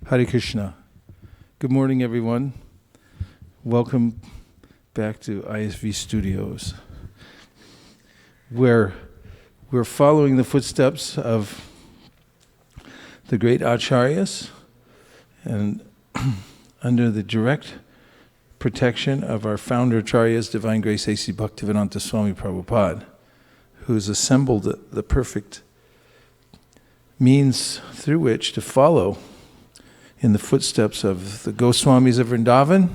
Hare Krishna. Good morning, everyone. Welcome back to ISV Studios, where we're following the footsteps of the great acharyas and under the direct protection of our founder acharyas, Divine Grace A.C. Bhaktivedanta Swami Prabhupada, who's assembled the perfect means through which to follow in the footsteps of the Goswamis of Vrindavan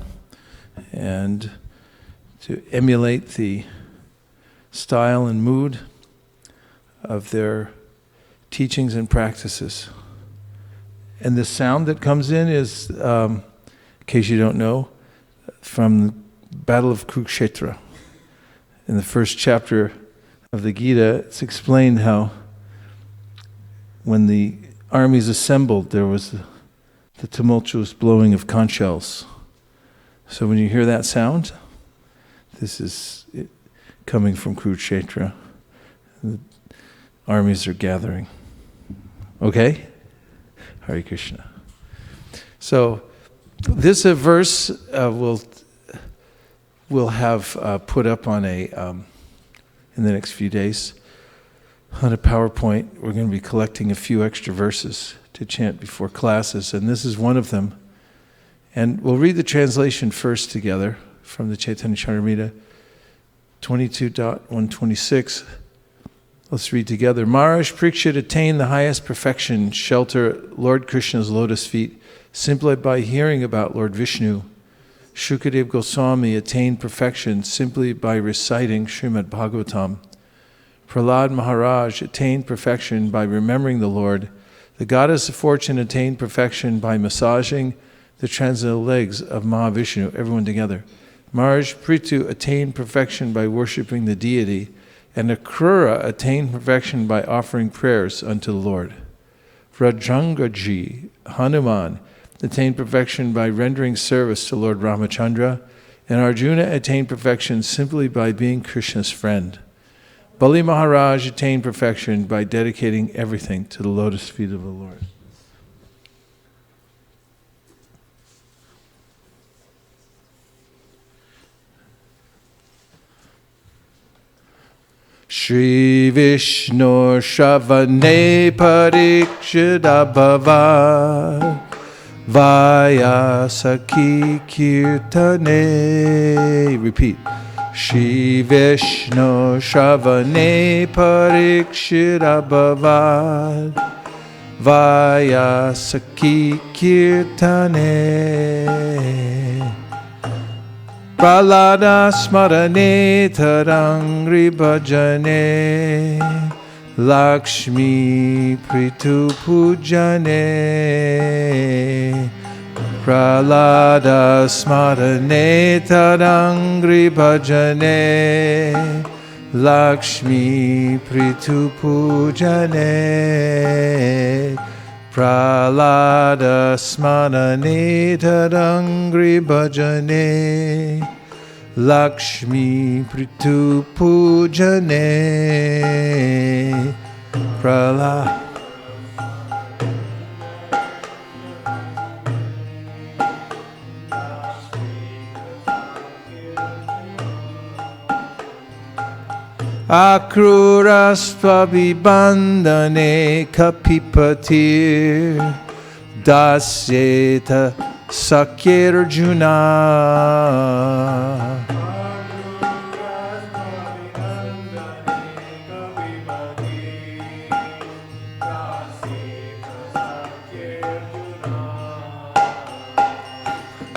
and to emulate the style and mood of their teachings and practices. And the sound that comes in is, in case you don't know, from the Battle of Kurukshetra. In the first chapter of the Gita, it's explained how when the armies assembled, there was the tumultuous blowing of conch shells. So when you hear that sound, this is it coming from Kurukshetra. The armies are gathering. Okay? Hare Krishna. So this verse we'll have put up on in the next few days on a PowerPoint. We're going to be collecting a few extra verses to chant before classes, and this is one of them. And we'll read the translation first together from the Chaitanya Charitamrita 22.126. Let's read together. Maharaj Parikshit attained the highest perfection, shelter Lord Krishna's lotus feet, simply by hearing about Lord Vishnu. Shukadev Goswami attained perfection simply by reciting Srimad Bhagavatam. Prahlad Maharaj attained perfection by remembering the Lord. The goddess of fortune attained perfection by massaging the transcendental legs of Mahavishnu. Everyone together. Maharaj Prithu attained perfection by worshipping the deity, and Akrura attained perfection by offering prayers unto the Lord. Vrajangaji, Hanuman, attained perfection by rendering service to Lord Ramachandra, and Arjuna attained perfection simply by being Krishna's friend. Bali Maharaj attained perfection by dedicating everything to the lotus feet of the Lord. Shri Vishnu Shavane Parikshita Bhava Vaisesika Kirtane. Repeat. Shri Vishnu Shavane Parikshita Bhava Vaisesika Kirtane. Prahlada Smarane Tarangri Bhajane Lakshmi Prithu Pujane. Prahlada Smarane Tarangri Bhajane Lakshmi Prithu Pujane. Prahlada Smarane Tarangri Bhajane Lakshmi Prithu Pujane. Prahlada Akrurastva vibandane kapipatir dasyeta sakyarjuna.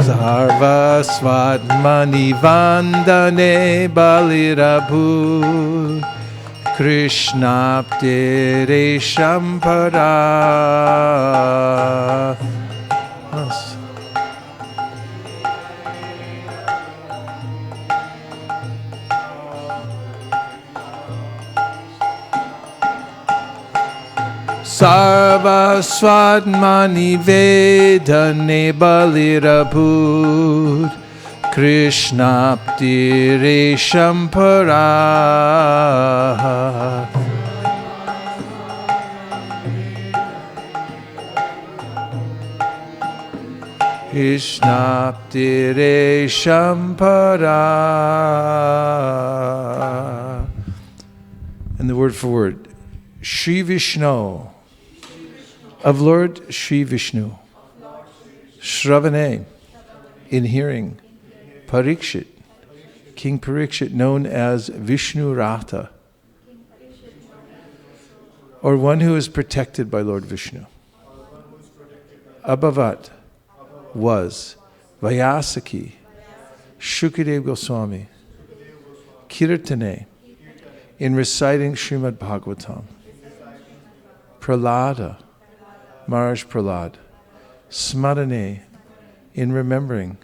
Sarvasvatmani vandane balirabhu Krishnaptere shampara. Sarvasvatmani vedane balirabhu Krishnaptire shampara. Krishnaptire Shampara. And the word for word, Shri Vishnu, of Lord Shri Vishnu. Shravane, in hearing. Parikshit, King Parikshit, known as Vishnu Ratha, or one who is protected by Lord Vishnu. Abhavat, was. Vaisesika, Shukadeva Goswami. Kirtane, in reciting Srimad Bhagavatam. Pralada, Maharaj Pralad. Smarane, in remembering.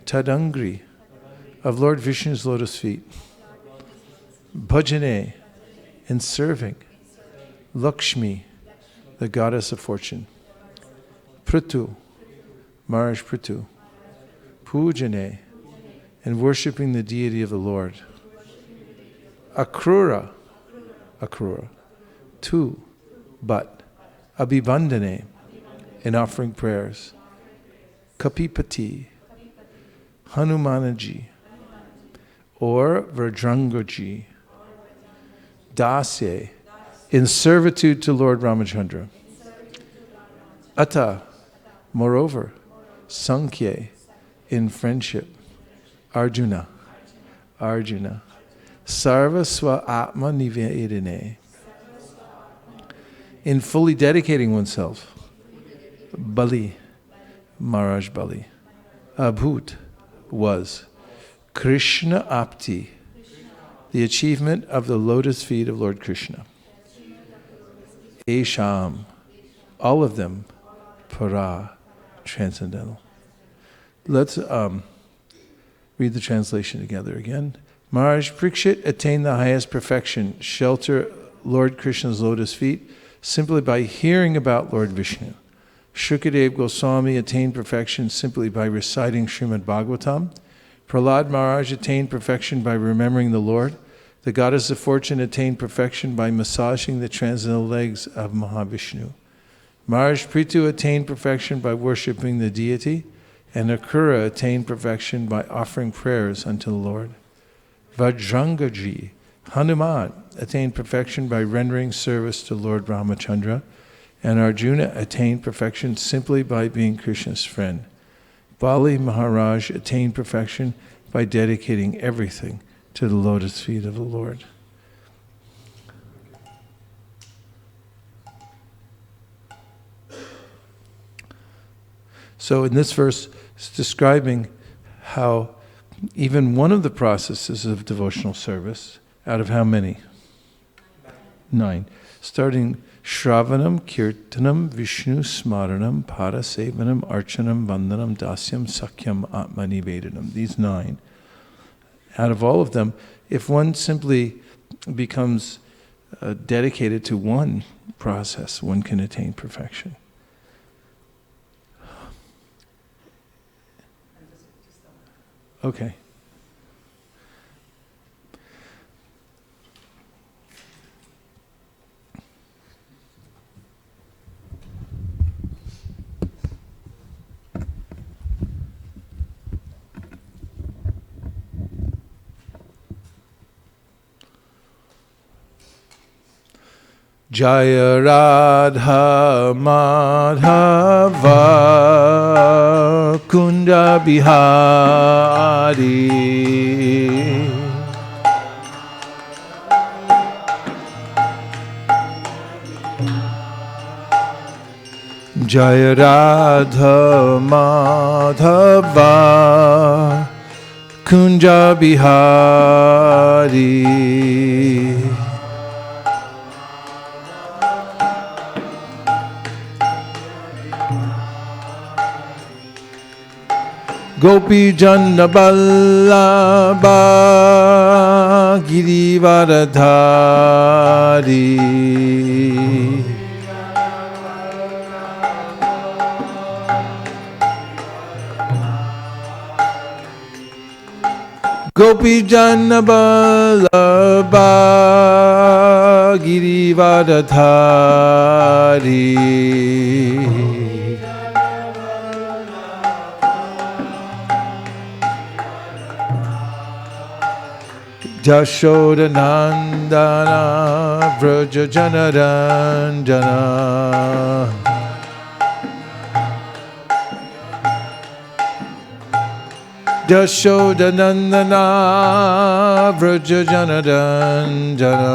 Tadangri, of Lord Vishnu's lotus feet. Bhajane, in serving. Lakshmi, the goddess of fortune. Prithu, Maharaj Prithu. Pujane, in worshipping the deity of the Lord. Akrura, tu, but. Abhibandane, in offering prayers. Kapipati, Hanumanaji, or Vajrangaji. Dasye, in servitude to Lord Ramachandra. Atta, moreover. Sankhya, in friendship. Arjuna. Sarva swa atma nivedane, in fully dedicating oneself. Bali, Maharaj Bali. Abhut, was. Krishna apti, the achievement of the lotus feet of Lord Krishna. Esham, all of them. Para, transcendental. Let's read the translation together again. Maharaj Parikshit attained the highest perfection, shelter Lord Krishna's lotus feet, simply by hearing about Lord Vishnu. Shukadeva Goswami attained perfection simply by reciting Srimad Bhagavatam. Prahlad Maharaj attained perfection by remembering the Lord. The goddess of fortune attained perfection by massaging the transcendental legs of Mahavishnu. Maharaj Prithu attained perfection by worshipping the deity, and Akrura attained perfection by offering prayers unto the Lord. Vajrangaji, Hanuman, attained perfection by rendering service to Lord Ramachandra, and Arjuna attained perfection simply by being Krishna's friend. Bali Maharaj attained perfection by dedicating everything to the lotus feet of the Lord. So in this verse, it's describing how even one of the processes of devotional service, out of how many? 9. Starting Shravanam, Kirtanam, Vishnu Smaranam, Parasevanam, Archanam, Vandanam, Dasyam, Sakyam, Atmani Vedanam. These 9. Out of all of them, if one simply becomes dedicated to one process, one can attain perfection. Okay. Jaya Radha Madhava Kunda Bihari Jaya Radha Madhava Kunja Bihari Gopi Janna Ballabha Girivaradhari Gopi Janna Ballabha Girivaradhari Jashodanandana Vraja Janaranjana Jashodanandana Vraja Janaranjana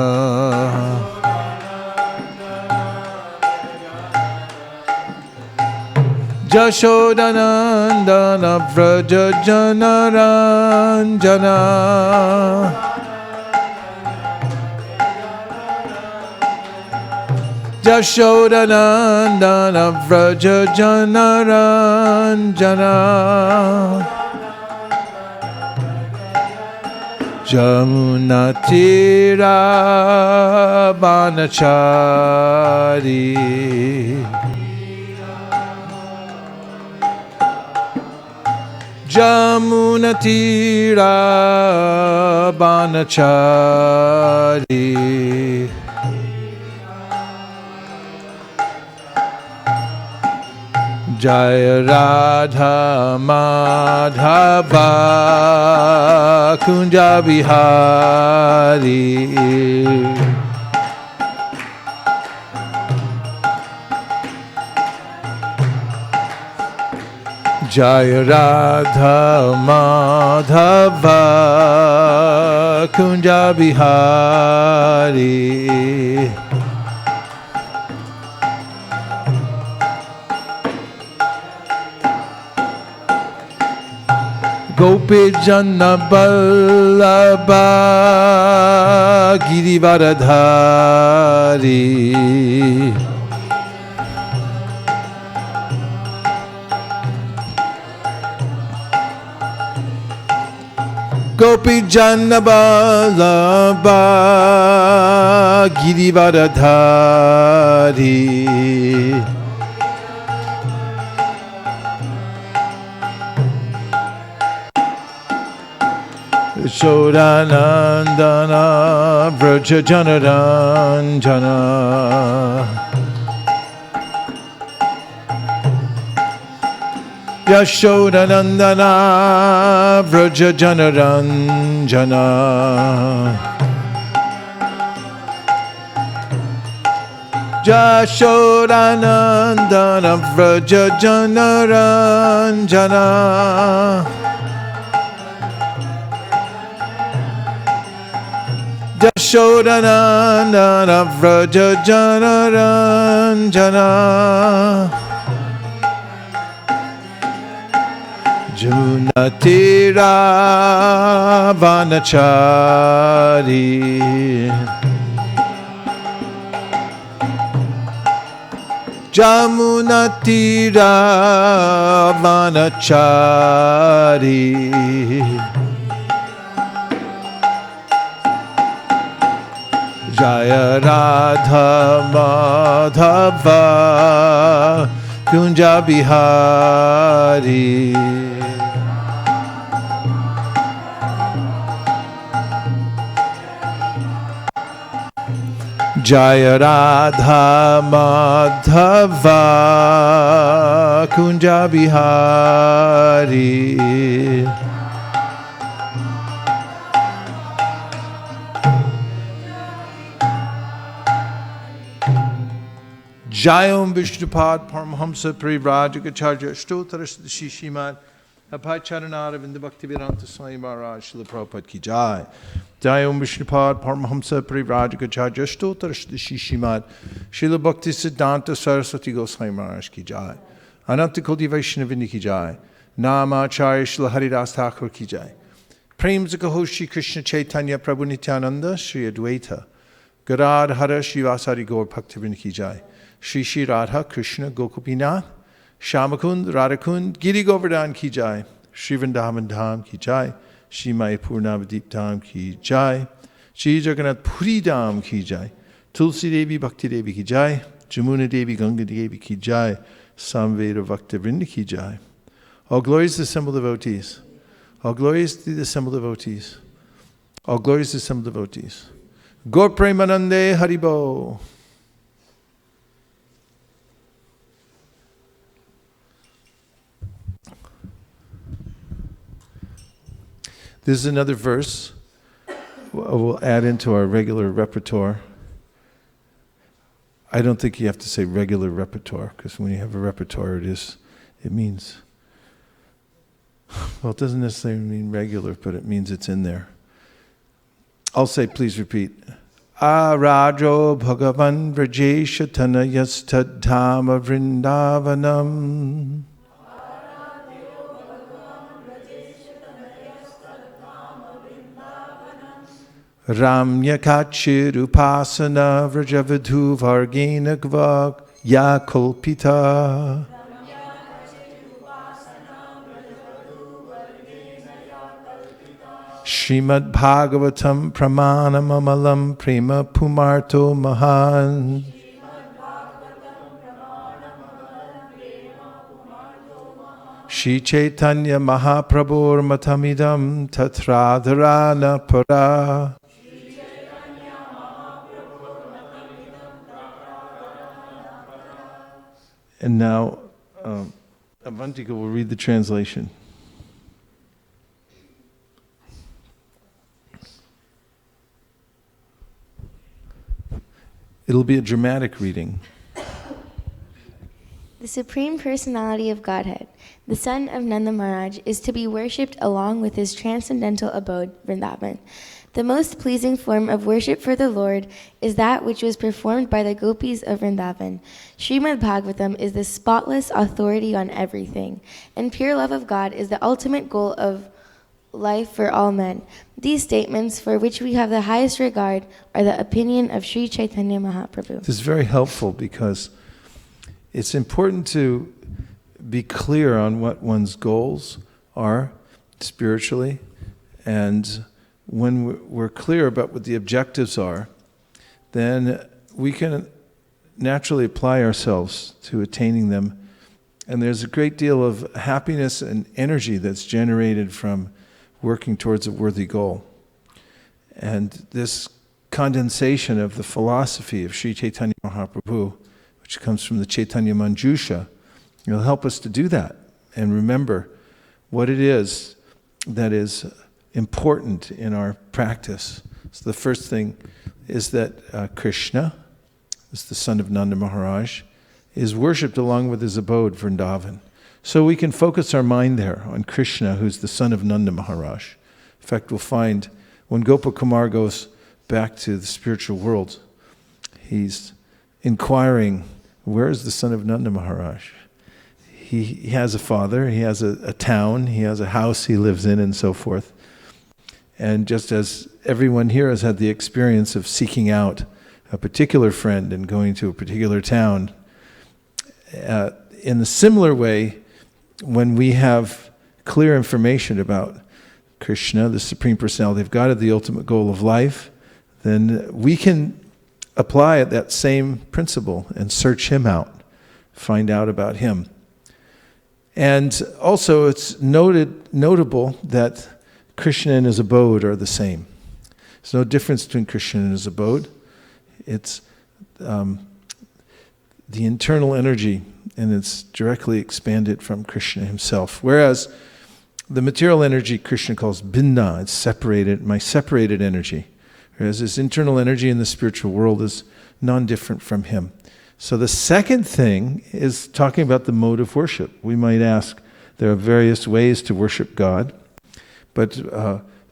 Jashodanandana Vraja Janaranjana Jashodanandana Vraja Janaranjana Jamunatira Banachari Jamunatira Banachari Jaya Radha Madhava Kunja Bihari Jaya Radha Madhava Kunja Bihari Gopi Janna Ballabha Girivaradhari Gopi Janna Ballabha Girivaradhari Shodanandana Vraja Janaranjana Yashodanandana Vraja Janaranjana Yashodanandana Vraja Janaranjana Jashodanandana Vraja Janaranjana Junatira Vanachari Jamunatira Vanachari Jaya Radha Madhava Kunja Bihari Jaya Radha Madhava Kunja Bihari Jayam Vishnupad Paramahamsa Parivrajagacharya Ashtotaras Shishimat Abhaicharanara Vinda Bhakti Vedanta Swami Maharaj Srila Prabhupada Ki Jai. Jayam Vishnupad Paramahamsa Parivrajagacharya Ashtotaras Shishimat Srila Bhakti Siddhanta Saraswati Goswami Maharaj Ki Jai. Ananta Koti Vaishnavini Ki Jai. Namacharya Srila Haridas Thakur Ki Jai. Prem Zakaho Shri Krishna Chaitanya Prabhu Nityananda Shri Advaita Gadadhara Shivasari Gaur Bhaktivinoda Ki Jai. Shri Shri Radha Krishna Gokupinath Shamakund Radhakund Giri Govardhan Ki Jai. Shri Vrindavan Dham Ki Jai. Shri Mayapur Navadip Dham Ki Jai. Shri Jagannath Puri Dham Ki Jai. Tulsi Devi Bhakti Devi Ki Jai. Jamuna Devi Ganga Devi Ki Jai. Samveda Bhaktivinoda Ki Jai. All glories to the assembled devotees. All glories to the assembled devotees. All glories to the assembled devotees. Gaur Premanande Haribo. This is another verse we'll add into our regular repertoire. I don't think you have to say regular repertoire, because when you have a repertoire, it means, well, it doesn't necessarily mean regular, but it means it's in there. I'll say, please repeat. Arajo Bhagavan Vrajesha Tanayastadhama Vrindavanam. Ramya Kachirupasana Vrajavadhu Vargenagvag Yakulpita. Srimad Bhagavatam Pramanam Amalam Prema Pumarto Mahan. Shri Chaitanya Mahaprabhur Matamidam Tatradharana Para. And now, Avantika will read the translation. It'll be a dramatic reading. The Supreme Personality of Godhead, the Son of Nanda Maharaj, is to be worshipped along with his transcendental abode, Vrindavan. The most pleasing form of worship for the Lord is that which was performed by the gopis of Vrindavan. Srimad Bhagavatam is the spotless authority on everything, and pure love of God is the ultimate goal of life for all men. These statements, for which we have the highest regard, are the opinion of Sri Chaitanya Mahaprabhu. This is very helpful because it's important to be clear on what one's goals are spiritually, and when we're clear about what the objectives are, then we can naturally apply ourselves to attaining them. And there's a great deal of happiness and energy that's generated from working towards a worthy goal. And this condensation of the philosophy of Sri Chaitanya Mahaprabhu, which comes from the Chaitanya Manjusha, will help us to do that and remember what it is that is important in our practice. So the first thing is that Krishna, is the son of Nanda Maharaj, is worshipped along with his abode, Vrindavan. So we can focus our mind there on Krishna, who's the son of Nanda Maharaj. In fact, we'll find when Gopakumar goes back to the spiritual world, he's inquiring, where is the son of Nanda Maharaj? He has a father, he has a town, he has a house he lives in, and so forth. And just as everyone here has had the experience of seeking out a particular friend and going to a particular town, in a similar way, when we have clear information about Krishna, the Supreme Personality of God, the ultimate goal of life, then we can apply that same principle and search him out, find out about him. And also it's notable that Krishna and his abode are the same. There's no difference between Krishna and his abode. It's the internal energy, and it's directly expanded from Krishna himself. Whereas the material energy Krishna calls binna, it's separated, my separated energy. Whereas his internal energy in the spiritual world is non-different from him. So the second thing is talking about the mode of worship. We might ask, there are various ways to worship God, but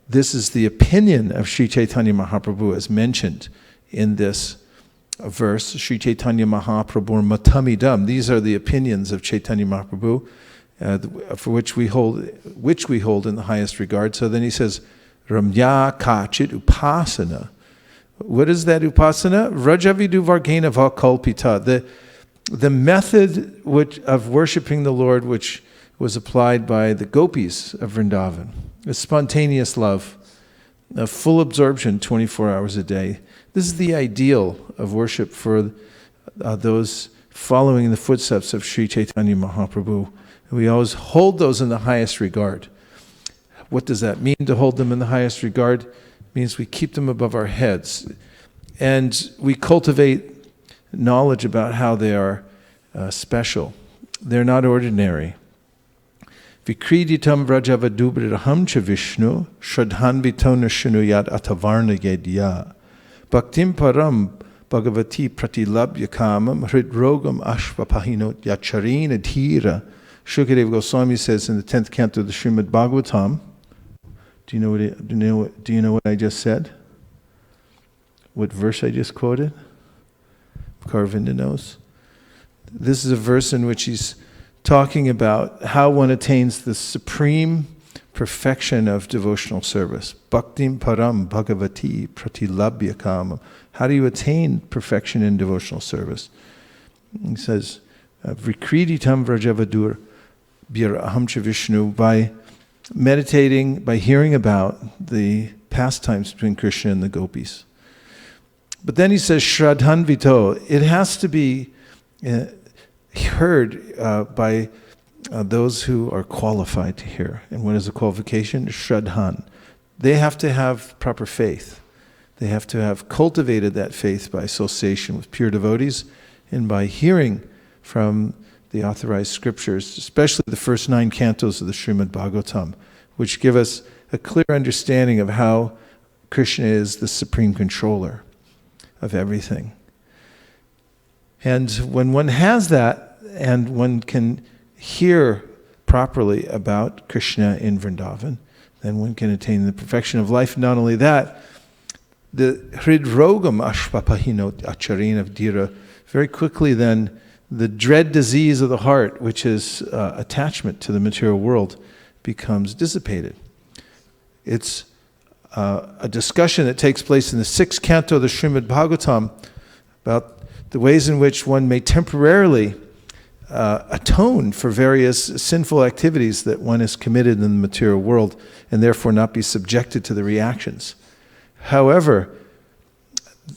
this is the opinion of Sri Chaitanya Mahaprabhu as mentioned in this verse, Sri Chaitanya Mahaprabhu Matamidam. These are the opinions of Chaitanya Mahaprabhu, for which we hold in the highest regard. So then he says, Ramya Kachit Upasana. What is that upasana? Rajavidu Vargena Vakalpita. The method of worshiping the Lord which was applied by the gopis of Vrindavan. A spontaneous love, a full absorption 24 hours a day. This is the ideal of worship for those following in the footsteps of Sri Chaitanya Mahaprabhu. We always hold those in the highest regard. What does that mean, to hold them in the highest regard? It means we keep them above our heads. And we cultivate knowledge about how they are special. They're not ordinary. Vikriditam vrajavadubriraham cha Vishnu, shradhanvitona shinuyat atavarna yedya. Bhaktim param bhagavati pratilabhya kamam hridrogam ashvapahinot yacharina dhira. Shukadeva Goswami says in the 10th canto of the Srimad Bhagavatam, do you know what I just said? What verse I just quoted? Karvinda knows. This is a verse in which he's talking about how one attains the supreme perfection of devotional service. Bhaktim param bhagavati pratilabhya kamam. How do you attain perfection in devotional service? He says, Vikriditam vrajavadur biraham cha Vishnu, by meditating, by hearing about the pastimes between Krishna and the gopis. But then he says, Shradhanvito, it has to be heard by those who are qualified to hear. And what is the qualification? Shradhan. They have to have proper faith. They have to have cultivated that faith by association with pure devotees and by hearing from the authorized scriptures, especially the first 9 cantos of the Srimad Bhagavatam, which give us a clear understanding of how Krishna is the supreme controller of everything. And when one has that, and one can hear properly about Krishna in Vrindavan, then one can attain the perfection of life. Not only that, the hridrogam ashvapahinot acharina dhira, very quickly then, the dread disease of the heart, which is attachment to the material world, becomes dissipated. It's a discussion that takes place in the 6th canto of the Srimad Bhagavatam about the ways in which one may temporarily atone for various sinful activities that one has committed in the material world and therefore not be subjected to the reactions. However,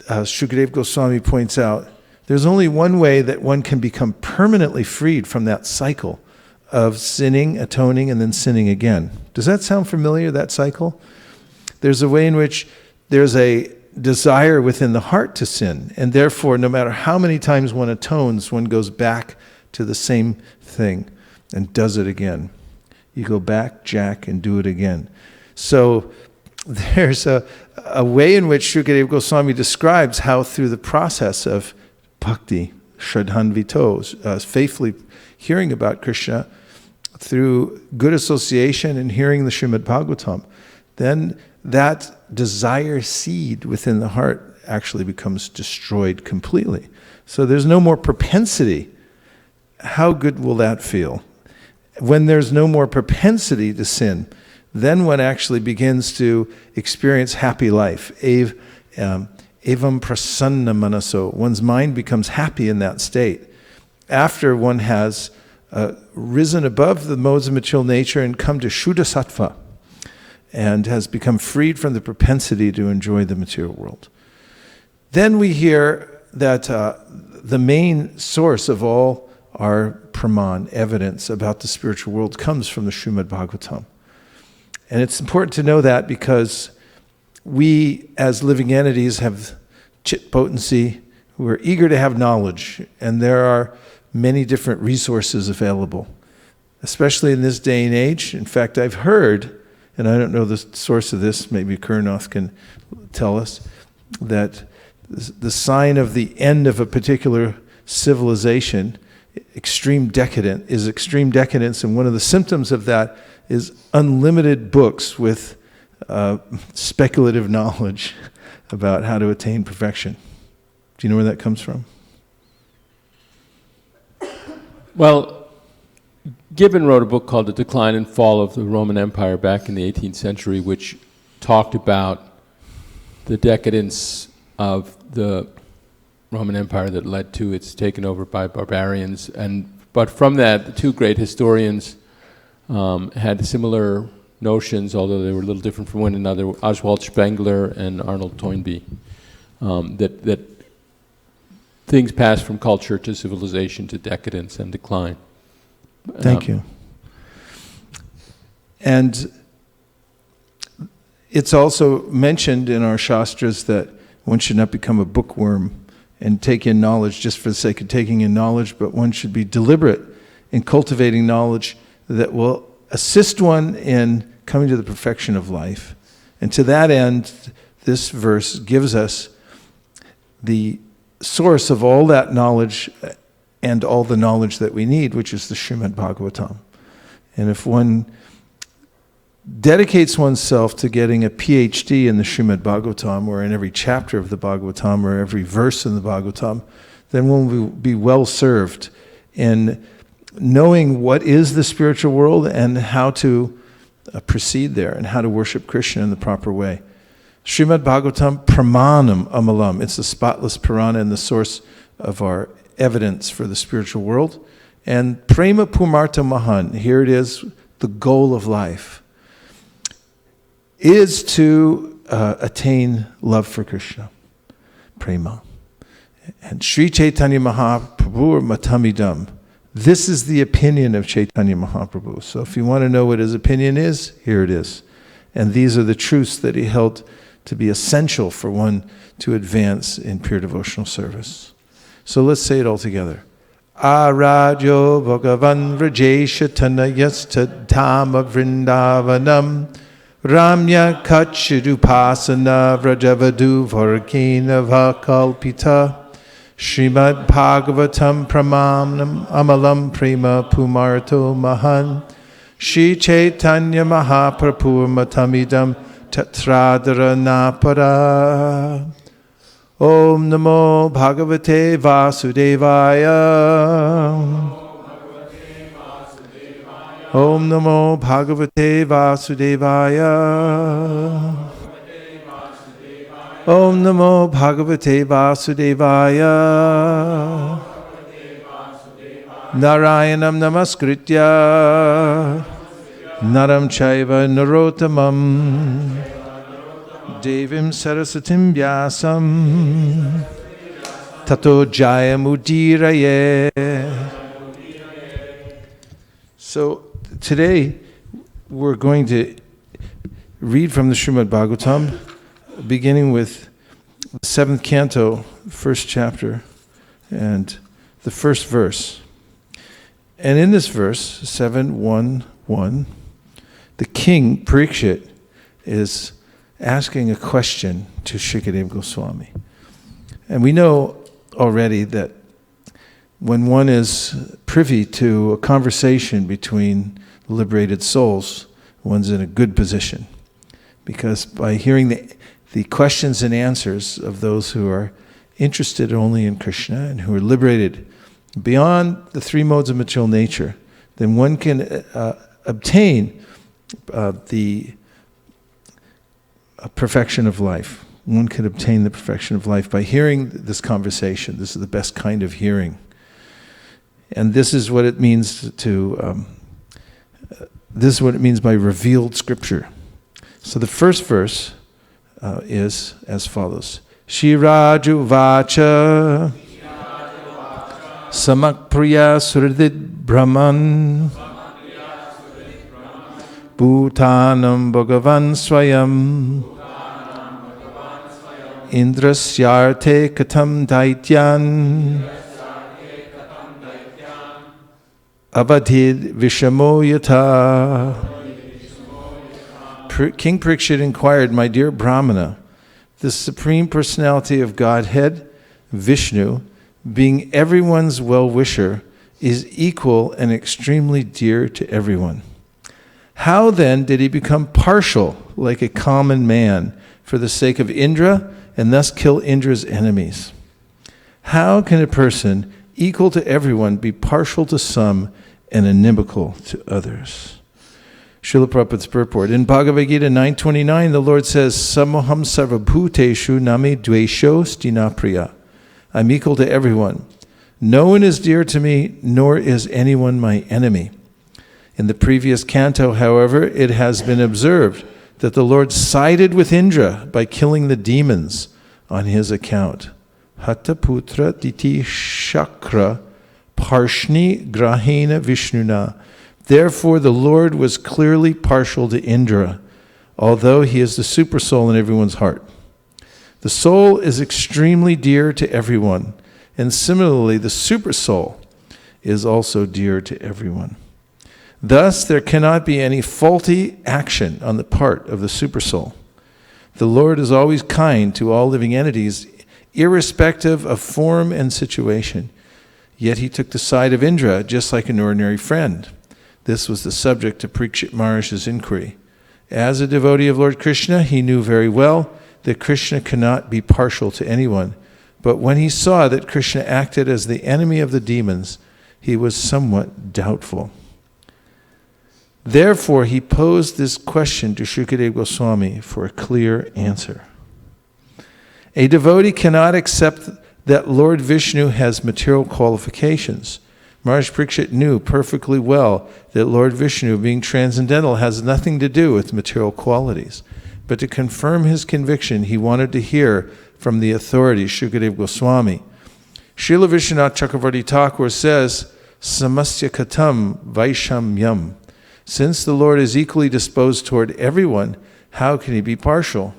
Shukadeva Goswami points out, there's only one way that one can become permanently freed from that cycle of sinning, atoning, and then sinning again. Does that sound familiar, that cycle? There's a way in which there's a desire within the heart to sin, and therefore, no matter how many times one atones, one goes back to the same thing and does it again. You go back, Jack, and do it again. So there's a way in which Shukadeva Goswami describes how through the process of bhakti, shradhanvito, faithfully hearing about Krishna through good association and hearing the Srimad Bhagavatam, then that desire seed within the heart actually becomes destroyed completely. So there's no more propensity. How good will that feel? When there's no more propensity to sin, then one actually begins to experience happy life. Evam prasanna manaso. One's mind becomes happy in that state. After one has risen above the modes of material nature and come to Shuddha Sattva, and has become freed from the propensity to enjoy the material world. Then we hear that the main source of all our praman, evidence about the spiritual world, comes from the Srimad Bhagavatam. And it's important to know that because we, as living entities, have chit potency. We're eager to have knowledge, and there are many different resources available, especially in this day and age. In fact, I've heard, and I don't know the source of this, maybe Kurnoth can tell us, that the sign of the end of a particular civilization, extreme decadence, and one of the symptoms of that is unlimited books with speculative knowledge about how to attain perfection. Do you know where that comes from? Well, Gibbon wrote a book called The Decline and Fall of the Roman Empire back in the 18th century, which talked about the decadence of the Roman Empire that led to its taken over by barbarians. But from that, the two great historians had similar notions, although they were a little different from one another, Oswald Spengler and Arnold Toynbee, that things pass from culture to civilization to decadence and decline. Thank you. And it's also mentioned in our Shastras that one should not become a bookworm and take in knowledge just for the sake of taking in knowledge, but one should be deliberate in cultivating knowledge that will assist one in coming to the perfection of life. And to that end, this verse gives us the source of all that knowledge and all the knowledge that we need, which is the Srimad Bhagavatam. And if one dedicates oneself to getting a PhD in the Srimad Bhagavatam, or in every chapter of the Bhagavatam, or every verse in the Bhagavatam, then one will be well served in knowing what is the spiritual world and how to proceed there and how to worship Krishna in the proper way. Srimad Bhagavatam Pramanam Amalam. It's the spotless Purana and the source of our evidence for the spiritual world. And Prema Pumarta Mahan, here it is, the goal of life, is to attain love for Krishna. Prema. And Sri Chaitanya Mahaprabhu Matamidam. This is the opinion of Chaitanya Mahaprabhu. So if you want to know what his opinion is, here it is. And these are the truths that he held to be essential for one to advance in pure devotional service. So let's say it all together. Arajo Bhagavan Vrajesha Tanayasta Dhama Vrindavanam Ramya Kachidupasana Vrajavadu Varkina Vakalpita Srimad Bhagavatam Pramanam Amalam Prema Pumarto Mahan Shri Chaitanya Mahaprabhu Matamidam Tatradara Napara. Om Namo Bhagavate Vasudevaya. Om Namo Bhagavate Vasudevaya. Om Namo Bhagavate Vasudevaya. Narayanam Namaskritya Naram Chaiva Narottamam Devim Sarasatim Vyasam Tato Jayamudiraye. So today we're going to read from the Srimad Bhagavatam, beginning with the 7th canto, 1st chapter, and the first verse. And in this verse, 7:1:1, the king, Parikshit, is asking a question to Shukadeva Goswami. And we know already that when one is privy to a conversation between liberated souls, one's in a good position. Because by hearing the questions and answers of those who are interested only in Krishna and who are liberated beyond the three modes of material nature, then one can obtain the perfection of life. One can obtain the perfection of life by hearing this conversation. This is the best kind of hearing. And this is what it means this is what it means by revealed scripture. So the first verse is as follows. Shiraju Vacha Samak Priya Suradid Brahman Bhutanam Bhagavan Swayam Indrasyarte Katam Daityan Avadhid Vishamo Yata. King Parikshit inquired, my dear Brahmana, the Supreme Personality of Godhead, Vishnu, being everyone's well-wisher, is equal and extremely dear to everyone. How then did he become partial, like a common man, for the sake of Indra, and thus kill Indra's enemies? How can a person equal to everyone be partial to some and inimical to others? Srila Prabhupada's purport. In Bhagavad Gita 9:29, the Lord says, Samoham sarvabhuteshu nami dvesho stinapriya. I'm equal to everyone. No one is dear to me, nor is anyone my enemy. In the previous canto, however, it has been observed that the Lord sided with Indra by killing the demons on his account. Hataputra diti shakra parshni grahena vishnuna. Therefore, the Lord was clearly partial to Indra, although he is the super soul in everyone's heart. The soul is extremely dear to everyone, and similarly, the super soul is also dear to everyone. Thus, there cannot be any faulty action on the part of the Supersoul. The Lord is always kind to all living entities, irrespective of form and situation. Yet he took the side of Indra just like an ordinary friend. This was the subject of Parikshit Maharaj's inquiry. As a devotee of Lord Krishna, he knew very well that Krishna cannot be partial to anyone. But when he saw that Krishna acted as the enemy of the demons, he was somewhat doubtful. Therefore, he posed this question to Shukadeva Goswami for a clear answer. A devotee cannot accept that Lord Vishnu has material qualifications. Maharaj Parikshit knew perfectly well that Lord Vishnu, being transcendental, has nothing to do with material qualities. But to confirm his conviction, he wanted to hear from the authority, Shukadeva Goswami. Srila Vishwanath Chakravarti Thakur says, Samasya Katam Vaishamyam. Since the Lord is equally disposed toward everyone, how can he be partial?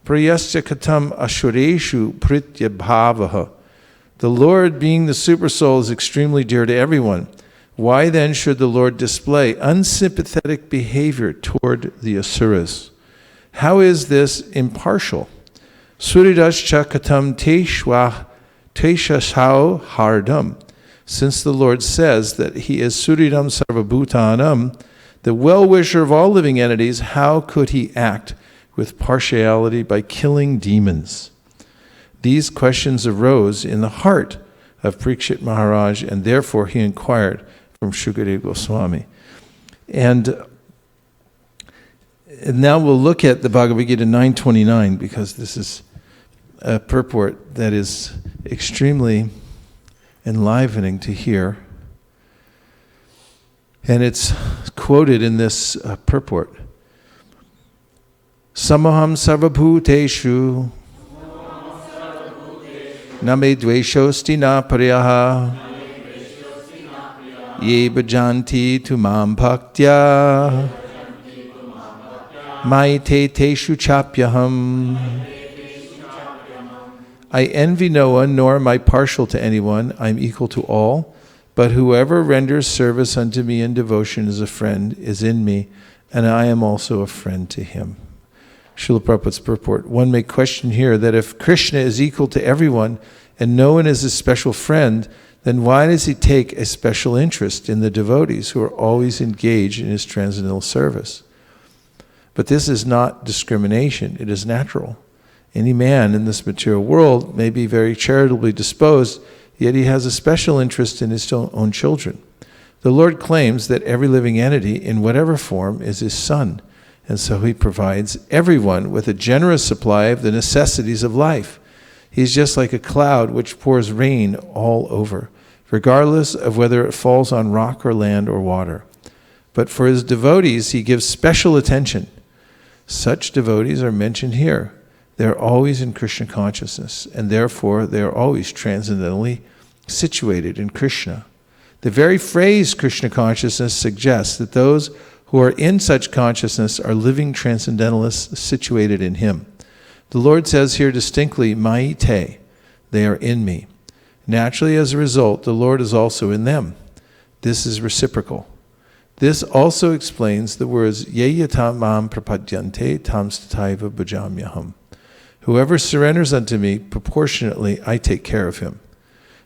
Prayasya Katam Ashureshu Pritya Bhavaha. The Lord, being the Supersoul, is extremely dear to everyone. Why then should the Lord display unsympathetic behavior toward the Asuras? How is this impartial? Suridascha Katam Teshashau Hardam. Since the Lord says that he is Suridam Sarvabhutanam, the well-wisher of all living entities, how could he act with partiality by killing demons? These questions arose in the heart of Parikshit Maharaj, and therefore he inquired from Shukadeva Goswami. And now we'll look at the Bhagavad Gita 929, because this is a purport that is extremely enlivening to hear. And it's quoted in this purport. Samaham sarvabhuteshu name dveshosti na paryaha ye bhajanti tumam bhaktya maite teshu chapyaham. I envy no one, nor am I partial to anyone. I am equal to all. But whoever renders service unto me in devotion as a friend is in me, and I am also a friend to him. Srila Prabhupada's purport. One may question here that if Krishna is equal to everyone and no one is his special friend, then why does he take a special interest in the devotees who are always engaged in his transcendental service? But this is not discrimination, it is natural. Any man in this material world may be very charitably disposed, yet he has a special interest in his own children. The Lord claims that every living entity, in whatever form, is his son, and so he provides everyone with a generous supply of the necessities of life. He's just like a cloud which pours rain all over, regardless of whether it falls on rock or land or water. But for his devotees, he gives special attention. Such devotees are mentioned here. They are always in Krishna consciousness, and therefore they are always transcendentally situated in Krishna. The very phrase Krishna consciousness suggests that those who are in such consciousness are living transcendentalists situated in him. The Lord says here distinctly, Maite, they are in me. Naturally, as a result, the Lord is also in them. This is reciprocal. This also explains the words, Ye yatam mam prapadyante tam stataiva bhajamyaham. Whoever surrenders unto me, proportionately I take care of him.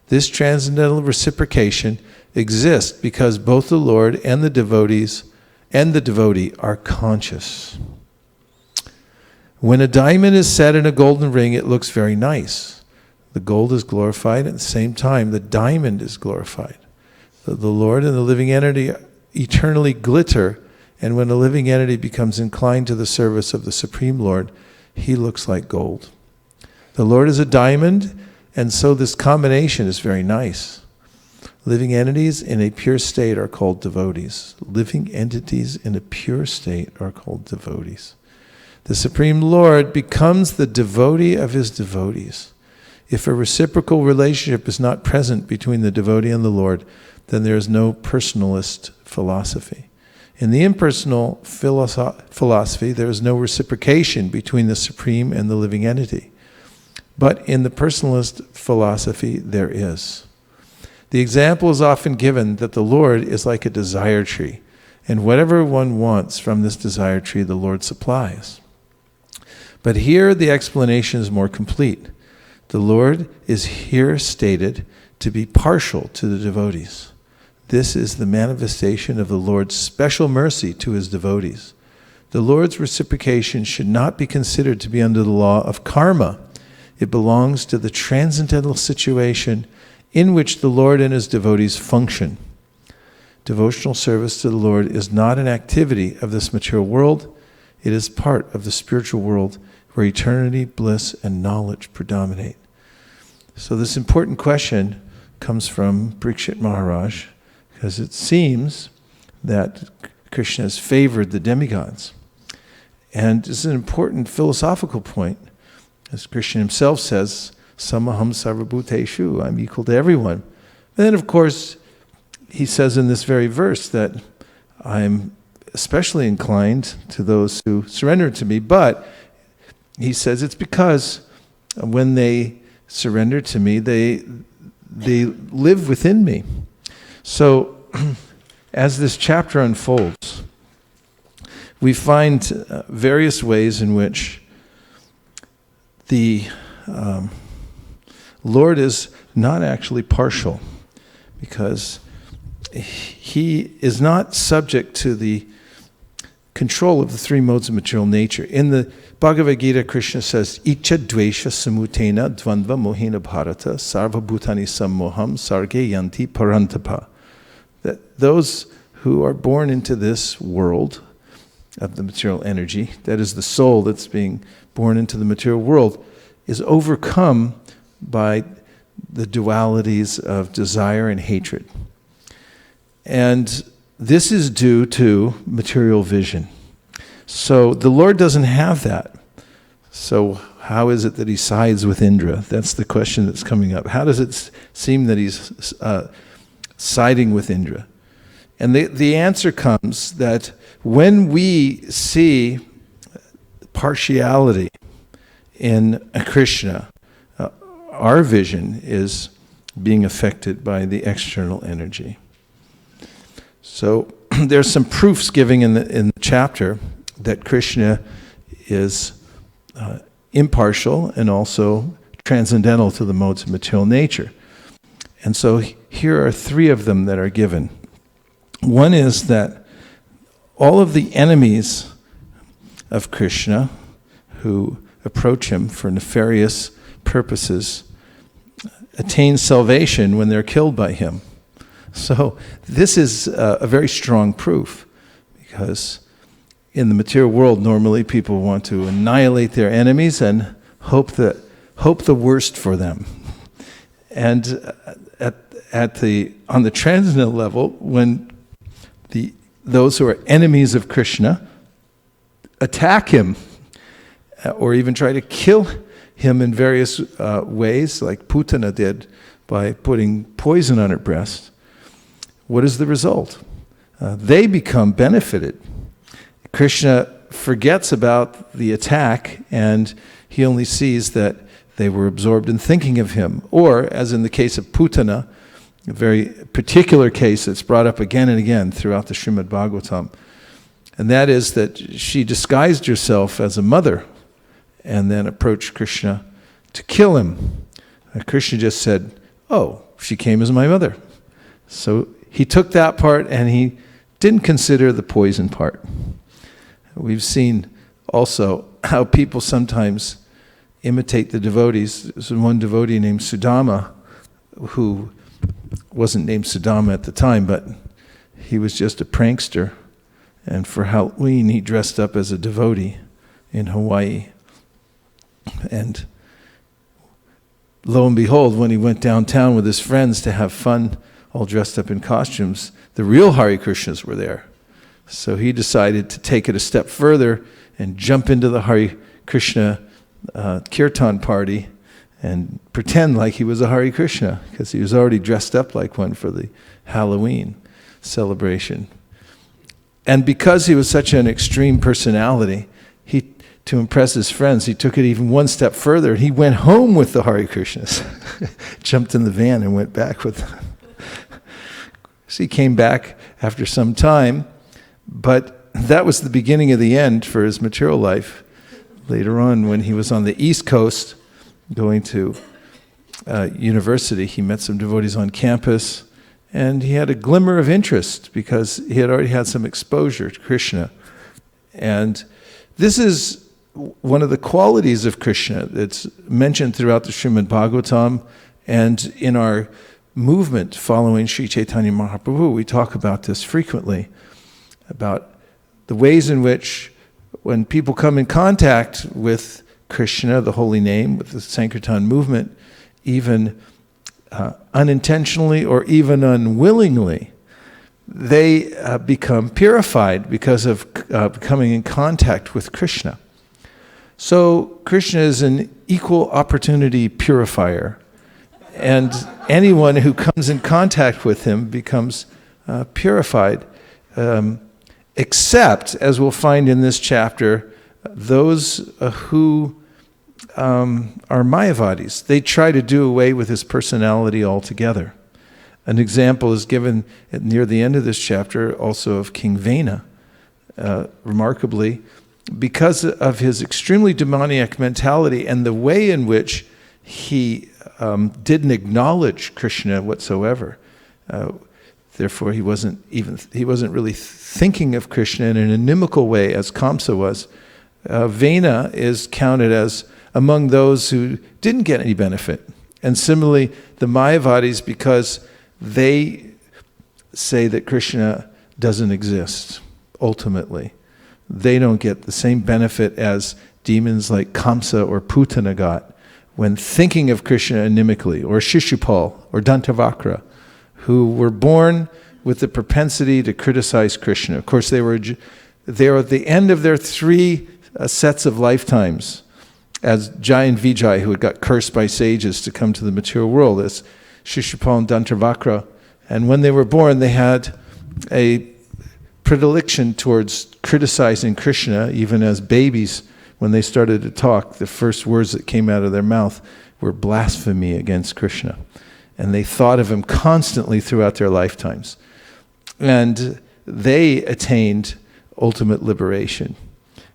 This transcendental reciprocation exists because both the Lord and the devotees and the devotee are conscious. When a diamond is set in a golden ring, it looks very nice. The gold is glorified, at the same time the diamond is glorified. The Lord and the living entity eternally glitter, and when a living entity becomes inclined to the service of the Supreme Lord, he looks like gold. The Lord is a diamond, and so this combination is very nice. Living entities in a pure state are called devotees. Living entities in a pure state are called devotees. The Supreme Lord becomes the devotee of his devotees. If a reciprocal relationship is not present between the devotee and the Lord, then there is no personalist philosophy. In the impersonal philosophy, there is no reciprocation between the Supreme and the living entity. But in the personalist philosophy, there is. The example is often given that the Lord is like a desire tree, and whatever one wants from this desire tree, the Lord supplies. But here the explanation is more complete. The Lord is here stated to be partial to the devotees. This is the manifestation of the Lord's special mercy to his devotees. The Lord's reciprocation should not be considered to be under the law of karma. It belongs to the transcendental situation in which the Lord and his devotees function. Devotional service to the Lord is not an activity of this material world. It is part of the spiritual world where eternity, bliss, and knowledge predominate. So this important question comes from Parikshit Maharaj, because it seems that Krishna has favored the demigods. And this is an important philosophical point. As Krishna himself says, Samaham sarvabhuteshu, I'm equal to everyone. And then, of course, he says in this very verse that I'm especially inclined to those who surrender to me, but he says it's because when they surrender to me, they live within me. So, as this chapter unfolds, we find various ways in which the Lord is not actually partial, because he is not subject to the control of the three modes of material nature. In the Bhagavad Gita, Krishna says, Icha dvesha samutena dvandva mohena bharata sarva bhutani sammoham sarge yanti parantapa. That those who are born into this world of the material energy, that is the soul that's being born into the material world, is overcome by the dualities of desire and hatred. And this is due to material vision. So the Lord doesn't have that. So how is it that he sides with Indra? That's the question that's coming up. How does it seem that he's siding with Indra? And the answer comes that when we see partiality in Krishna, our vision is being affected by the external energy. So there's some proofs giving in the chapter that Krishna is impartial and also transcendental to the modes of material nature. And so here are three of them that are given. One is that all of the enemies of Krishna who approach him for nefarious purposes attain salvation when they're killed by him. So this is a very strong proof, because in the material world, normally people want to annihilate their enemies and hope the worst for them. And on the transcendental level, when those who are enemies of Krishna attack him, or even try to kill him in various ways, like Putana did by putting poison on her breast, what is the result? They become benefited. Krishna forgets about the attack, and he only sees that they were absorbed in thinking of him. Or, as in the case of Putana, a very particular case that's brought up again and again throughout the Srimad Bhagavatam, and that is that she disguised herself as a mother and then approached Krishna to kill him. And Krishna just said, "Oh, she came as my mother." So he took that part and he didn't consider the poison part. We've seen also how people sometimes imitate the devotees. There's one devotee named Sudama who wasn't named Sudama at the time, but he was just a prankster. And for Halloween, he dressed up as a devotee in Hawaii. And lo and behold, when he went downtown with his friends to have fun, all dressed up in costumes, the real Hare Krishnas were there. So he decided to take it a step further and jump into the Hare Krishna kirtan party and pretend like he was a Hare Krishna, because he was already dressed up like one for the Halloween celebration. And because he was such an extreme personality, to impress his friends, he took it even one step further. He went home with the Hare Krishnas, jumped in the van and went back with them. So he came back after some time, But that was the beginning of the end for his material life. Later on, when he was on the East Coast going to university, he met some devotees on campus, and he had a glimmer of interest because he had already had some exposure to Krishna. And this is one of the qualities of Krishna that's mentioned throughout the Srimad Bhagavatam, and in our movement following Sri Chaitanya Mahaprabhu, we talk about this frequently, about the ways in which when people come in contact with Krishna, the holy name, with the Sankirtan movement, even unintentionally or even unwillingly, they become purified because of coming in contact with Krishna. So Krishna is an equal opportunity purifier, and anyone who comes in contact with him becomes purified, except, as we'll find in this chapter, those who are Mayavadis. They try to do away with his personality altogether. An example is given near the end of this chapter also of King Vena. Remarkably, because of his extremely demoniac mentality and the way in which he didn't acknowledge Krishna whatsoever. Therefore, he wasn't really thinking of Krishna in an inimical way as Kamsa was. Vena is counted as among those who didn't get any benefit. And similarly, the Mayavadis, because they say that Krishna doesn't exist, ultimately. They don't get the same benefit as demons like Kamsa or Putana got when thinking of Krishna inimically, or Shishupal or Dantavakra, who were born with the propensity to criticize Krishna. Of course, they were at the end of their 3 sets of lifetimes as Jai and Vijay, who had got cursed by sages to come to the material world, as Shishupal and Dantavakra. And when they were born, they had a predilection towards criticizing Krishna, even as babies. When they started to talk, the first words that came out of their mouth were blasphemy against Krishna. And they thought of him constantly throughout their lifetimes. And they attained ultimate liberation.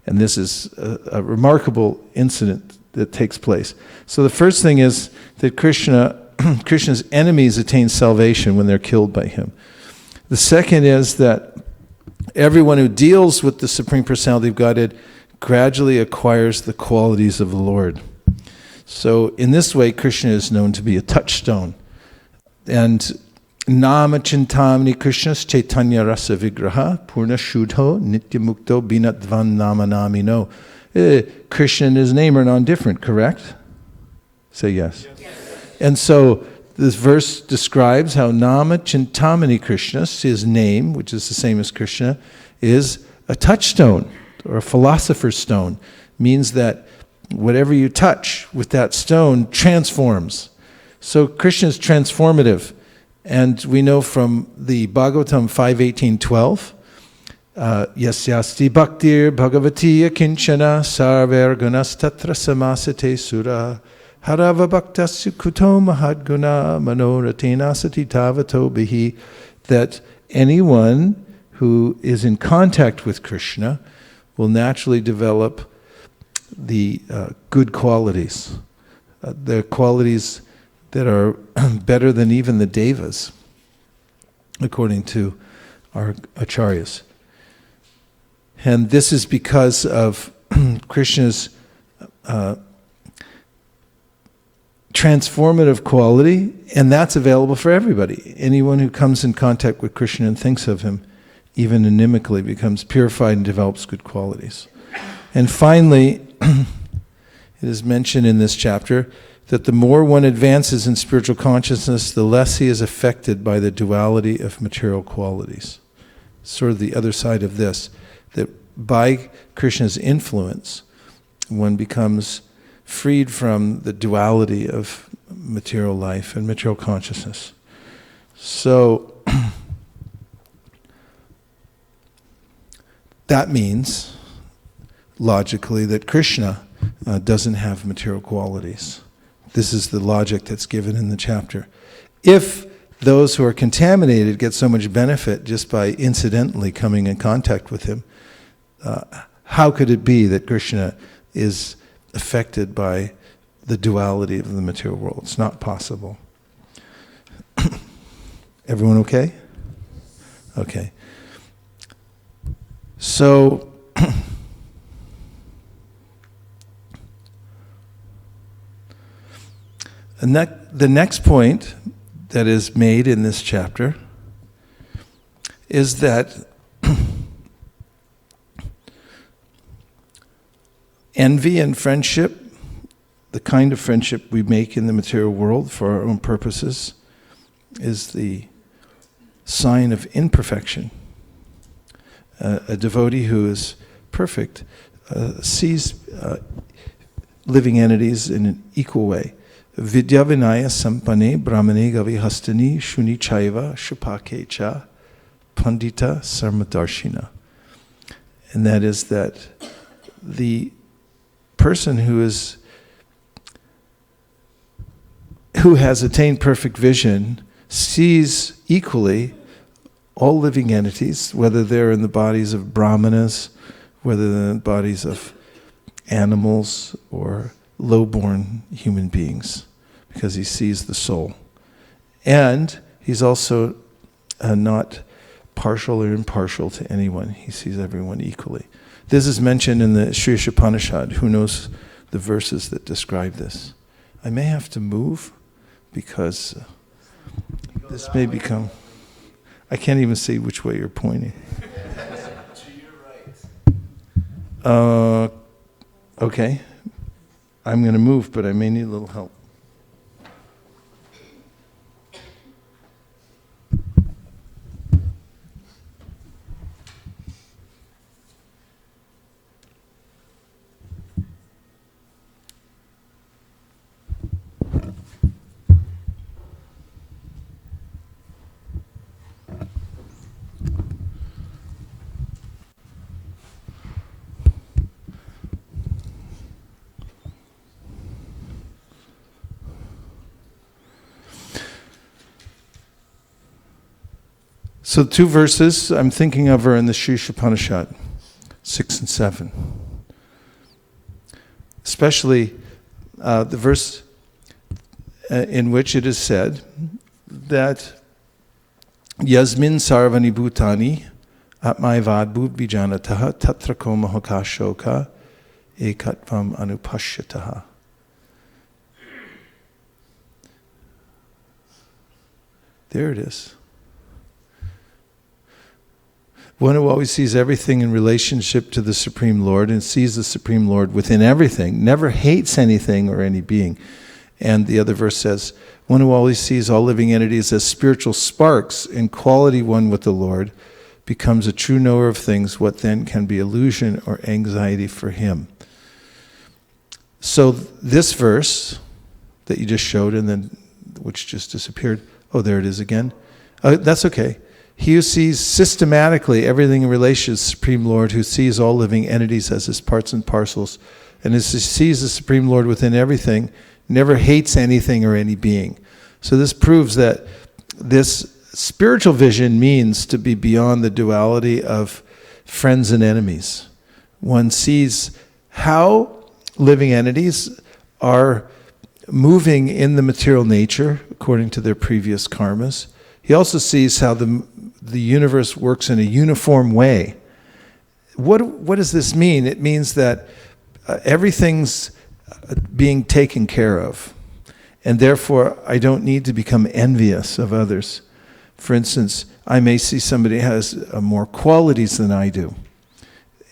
And this is a remarkable incident that takes place. So the first thing is that Krishna's enemies attain salvation when they're killed by him. The second is that everyone who deals with the Supreme Personality of Godhead gradually acquires the qualities of the Lord. So in this way, Krishna is known to be a touchstone. And Nama Chintamani Krishna's Chaitanya Rasa Vigraha Purna Shudho Nityamukto Binatvan Nama Namino. Krishna and his name are non-different, correct? Say yes. And so this verse describes how Nama Chintamani Krishna, his name, which is the same as Krishna, is a touchstone or a philosopher's stone. Means that whatever you touch with that stone transforms. So Krishna is transformative. And we know from the Bhagavatam 5.18.12, Yasyasti bhaktir bhagavati akinchana sarver gunas tatra samasate sura harava bhaktasya kuto mahadguna manoratena sati tavato bihi. That anyone who is in contact with Krishna will naturally develop the good qualities, the qualities that are better than even the devas, according to our acharyas. And this is because of Krishna's transformative quality, and that's available for everybody. Anyone who comes in contact with Krishna and thinks of him, even inimically, becomes purified and develops good qualities. And finally, it is mentioned in this chapter that the more one advances in spiritual consciousness, the less he is affected by the duality of material qualities. Sort of the other side of this, that by Krishna's influence, one becomes freed from the duality of material life and material consciousness. So, that means, logically, that Krishna doesn't have material qualities. This is the logic that's given in the chapter. If those who are contaminated get so much benefit just by incidentally coming in contact with him. How could it be that Krishna is affected by the duality of the material world? It's not possible. Everyone okay? Okay. So, and the next point that is made in this chapter is that envy and friendship, the kind of friendship we make in the material world for our own purposes, is the sign of imperfection. A devotee who is perfect sees living entities in an equal way. Vidya vinaya sampane brahmane gavihastani shuni chaiva shupakecha pandita sarmadarshina. And that is that the person who has attained perfect vision sees equally all living entities, whether they're in the bodies of brahmanas, whether they're in the bodies of animals or low-born human beings, because he sees the soul. And he's also not partial or impartial to anyone. He sees everyone equally. This is mentioned in the Sri Upanishad. Who knows the verses that describe this? I may have to move because this may become... I can't even see which way you're pointing. To your right. Okay. I'm going to move, but I may need a little help. So the two verses I'm thinking of are in the Sri Upanishad, 6 and 7. Especially the verse in which it is said that Yasmin sarvani bhutani atmaivad bhut vijanataha tatra ko mahaka shoka ekatvam anupashyataha. There it is. One who always sees everything in relationship to the Supreme Lord and sees the Supreme Lord within everything, never hates anything or any being. And the other verse says, one who always sees all living entities as spiritual sparks in quality one with the Lord becomes a true knower of things. What then can be illusion or anxiety for him? So this verse that you just showed and then which just disappeared. Oh, there it is again. That's okay. He who sees systematically everything in relation to the Supreme Lord, who sees all living entities as his parts and parcels, and as he sees the Supreme Lord within everything, never hates anything or any being. So this proves that this spiritual vision means to be beyond the duality of friends and enemies. One sees how living entities are moving in the material nature according to their previous karmas. He also sees how the universe works in a uniform way. What does this mean? It means that everything's being taken care of. And therefore, I don't need to become envious of others. For instance, I may see somebody has more qualities than I do.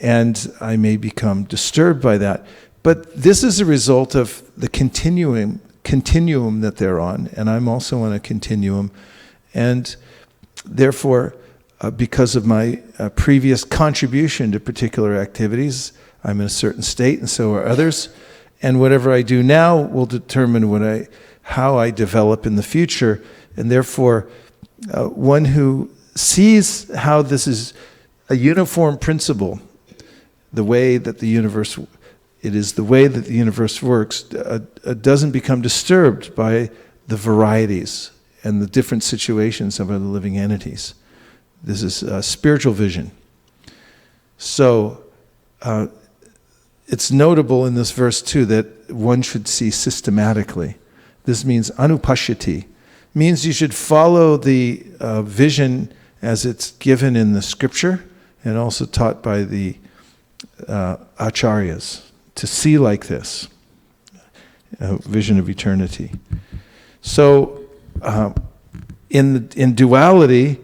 And I may become disturbed by that. But this is a result of the continuum that they're on. And I'm also on a continuum. And therefore, because of my previous contribution to particular activities, I'm in a certain state, and so are others. And whatever I do now will determine how I develop in the future. And therefore, one who sees how this is a uniform principle, the way that the universe works, doesn't become disturbed by the varieties and the different situations of other living entities. This is spiritual vision. So it's notable in this verse too that one should see systematically. This means anupashyati. Means you should follow the vision as it's given in the scripture and also taught by the acharyas, to see like this, a vision of eternity. So in duality,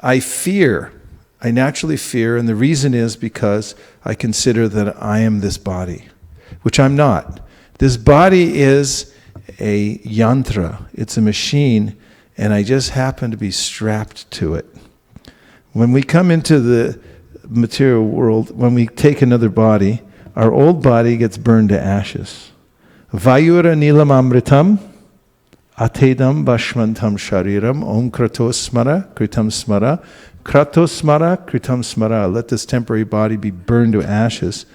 I naturally fear, and the reason is because I consider that I am this body, which I'm not. This body is a yantra, it's a machine, and I just happen to be strapped to it. When we come into the material world, when we take another body, our old body gets burned to ashes. Vayura nilam amritam, atedam bashmantam shariram, om kratos smara, kritam smara, kratos smara, kritam smara. Let this temporary body be burned to ashes,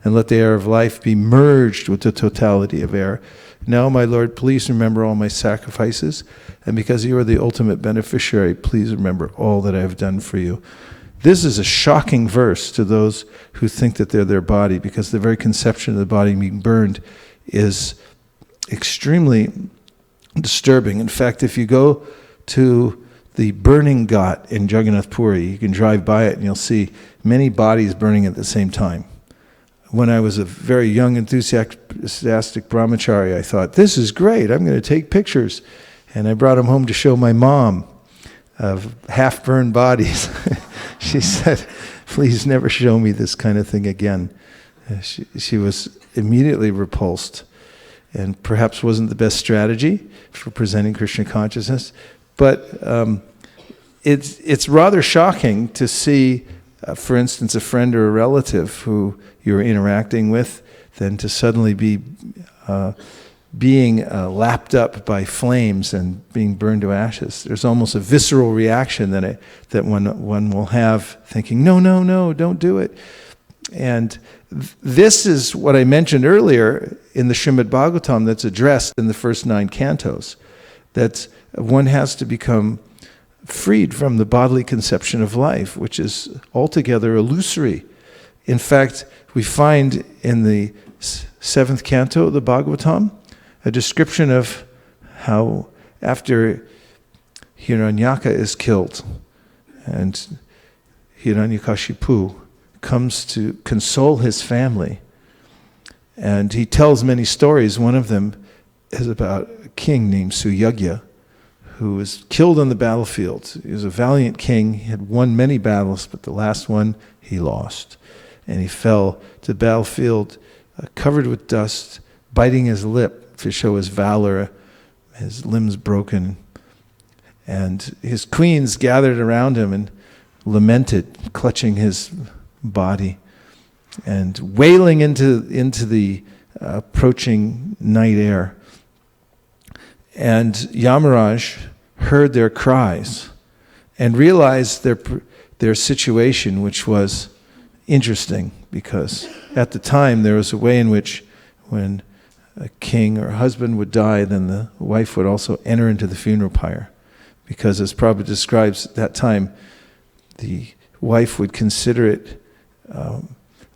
and let the air of life be merged with the totality of air. Now, my Lord, please remember all my sacrifices, and because you are the ultimate beneficiary, please remember all that I have done for you. This is a shocking verse to those who think that they're their body, because the very conception of the body being burned is extremely disturbing. In fact, if you go to the burning ghat in Jagannath Puri, you can drive by it and you'll see many bodies burning at the same time. When I was a very young, enthusiastic brahmachari, I thought, this is great, I'm going to take pictures. And I brought them home to show my mom of half-burned bodies. She said, please never show me this kind of thing again. She was immediately repulsed, and perhaps wasn't the best strategy for presenting Krishna consciousness. But it's rather shocking to see, for instance, a friend or a relative who you're interacting with, than to suddenly be being lapped up by flames and being burned to ashes. There's almost a visceral reaction that one will have, thinking, no, don't do it. And this is what I mentioned earlier in the Srimad Bhagavatam that's addressed in the first 9 cantos, that one has to become freed from the bodily conception of life, which is altogether illusory. In fact, we find in the 7th canto of the Bhagavatam a description of how after Hiranyaka is killed and Hiranyakashipu comes to console his family, and he tells many stories. One of them is about a king named Suyagya who was killed on the battlefield. He was a valiant king. He had won many battles, but the last one he lost. And he fell to the battlefield covered with dust, biting his lip to show his valor, his limbs broken. And his queens gathered around him and lamented, clutching his body and wailing into the approaching night air. And Yamaraj heard their cries and realized their situation, which was interesting, because at the time there was a way in which when a king or a husband would die, then the wife would also enter into the funeral pyre. Because as Prabhupada describes, at that time, the wife would consider it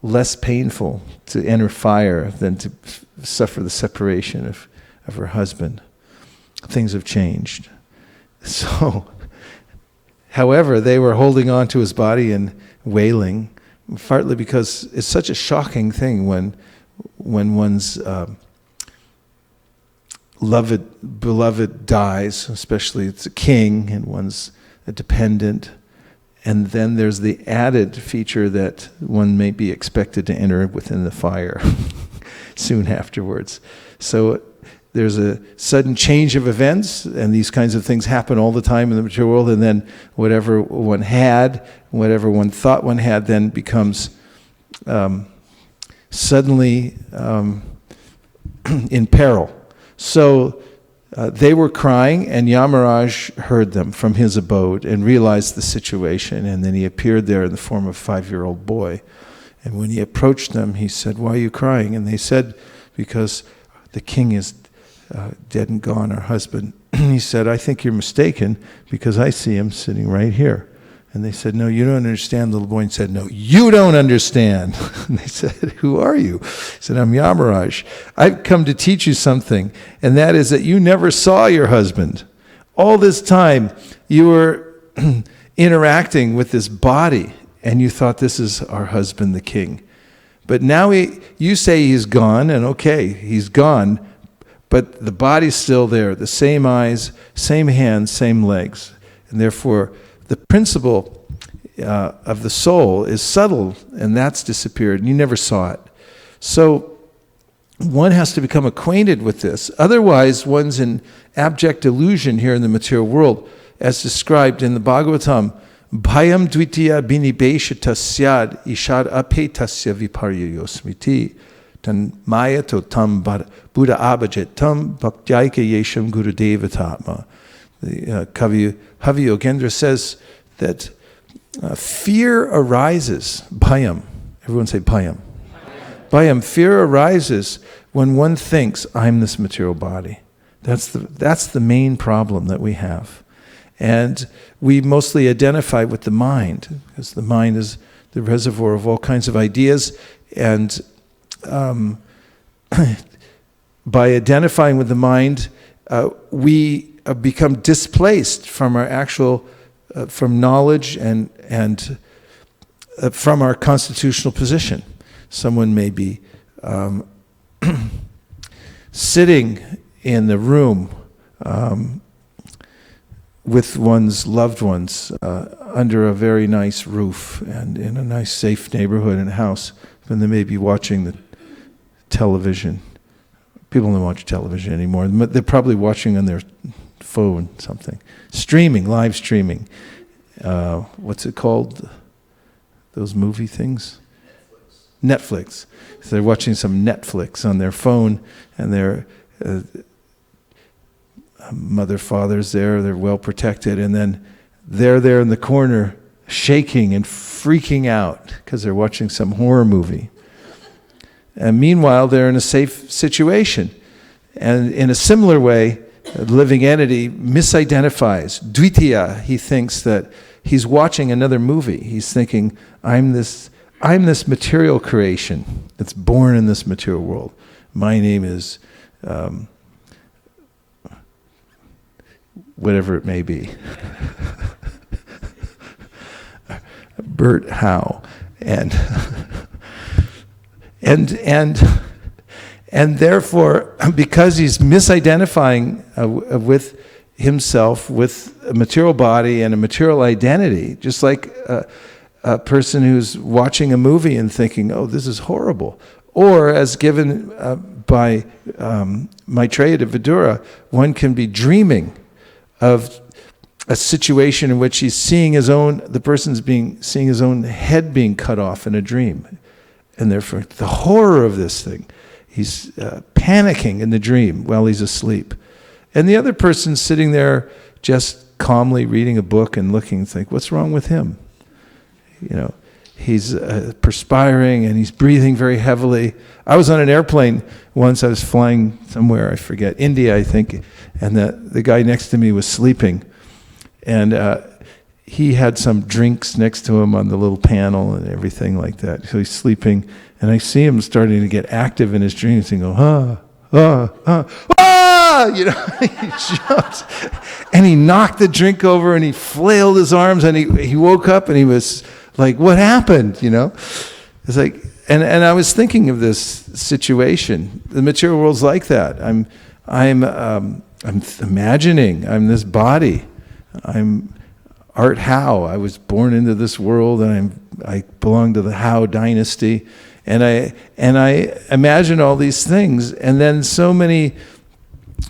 less painful to enter fire than to suffer the separation of her husband. Things have changed. So, however, they were holding on to his body and wailing, partly because it's such a shocking thing when one's beloved dies, especially it's a king and one's a dependent. And then there's the added feature that one may be expected to enter within the fire soon afterwards. So there's a sudden change of events, and these kinds of things happen all the time in the material world, and then whatever one had, whatever one thought one had, then becomes suddenly in peril. So they were crying, and Yamaraj heard them from his abode and realized the situation, and then he appeared there in the form of a 5-year-old boy. And when he approached them, he said, "Why are you crying?" And they said, "Because the king is dead and gone, our husband. He said, I think you're mistaken because I see him sitting right here. And they said, no, you don't understand. The little boy said, no, you don't understand. And they said, who are you? He said, I'm Yamaraj. I've come to teach you something, and that is that you never saw your husband. All this time, you were interacting with this body, and you thought this is our husband, the king. But now you say he's gone, and okay, he's gone, but the body's still there, the same eyes, same hands, same legs. And therefore, the principle of the soul is subtle, and that's disappeared, and you never saw it. So one has to become acquainted with this. Otherwise, one's in abject illusion here in the material world, as described in the Bhagavatam. Bhayam dvitiya binibeshita syad ishad apetasya viparyayo smriti tan mayato tam buddha abhajit tam bhaktyayika yesham gurudevatatma. The Kavi Yogendra says that fear arises, bhayam. Everyone say bhayam. Bhayam, fear arises when one thinks, I'm this material body. That's the main problem that we have. And we mostly identify with the mind, because the mind is the reservoir of all kinds of ideas. And by identifying with the mind, we become displaced from our actual, from knowledge and from our constitutional position. Someone may be sitting in the room with one's loved ones under a very nice roof and in a nice safe neighborhood and house, and they may be watching the television. People don't watch television anymore. They're probably watching on their phone something. Streaming, live streaming. What's it called? Those movie things? Netflix. So they're watching some Netflix on their phone, and their mother, father's there, they're well protected, and then they're there in the corner shaking and freaking out because they're watching some horror movie. And meanwhile, they're in a safe situation. And in a similar way, a living entity misidentifies. Dvitiya, he thinks that he's watching another movie. He's thinking, I'm this material creation that's born in this material world. My name is whatever it may be. Bert Howe. And therefore, because he's misidentifying with himself, with a material body and a material identity, just like a person who's watching a movie and thinking, oh, this is horrible. Or, as given by Maitreya to Vidura, one can be dreaming of a situation in which he's seeing seeing his own head being cut off in a dream. And therefore, the horror of this thing, he's panicking in the dream while he's asleep. And the other person's sitting there just calmly reading a book and looking and think, what's wrong with him? You know, he's perspiring and he's breathing very heavily. I was on an airplane once. I was flying somewhere, I forget, India, I think, and the guy next to me was sleeping. And he had some drinks next to him on the little panel and everything like that. So he's sleeping, and I see him starting to get active in his dreams and go, you know, he jumped. And he knocked the drink over and he flailed his arms, and he woke up and he was like, what happened, you know? It's like, and I was thinking of this situation. The material world's like that. I'm imagining I'm this body. I'm Art Howe. I was born into this world, and I belong to the Howe dynasty, and I imagine all these things, and then so many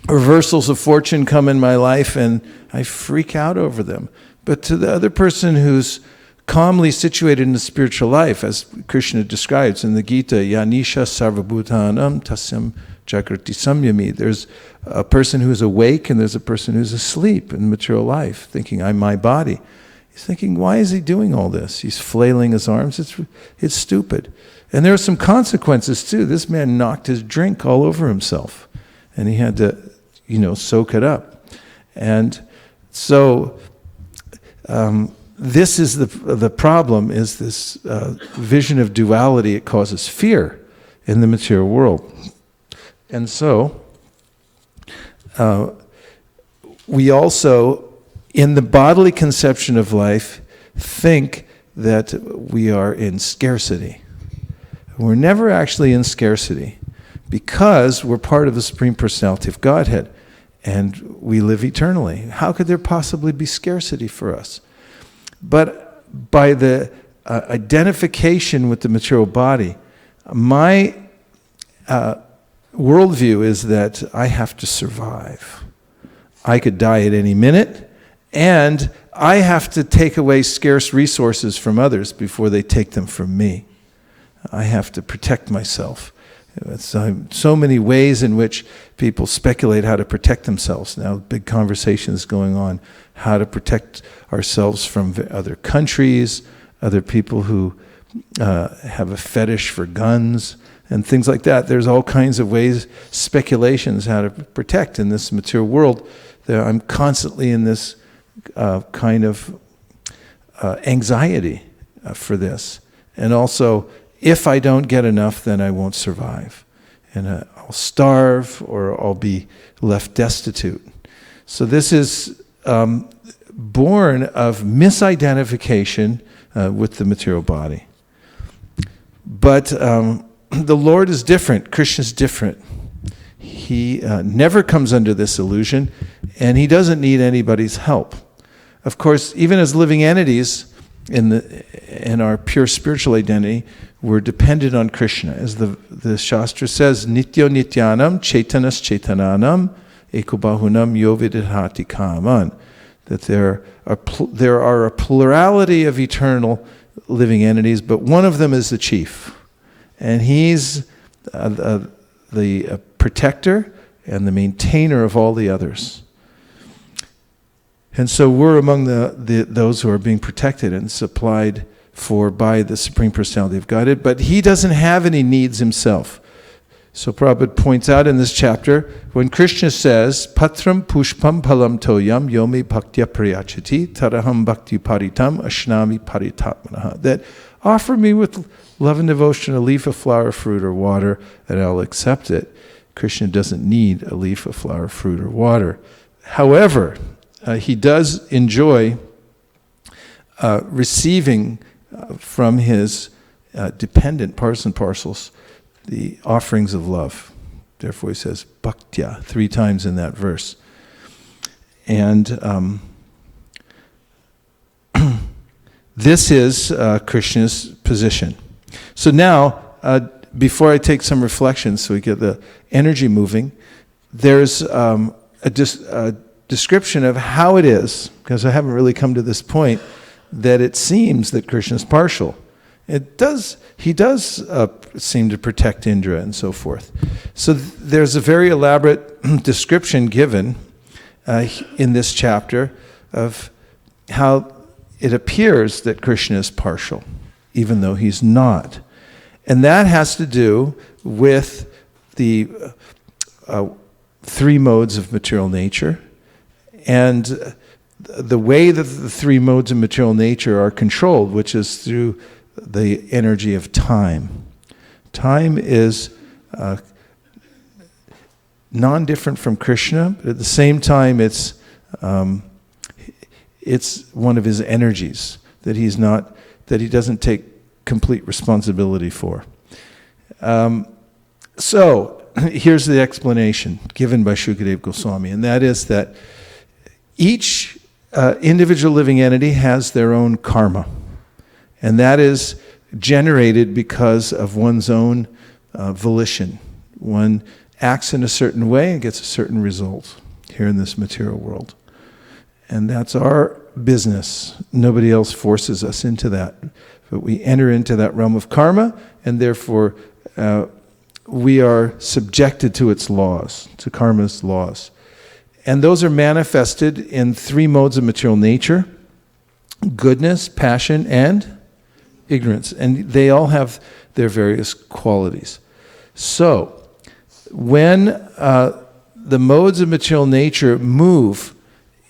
reversals of fortune come in my life, and I freak out over them. But to the other person who's calmly situated in the spiritual life, as Krishna describes in the Gita, Yanisha Sarvabhutanam Tasyam Jagrati Samyami. There's a person who's awake and there's a person who's asleep in material life, thinking, I'm my body. He's thinking, why is he doing all this? He's flailing his arms. It's stupid. And there are some consequences too. This man knocked his drink all over himself. And he had to soak it up. And so this is the problem, is this vision of duality. It causes fear in the material world. And so we also, in the bodily conception of life, think that we are in scarcity. We're never actually in scarcity because we're part of the Supreme Personality of Godhead and we live eternally. How could there possibly be scarcity for us? But by the identification with the material body, my worldview is that I have to survive. I could die at any minute, and I have to take away scarce resources from others before they take them from me. I have to protect myself. So many ways in which people speculate how to protect themselves. Now, big conversations going on, how to protect ourselves from other countries, other people who have a fetish for guns, and things like that. There's all kinds of ways, speculations, how to protect in this material world. I'm constantly in this kind of anxiety for this. And also, if I don't get enough, then I won't survive. And I'll starve or I'll be left destitute. So this is born of misidentification with the material body. But the Lord is different. Krishna's different. He never comes under this illusion, and he doesn't need anybody's help. Of course, even as living entities in our pure spiritual identity, we're dependent on Krishna. As the Shastra says, Nityo Nityanam, Chaitanas Chaitananam, Ekobahunam Yovidhati Kaman. That there are a plurality of eternal living entities, but one of them is the chief. And he's the protector and the maintainer of all the others. And so we're among those who are being protected and supplied for by the Supreme Personality of Godhead, but he doesn't have any needs himself. So Prabhupada points out in this chapter, when Krishna says, Patram pushpam palam toyam yomi bhaktya priyachati taraham bhakti paritam ashnami paritatmanaha, that offer me with love and devotion a leaf, a flower, fruit, or water, and I'll accept it. Krishna doesn't need a leaf, a flower, fruit, or water. However, he does enjoy receiving from his dependent parts and parcels the offerings of love. Therefore he says bhaktya 3 times in that verse. And this is Krishna's position. So now, before I take some reflections so we get the energy moving, there's a description of how it is, because I haven't really come to this point, that it seems that Krishna is partial. He does seem to protect Indra and so forth. So there's a very elaborate description given in this chapter of how it appears that Krishna is partial, even though he's not. And that has to do with the 3 modes of material nature, and the way that the 3 modes of material nature are controlled, which is through the energy of time. Time is non-different from Krishna, but at the same time it's one of his energies that he doesn't take complete responsibility for. So here's the explanation given by Shukadeva Goswami, and that is that each individual living entity has their own karma, and that is generated because of one's own volition. One acts in a certain way and gets a certain result here in this material world. And that's our business. Nobody else forces us into that. But we enter into that realm of karma, and therefore we are subjected to its laws, to karma's laws. And those are manifested in 3 modes of material nature: goodness, passion, and ignorance. And they all have their various qualities. So, when the modes of material nature move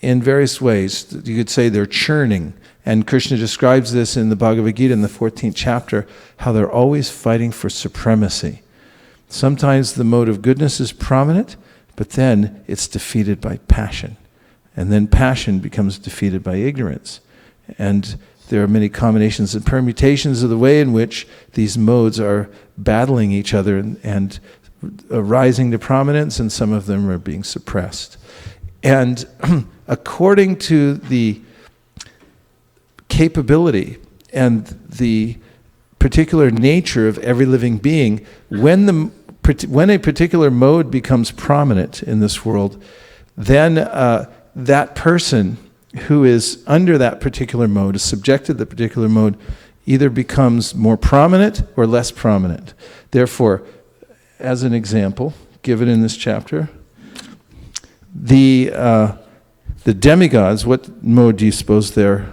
in various ways. You could say they're churning. And Krishna describes this in the Bhagavad Gita in the 14th chapter, how they're always fighting for supremacy. Sometimes the mode of goodness is prominent, but then it's defeated by passion. And then passion becomes defeated by ignorance. And there are many combinations and permutations of the way in which these modes are battling each other and rising to prominence, and some of them are being suppressed. And according to the capability and the particular nature of every living being, when a particular mode becomes prominent in this world, then that person who is under that particular mode, is subjected to the particular mode, either becomes more prominent or less prominent. Therefore, as an example, given in this chapter, the demigods, what mode do you suppose they're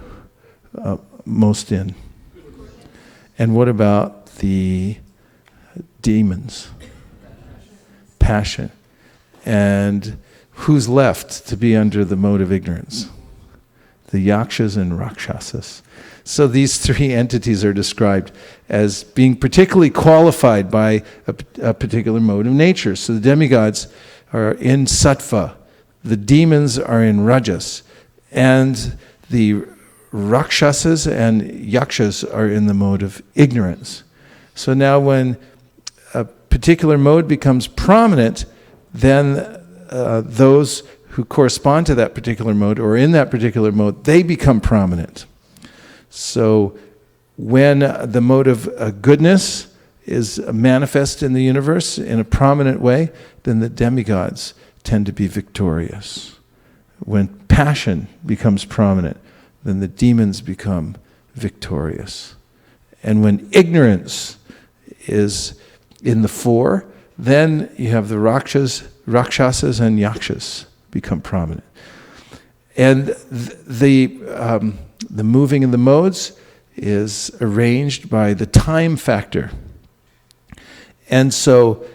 most in? And what about the demons? Passion. And who's left to be under the mode of ignorance? The yakshas and rakshasas. So these three entities are described as being particularly qualified by a particular mode of nature. So the demigods are in sattva, the demons are in rajas, and the rakshasas and yakshas are in the mode of ignorance. So now when a particular mode becomes prominent, then those who correspond to that particular mode or in that particular mode, they become prominent. So when the mode of goodness is manifest in the universe in a prominent way, then the demigods tend to be victorious. When passion becomes prominent, then the demons become victorious. And when ignorance is in the fore, then you have the rakshasas and yakshas become prominent. And the moving of the modes is arranged by the time factor. And so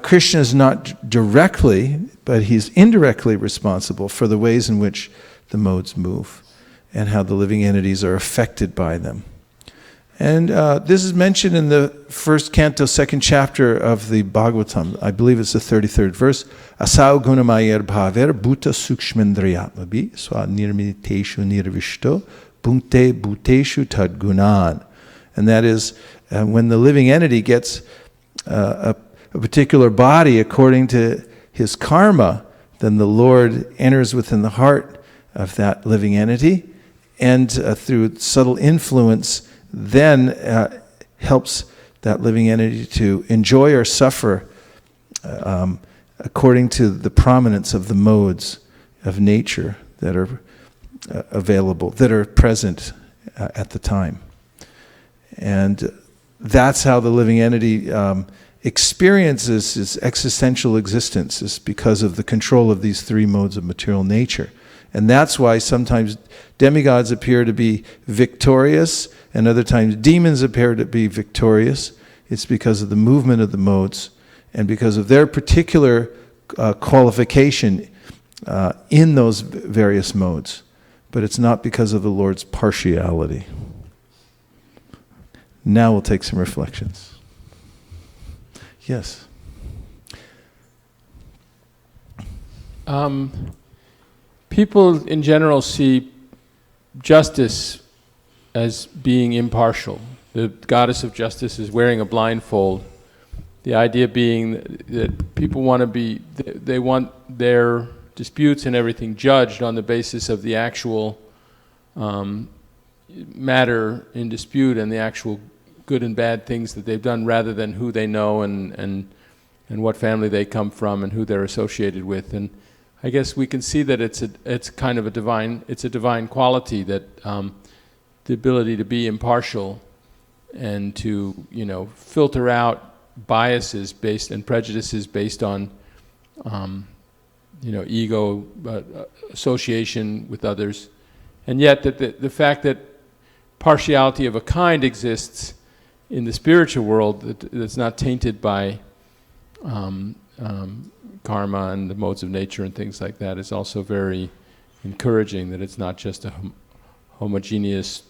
Krishna is not directly, but he's indirectly responsible for the ways in which the modes move and how the living entities are affected by them. And this is mentioned in the first canto, second chapter of the Bhagavatam. I believe it's the 33rd verse. Asau gunamayar bhaver bhuta sukshmendriyatmabi swa nirmiteshu nirvishto bhunkte bhuteshu tadgunan. And that is when the living entity gets a particular body according to his karma, then the Lord enters within the heart of that living entity, and through subtle influence then helps that living entity to enjoy or suffer according to the prominence of the modes of nature that are available, that are present at the time. And that's how the living entity experiences its existential existence, is because of the control of these three modes of material nature. And that's why sometimes demigods appear to be victorious, and other times demons appear to be victorious. It's because of the movement of the modes, and because of their particular qualification in those various modes. But it's not because of the Lord's partiality. Now we'll take some reflections. Yes? People in general see justice as being impartial. The goddess of justice is wearing a blindfold. The idea being that people want to be, they want their disputes and everything judged on the basis of the actual matter in dispute and the actual good and bad things that they've done, rather than who they know and what family they come from and who they're associated with. And I guess we can see that it's kind of a divine quality, that the ability to be impartial and to filter out biases based and prejudices based on ego, association with others, and yet that the fact that partiality of a kind exists in the spiritual world that's not tainted by karma and the modes of nature and things like that is also very encouraging, that it's not just a homogeneous,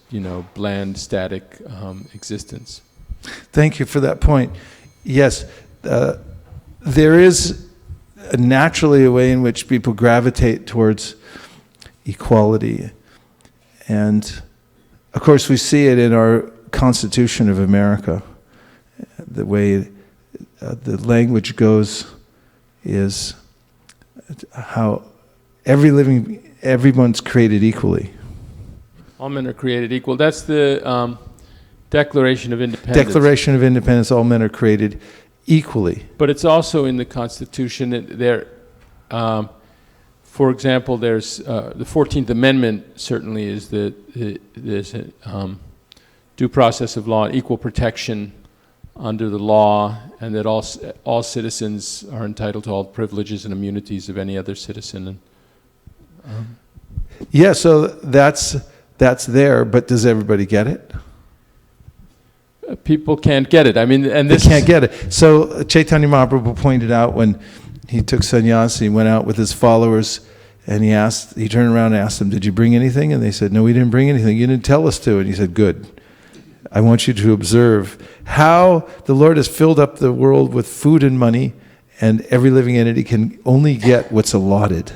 bland, static existence. Thank you for that point. Yes, there is naturally a way in which people gravitate towards equality. And of course we see it in our Constitution of America. The way the language goes is how everyone's created equally. All men are created equal. That's the Declaration of Independence. Declaration of Independence, all men are created equally. But it's also in the Constitution. There, for example, there's the 14th Amendment certainly is there's a due process of law and equal protection under the law, and that all citizens are entitled to all privileges and immunities of any other citizen. Yeah, so that's there, but does everybody get it? People can't get it. I mean, and They this can't get it. So Chaitanya Mahaprabhu pointed out when he took sannyas, he went out with his followers, and he turned around and asked them, "Did you bring anything?" And they said, "No, we didn't bring anything. You didn't tell us to." And he said, "Good. I want you to observe how the Lord has filled up the world with food and money, and every living entity can only get what's allotted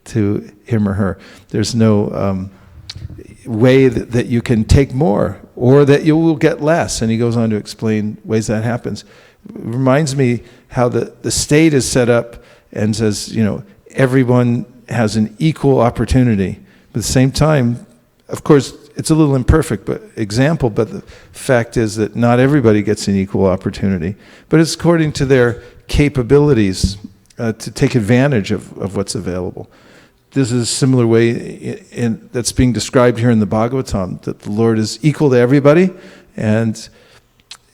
to him or her. There's no way that you can take more or that you will get less." And he goes on to explain ways that happens. It reminds me how the state is set up and says, everyone has an equal opportunity. But at the same time, of course, it's a little imperfect but the fact is that not everybody gets an equal opportunity. But it's according to their capabilities to take advantage of what's available. This is a similar way that's being described here in the Bhagavatam, that the Lord is equal to everybody and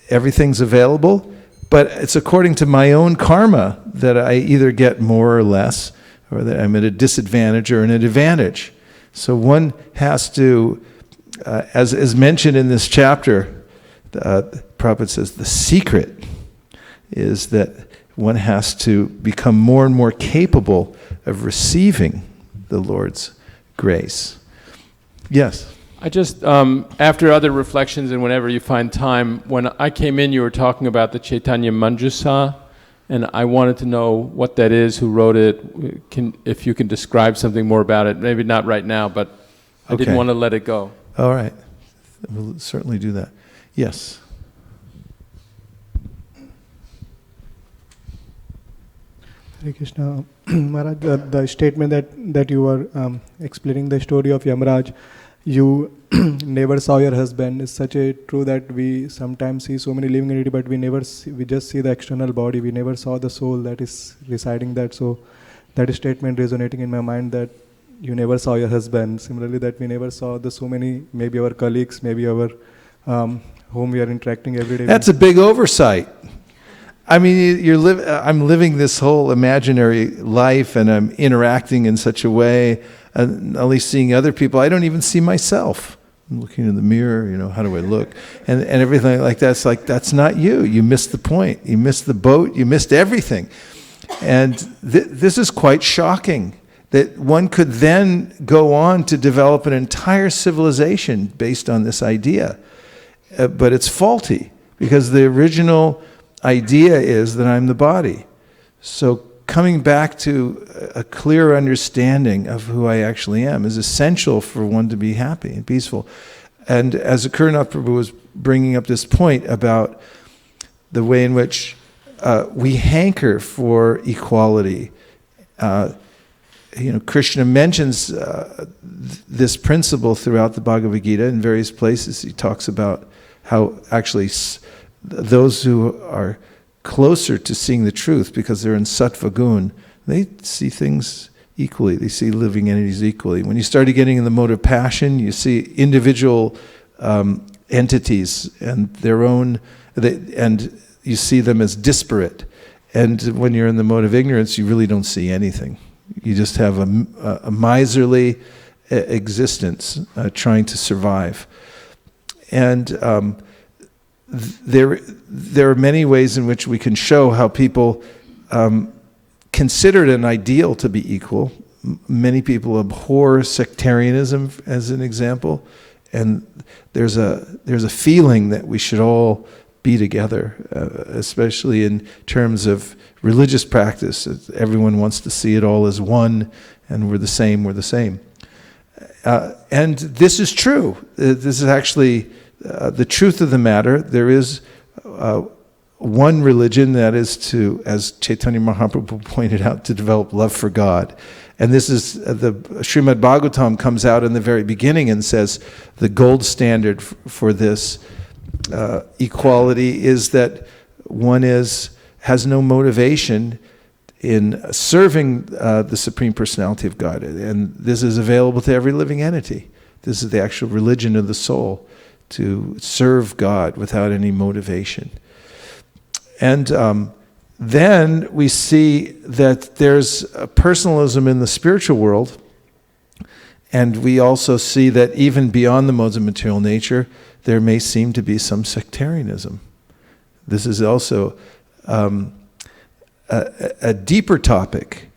everything's available, but it's according to my own karma that I either get more or less, or that I'm at a disadvantage or an advantage. So one has to, as mentioned in this chapter, Prabhupada says the secret is that one has to become more and more capable of receiving the Lord's grace. Yes? I just, after other reflections and whenever you find time, when I came in you were talking about the Chaitanya Manjusa, and I wanted to know what that is, who wrote it, if you can describe something more about it. Maybe not right now, but I didn't want to let it go. All right. We'll certainly do that. Yes? Hare Krishna. Maharaj, the statement that you were explaining the story of Yamraj, you never saw your husband, is such a true that we sometimes see so many living entities, but we just see the external body. We never saw the soul that is residing that. So that statement resonating in my mind, that you never saw your husband. Similarly, that we never saw so many, maybe our colleagues, maybe our whom we are interacting every day. That's a big oversight. I mean, I'm living this whole imaginary life, and I'm interacting in such a way, and at least seeing other people. I don't even see myself. I'm looking in the mirror, how do I look? And everything like that. It's like, that's not you. You missed the point. You missed the boat. You missed everything. And this is quite shocking, that one could then go on to develop an entire civilization based on this idea. But it's faulty, because the original idea is that I'm the body. So coming back to a clear understanding of who I actually am is essential for one to be happy and peaceful. And as Akurnath Prabhu was bringing up this point about the way in which we hanker for equality, Krishna mentions this principle throughout the Bhagavad Gita in various places. He talks about how actually those who are closer to seeing the truth, because they're in sattva gun, they see things equally. They see living entities equally. When you start getting in the mode of passion, you see individual entities and their own, and you see them as disparate. And when you're in the mode of ignorance, you really don't see anything. You just have a miserly existence trying to survive. And there are many ways in which we can show how people considered an ideal to be equal. Many people abhor sectarianism, as an example, and there's a feeling that we should all be together, especially in terms of religious practice. Everyone wants to see it all as one, and we're the same. And this is true. This is actually the truth of the matter. There is one religion, that is to, as Chaitanya Mahaprabhu pointed out, to develop love for God. And this is, the Srimad Bhagavatam comes out in the very beginning and says the gold standard for this equality is that one has no motivation in serving the Supreme Personality of God. And this is available to every living entity. This is the actual religion of the soul, to serve God without any motivation. And then we see that there's a personalism in the spiritual world, and we also see that even beyond the modes of material nature, there may seem to be some sectarianism. This is also a deeper topic.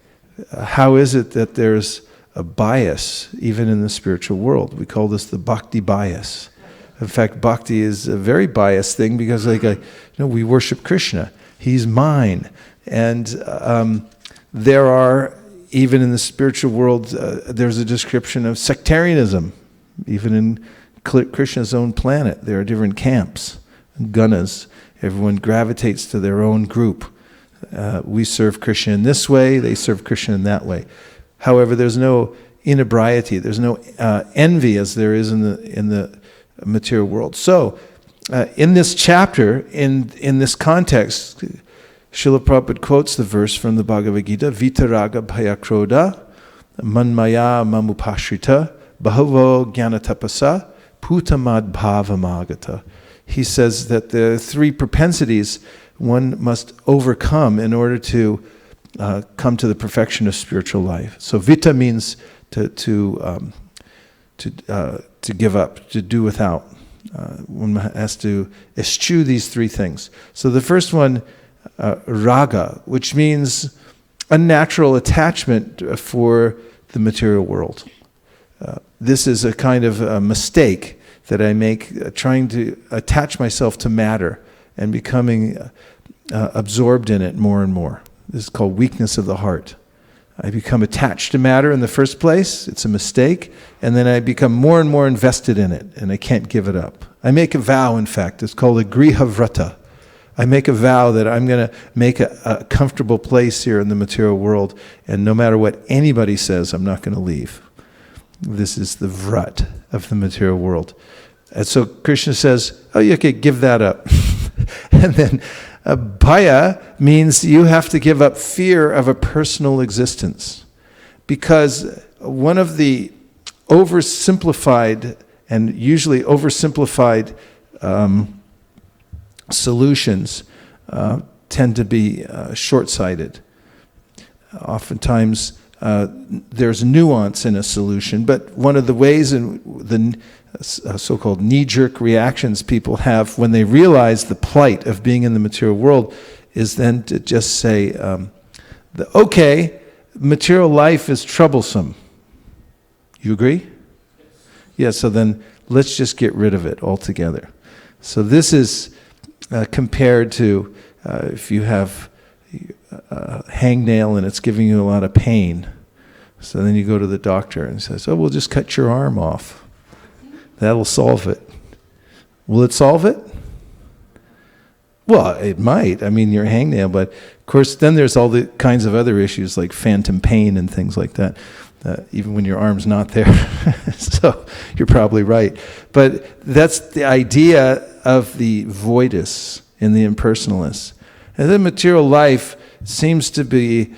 How is it that there's a bias even in the spiritual world? We call this the Bhakti Bias. In fact, bhakti is a very biased thing because, we worship Krishna. He's mine. And there are, even in the spiritual world, there's a description of sectarianism. Even in Krishna's own planet, there are different camps, gunas. Everyone gravitates to their own group. We serve Krishna in this way, they serve Krishna in that way. However, there's no inebriety, there's no envy as there is in the material world. So, in this chapter, in this context, Srila Prabhupada quotes the verse from the Bhagavad Gita, Vitaraga Bhayakroda, Manmaya Mamupashrita, Bahavo Jnanatapasa, Putamad Bhavamagata. He says that the three propensities one must overcome in order to come to the perfection of spiritual life. So Vita means to give up, to do without. One has to eschew these three things. So the first one, raga, which means a natural attachment for the material world. This is a kind of a mistake that I make, trying to attach myself to matter and becoming absorbed in it more and more. This is called weakness of the heart. I become attached to matter in the first place, it's a mistake, and then I become more and more invested in it, and I can't give it up. I make a vow, in fact, it's called a griha vrata. I make a vow that I'm going to make a comfortable place here in the material world, and no matter what anybody says, I'm not going to leave. This is the vrat of the material world. And so Krishna says, you can give that up. And then bhaya means you have to give up fear of a personal existence. Because one of the oversimplified and usually oversimplified solutions tend to be short-sighted. Oftentimes there's nuance in a solution, but one of the ways in the so-called knee-jerk reactions people have when they realize the plight of being in the material world is then to just say, okay, material life is troublesome. You agree? Yeah, so then let's just get rid of it altogether. So this is compared to if you have a hangnail and it's giving you a lot of pain. So then you go to the doctor and says, we'll just cut your arm off. That'll solve it. Will it solve it? Well, it might. I mean, your hangnail, but of course then there's all the kinds of other issues like phantom pain and things like that, even when your arm's not there. So you're probably right. But that's the idea of the voidus and the impersonalists. And then material life seems to be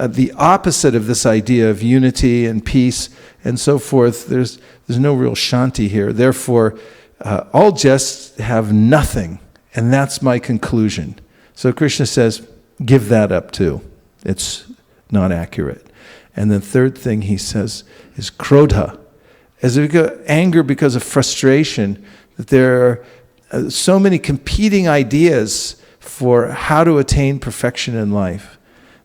the opposite of this idea of unity and peace and so forth. There's no real shanti here. Therefore, I'll just have nothing. And that's my conclusion. So Krishna says, give that up too. It's not accurate. And the third thing he says is krodha. As we go anger because of frustration, that there are so many competing ideas for how to attain perfection in life.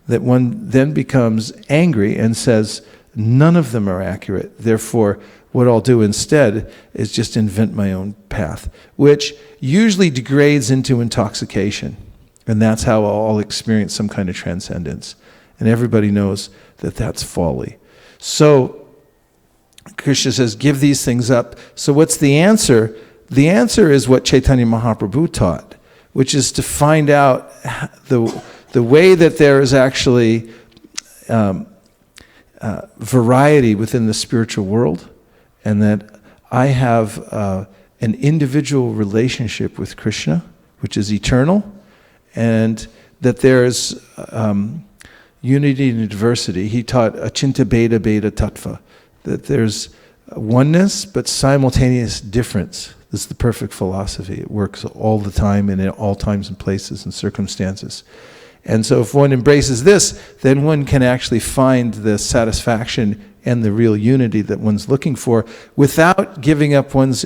that one then becomes angry and says, none of them are accurate. Therefore, what I'll do instead is just invent my own path, which usually degrades into intoxication. And that's how I'll experience some kind of transcendence. And everybody knows that that's folly. So Krishna says, give these things up. So what's the answer? The answer is what Chaitanya Mahaprabhu taught, which is to find out the way that there is actually variety within the spiritual world, and that I have an individual relationship with Krishna, which is eternal, and that there's unity and diversity. He taught Achinta Bheda Bheda Tattva, that there's oneness but simultaneous difference. This is the perfect philosophy. It works all the time and in all times and places and circumstances. And so if one embraces this, then one can actually find the satisfaction and the real unity that one's looking for without giving up one's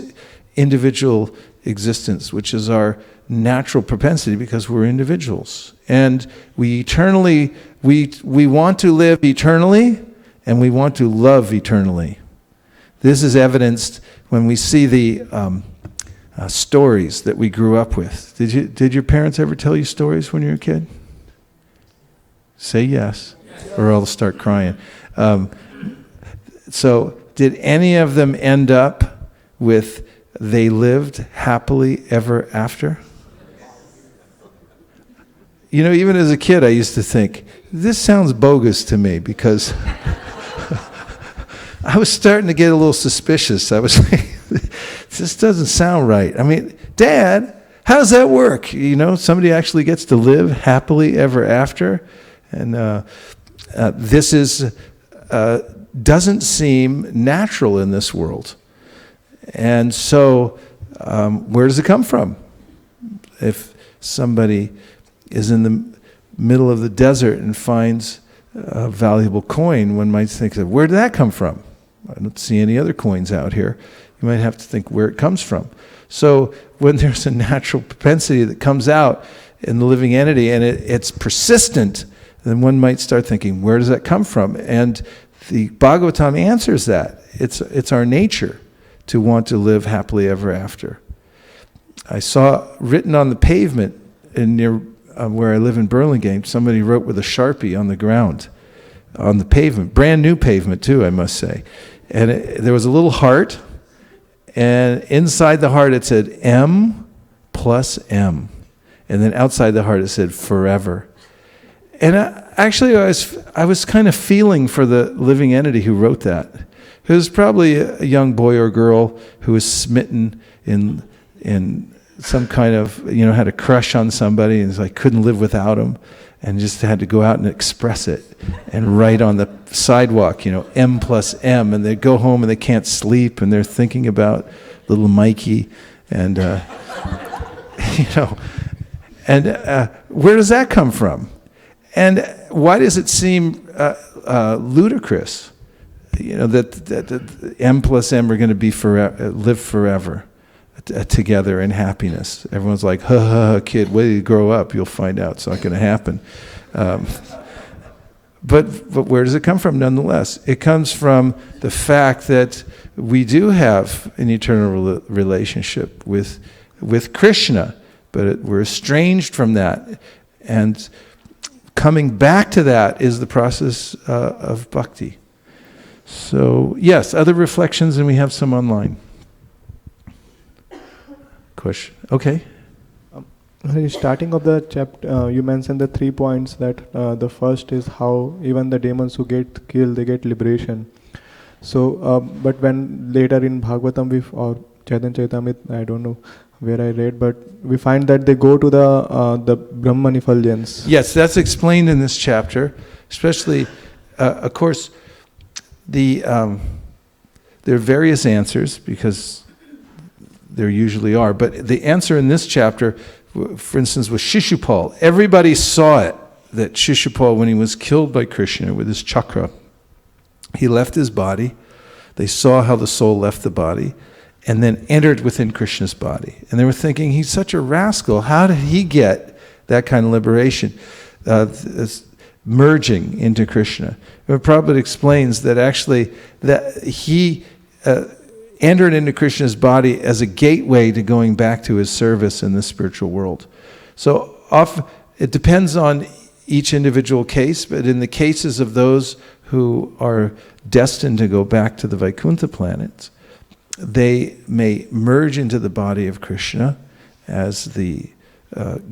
individual existence, which is our natural propensity because we're individuals. And we want to live eternally, and we want to love eternally. This is evidenced when we see the stories that we grew up with. Did your parents ever tell you stories when you were a kid? Say yes, or I'll start crying. So did any of them end up with they lived happily ever after? You know, even as a kid, I used to think, this sounds bogus to me, because I was starting to get a little suspicious. I was like, this doesn't sound right. I mean, Dad, how does that work? You know, somebody actually gets to live happily ever after? And this doesn't seem natural in this world. And so, where does it come from? If somebody is in the middle of the desert and finds a valuable coin, one might think, where did that come from? I don't see any other coins out here. You might have to think where it comes from. So when there's a natural propensity that comes out in the living entity and it's persistent, then one might start thinking, where does that come from? And the Bhagavatam answers that. It's our nature to want to live happily ever after. I saw written on the pavement near where I live in Burlingame, somebody wrote with a Sharpie on the ground, on the pavement, brand new pavement too, I must say. And there was a little heart, and inside the heart it said M plus M. And then outside the heart it said forever. And I was kind of feeling for the living entity who wrote that. It was probably a young boy or girl who was smitten in some kind of, had a crush on somebody and couldn't live without him, and just had to go out and express it and write on the sidewalk, M plus M, and they go home and they can't sleep and they're thinking about little Mikey and, and where does that come from? And why does it seem ludicrous, that M plus M are going to be live forever together in happiness? Everyone's like, ha ha ha, kid, wait till you grow up, you'll find out it's not going to happen. But where does it come from nonetheless? It comes from the fact that we do have an eternal relationship with Krishna, but we're estranged from that. And coming back to that is the process of bhakti. So, yes, other reflections, and we have some online. Question. Okay. Starting of the chapter, you mentioned the 3 points. That the first is how even the demons who get killed, they get liberation. So, but when later in Bhagavatam or Chaitanya Charitamrita, I don't know where I read, but we find that they go to the Brahman effulgence. Yes, that's explained in this chapter. Especially, of course, there are various answers, because there usually are. But the answer in this chapter, for instance, was Shishupal. Everybody saw it, that Shishupal, when he was killed by Krishna with his chakra, he left his body. They saw how the soul left the body and then entered within Krishna's body. And they were thinking, he's such a rascal. How did he get that kind of liberation? merging into Krishna. But Prabhupada explains that actually that he entered into Krishna's body as a gateway to going back to his service in the spiritual world. So it depends on each individual case, but in the cases of those who are destined to go back to the Vaikuntha planets, they may merge into the body of Krishna as the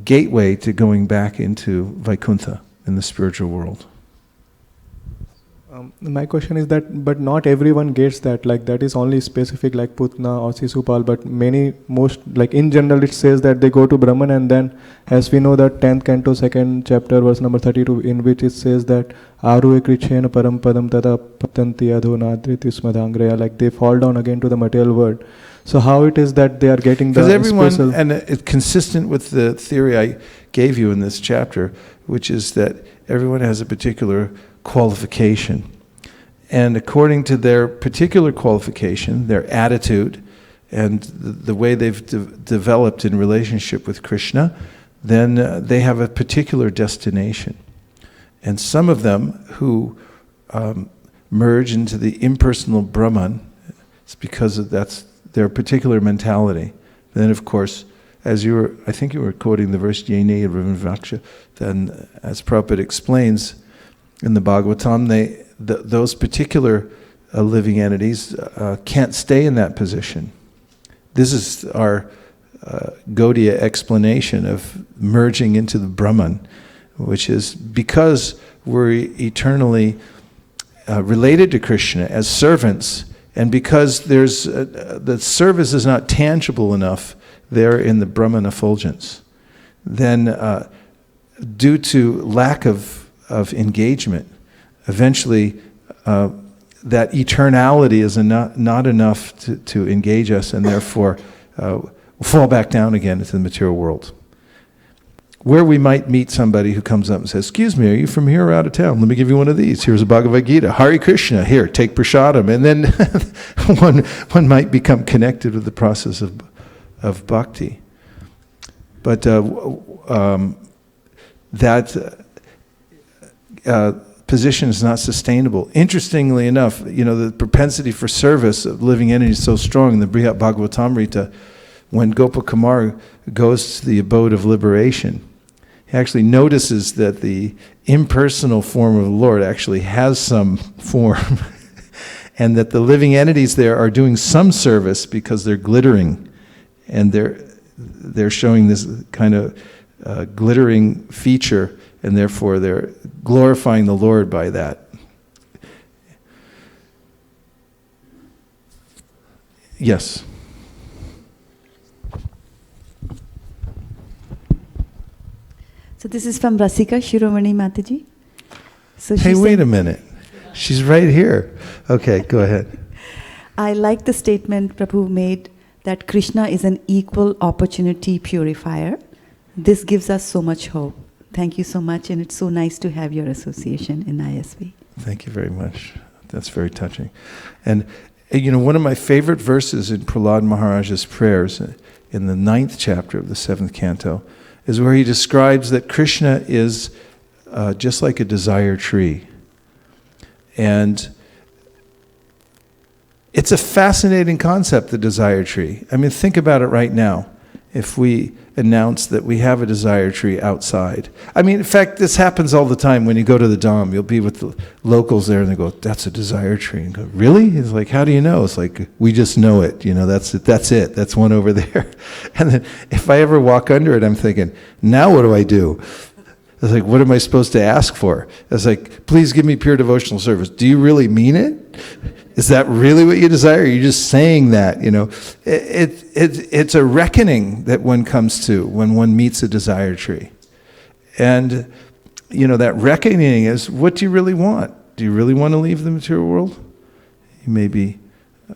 gateway to going back into Vaikuntha in the spiritual world. My question is that, but not everyone gets that. Like that is only specific, like Putna or Sisupal. But most, like in general, it says that they go to Brahman, and then, as we know, that 10th canto, 2nd chapter, verse number 32, in which it says that Aruhe krichena param padam tada patanti adhunadriti smadangreya. Like they fall down again to the material world. So how it is that they are getting the everyone, and it's consistent with the theory I gave you in this chapter, which is that everyone has a particular qualification. And according to their particular qualification, their attitude, and the way they've developed in relationship with Krishna, then they have a particular destination. And some of them who merge into the impersonal Brahman, it's because that's their particular mentality. Then, of course, I think you were quoting the verse Yene Rivanvaksha, then as Prabhupada explains in the Bhagavatam, those particular living entities can't stay in that position. This is our Gaudiya explanation of merging into the Brahman, which is because we're eternally related to Krishna as servants, and because the service is not tangible enough there in the Brahman effulgence, then due to lack of engagement, eventually that eternality is not enough to engage us, and therefore fall back down again into the material world. Where we might meet somebody who comes up and says, "Excuse me, are you from here or out of town? Let me give you one of these. Here's a Bhagavad Gita. Hare Krishna, here, take prasadam." And then one might become connected with the process of bhakti. But that position is not sustainable. Interestingly enough, the propensity for service of living entities is so strong in the Brihat Bhagavatamrita. When Gopakumar goes to the abode of liberation, he actually notices that the impersonal form of the Lord actually has some form, and that the living entities there are doing some service because they're glittering, and they're showing this kind of glittering feature, and therefore they're glorifying the Lord by that. Yes. So this is from Rasika Shiromani Mataji. So hey, wait a minute. She's right here. Okay, go ahead. I like the statement Prabhu made that Krishna is an equal opportunity purifier. This gives us so much hope. Thank you so much, and it's so nice to have your association in ISV. Thank you very much. That's very touching. And one of my favorite verses in Prahlad Maharaj's prayers in the 9th chapter of the 7th canto is where he describes that Krishna is just like a desire tree. And it's a fascinating concept, the desire tree. I mean, think about it right now. If we announce that we have a desire tree outside. I mean, in fact, this happens all the time when you go to the Dom. You'll be with the locals there and they go, "That's a desire tree." And go, "Really?" It's like, "How do you know?" It's like, "We just know it. That's it. That's one over there." And then if I ever walk under it, I'm thinking, now what do I do? It's like, what am I supposed to ask for? It's like, "Please give me pure devotional service." Do you really mean it? Is that really what you desire? Or are you just saying that? It's a reckoning that one comes to when one meets a desire tree. And, that reckoning is, what do you really want? Do you really want to leave the material world? You may be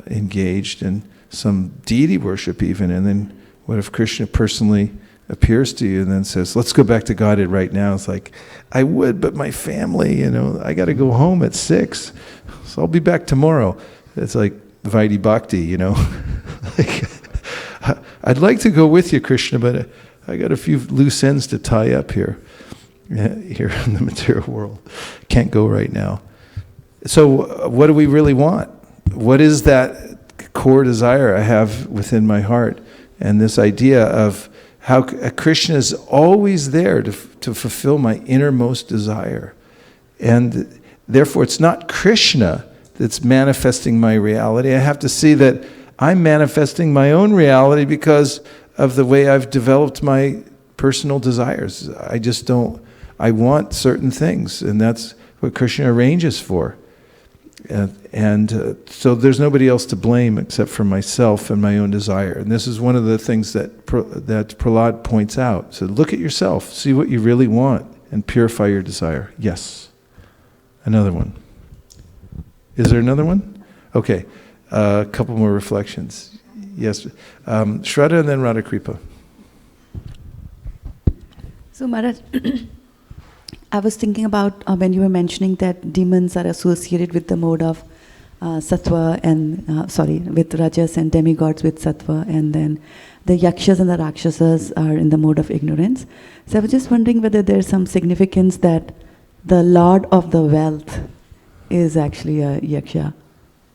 engaged in some deity worship even, and then what if Krishna personally appears to you and then says, "Let's go back to Godhead right now"? It's like, I would, but my family, I got to go home at 6. So I'll be back tomorrow. It's like Vaidhi Bhakti, like, I'd like to go with you, Krishna, but I got a few loose ends to tie up here. here in the material world. Can't go right now. So what do we really want? What is that core desire I have within my heart? And this idea of how Krishna is always there to fulfill my innermost desire. And therefore it's not Krishna that's manifesting my reality. I have to see that I'm manifesting my own reality because of the way I've developed my personal desires. I want certain things, and that's what Krishna arranges for. So there's nobody else to blame except for myself and my own desire. And this is one of the things that Prahlad points out. So look at yourself, see what you really want, and purify your desire. Yes. Another one. Is there another one? Okay. A couple more reflections. Yes. Shraddha and then Radhakripa. So Maharaj, I was thinking about when you were mentioning that demons are associated with the mode of sattva and, with rajas, and demigods with sattva, and then the yakshas and the rakshasas are in the mode of ignorance. So I was just wondering whether there's some significance that the lord of the wealth is actually a yaksha,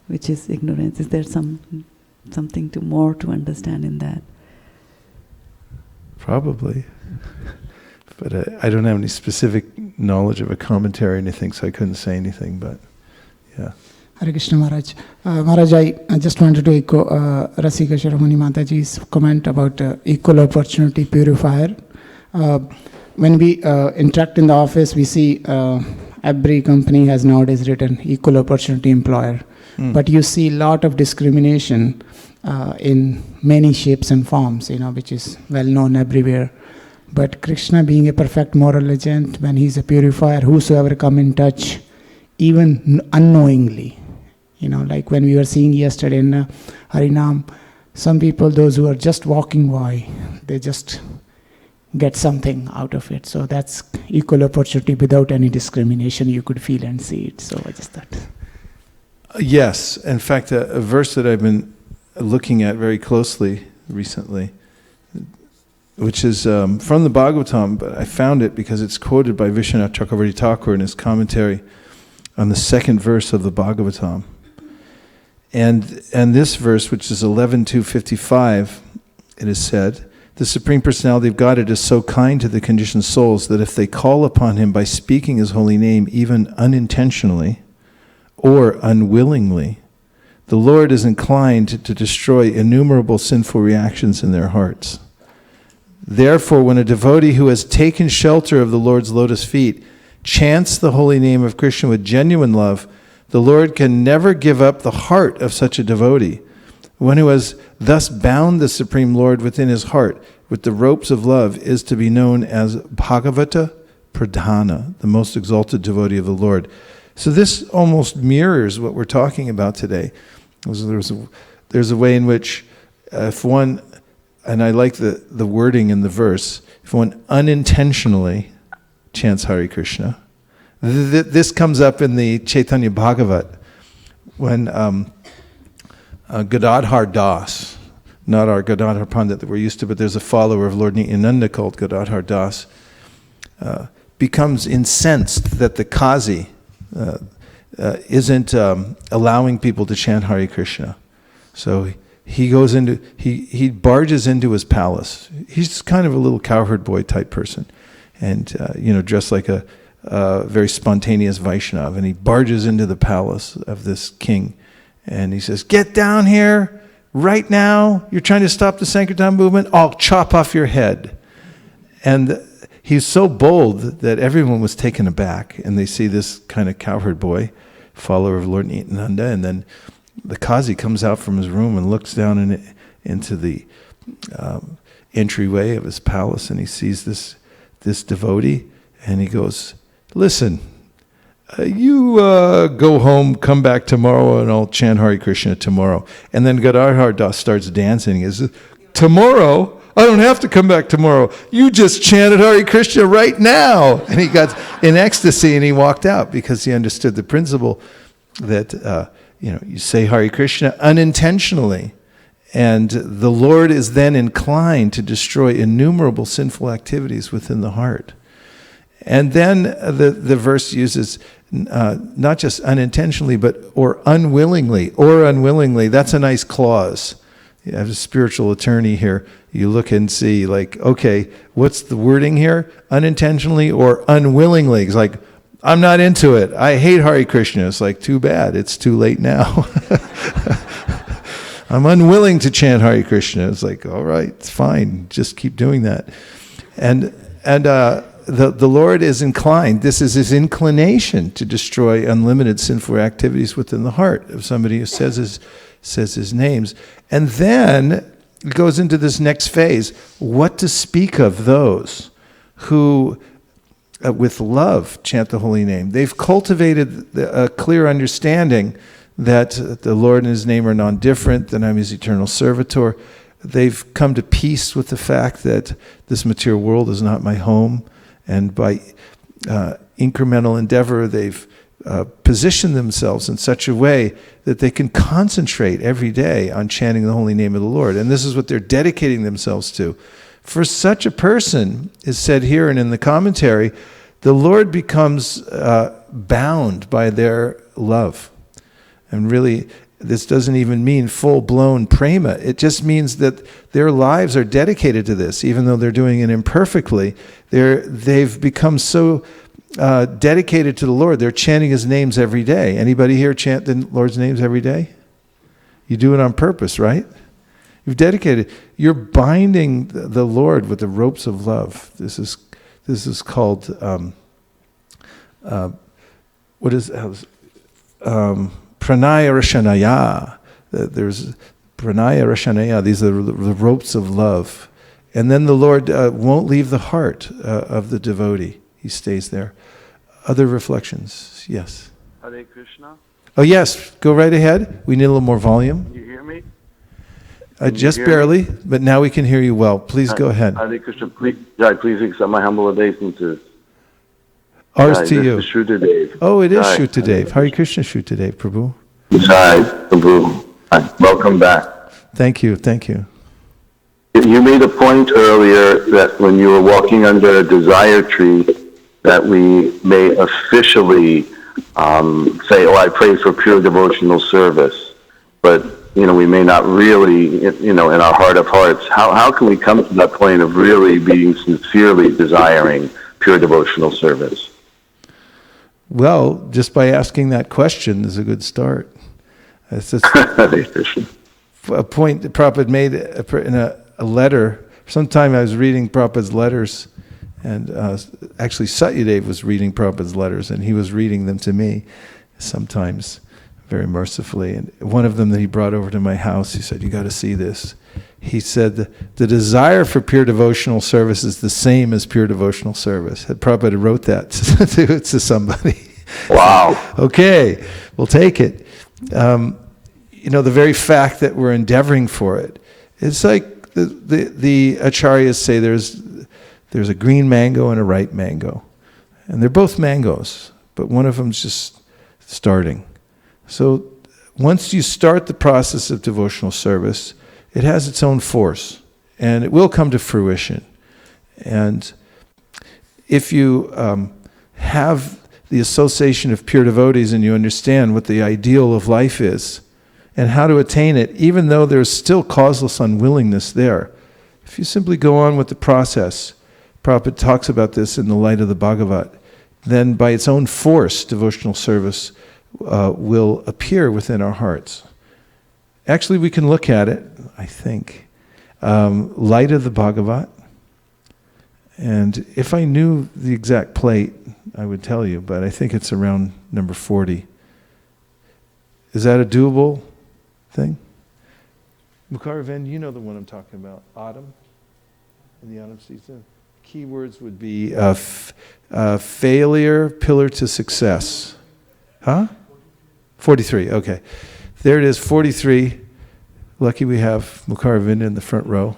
which is ignorance. Is there something more to understand in that? Probably. But I don't have any specific knowledge of a commentary or anything, so I couldn't say anything, but yeah. Hare Krishna Maharaj. Maharaj, I just wanted to echo Rasika Shiromani Mataji's comment about equal opportunity purifier. When we interact in the office, we see every company has nowadays written equal opportunity employer. But you see a lot of discrimination in many shapes and forms, which is well known everywhere. But Krishna, being a perfect moral agent, when he's a purifier, whosoever come in touch, even unknowingly, like when we were seeing yesterday in Harinam, some people, those who are just walking by, they just get something out of it. So that's equal opportunity without any discrimination. You could feel and see it. So I just thought. Yes. In fact, a verse that I've been looking at very closely recently, which is from the Bhagavatam, but I found it because it's quoted by Vishwanath Chakravarti Thakur in his commentary on the second verse of the Bhagavatam. And this verse, which is 11.255, it is said, the Supreme Personality of Godhead is so kind to the conditioned souls that if they call upon Him by speaking His holy name, even unintentionally or unwillingly, the Lord is inclined to destroy innumerable sinful reactions in their hearts. Therefore, when a devotee who has taken shelter of the Lord's lotus feet chants the holy name of Krishna with genuine love, the Lord can never give up the heart of such a devotee. One who has thus bound the Supreme Lord within his heart with the ropes of love is to be known as Bhagavata Pradhana, the most exalted devotee of the Lord. So this almost mirrors what we're talking about today. There's a way in which if one, and I like the wording in the verse, if one unintentionally chants Hare Krishna, this comes up in the Chaitanya Bhagavat when Gadadhar Das, not our Gadadhar Pandit that we're used to, but there's a follower of Lord Nityananda called Gadadhar Das, becomes incensed that the Qazi isn't allowing people to chant Hare Krishna. So he barges into his palace. He's kind of a little cowherd boy type person, and dressed like a very spontaneous Vaishnav. And he barges into the palace of this king, and he says, "Get down here right now! You're trying to stop the Sankirtan movement. I'll chop off your head." And he's so bold that everyone was taken aback, and they see this kind of cowherd boy, follower of Lord Nityananda, and then the Qazi comes out from his room and looks down into the entryway of his palace, and he sees this devotee, and he goes, "Listen, you go home, come back tomorrow, and I'll chant Hare Krishna tomorrow." And then Gadadhar Das starts dancing. He says, "Tomorrow? I don't have to come back tomorrow. You just chanted Hare Krishna right now." And he got in ecstasy, and he walked out because he understood the principle that you say Hare Krishna unintentionally, and the Lord is then inclined to destroy innumerable sinful activities within the heart. And then the verse uses not just unintentionally, but or unwillingly. That's a nice clause. You have a spiritual attorney here. You look and see, like, okay, what's the wording here? Unintentionally or unwillingly. It's like, I'm not into it. I hate Hare Krishna. It's like, too bad. It's too late now. I'm unwilling to chant Hare Krishna. It's like, all right, it's fine. Just keep doing that. And the Lord is inclined. This is his inclination to destroy unlimited sinful activities within the heart of somebody who says his names. And then it goes into this next phase. What to speak of those who, with love, chant the holy name. They've cultivated a clear understanding that the Lord and his name are non-different, that I'm his eternal servitor. They've come to peace with the fact that this material world is not my home. And by incremental endeavor, they've positioned themselves in such a way that they can concentrate every day on chanting the holy name of the Lord. And this is what they're dedicating themselves to. For such a person, is said here and in the commentary, the Lord becomes bound by their love. And really, this doesn't even mean full-blown prema. It just means that their lives are dedicated to this, even though they're doing it imperfectly. They've become so dedicated to the Lord. They're chanting his names every day. Anybody here chant the Lord's names every day? You do it on purpose, right? You've dedicated. You're binding the Lord with the ropes of love. This is called Pranaya Rashanaya. There's Pranaya Rashanaya. These are the ropes of love. And then the Lord won't leave the heart of the devotee. He stays there. Other reflections? Yes. Hare Krishna. Oh, yes. Go right ahead. We need a little more volume. You hear me? Just barely, but now we can hear you well. Please go ahead. Hare Krishna. Please accept my humble obeisance. Ours to you. This is Shruta. Oh, it is Shruta. Hare Krishna Shruta, Prabhu. Hi, Prabhu. Hi. Welcome back. Thank you. You made a point earlier that when you were walking under a desire tree, that we may officially say, I pray for pure devotional service. But, we may not really, in our heart of hearts. How can we come to that point of really being sincerely desiring pure devotional service? Well, just by asking that question is a good start. It's just a point that Prabhupada made in a letter. Sometime I was reading Prabhupada's letters, and actually Satyadev was reading Prabhupada's letters, and he was reading them to me sometimes very mercifully. And one of them that he brought over to my house, he said, you got to see this. He said, the desire for pure devotional service is the same as pure devotional service. Prabhupada wrote that to somebody. Wow. Okay, we'll take it. The very fact that we're endeavoring for it, it's like the acharyas say there's a green mango and a ripe mango. And they're both mangoes, but one of them's just starting. So once you start the process of devotional service, it has its own force, and it will come to fruition. And if you have the association of pure devotees and you understand what the ideal of life is and how to attain it, even though there's still causeless unwillingness there, if you simply go on with the process, Prabhupada talks about this in the light of the Bhagavat, then by its own force, devotional service will appear within our hearts. Actually, we can look at it, I think, light of the Bhagavat. And if I knew the exact plate, I would tell you, but I think it's around number 40. Is that a doable thing? Mukaraven, you know the one I'm talking about. Autumn? In the autumn season? Keywords would be failure, pillar to success. Huh? 43, okay. There it is, 43. Lucky we have Mukaravinda in the front row.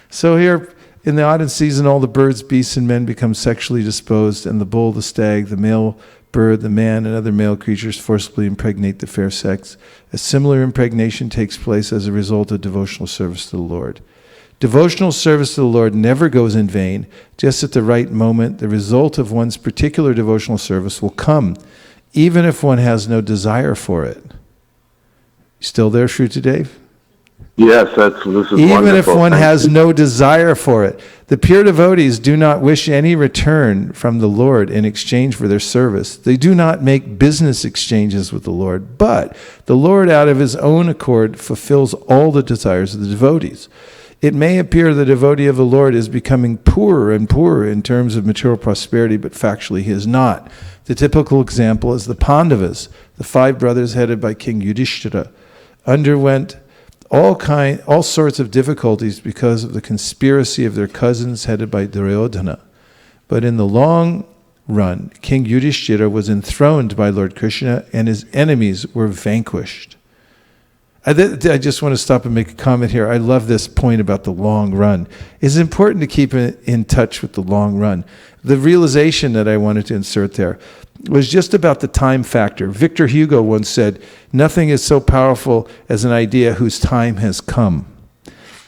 So here, in the autumn season, all the birds, beasts, and men become sexually disposed, and the bull, the stag, the male bird, the man, and other male creatures forcibly impregnate the fair sex. A similar impregnation takes place as a result of devotional service to the Lord. Devotional service to the Lord never goes in vain. Just at the right moment, the result of one's particular devotional service will come, even if one has no desire for it. Still there, Shruti Dave? Yes, this is even wonderful. if one Thank has you. no desire for it. The pure devotees do not wish any return from the Lord in exchange for their service. They do not make business exchanges with the Lord, but the Lord out of his own accord fulfills all the desires of the devotees. It may appear the devotee of the Lord is becoming poorer and poorer in terms of material prosperity, but factually he is not. The typical example is the Pandavas, the 5 brothers headed by King Yudhishthira, underwent all sorts of difficulties because of the conspiracy of their cousins headed by Duryodhana. But in the long run, King Yudhishthira was enthroned by Lord Krishna and his enemies were vanquished. I just want to stop and make a comment here. I love this point about the long run. It's important to keep in touch with the long run. The realization that I wanted to insert there was just about the time factor. Victor Hugo once said, "Nothing is so powerful as an idea whose time has come."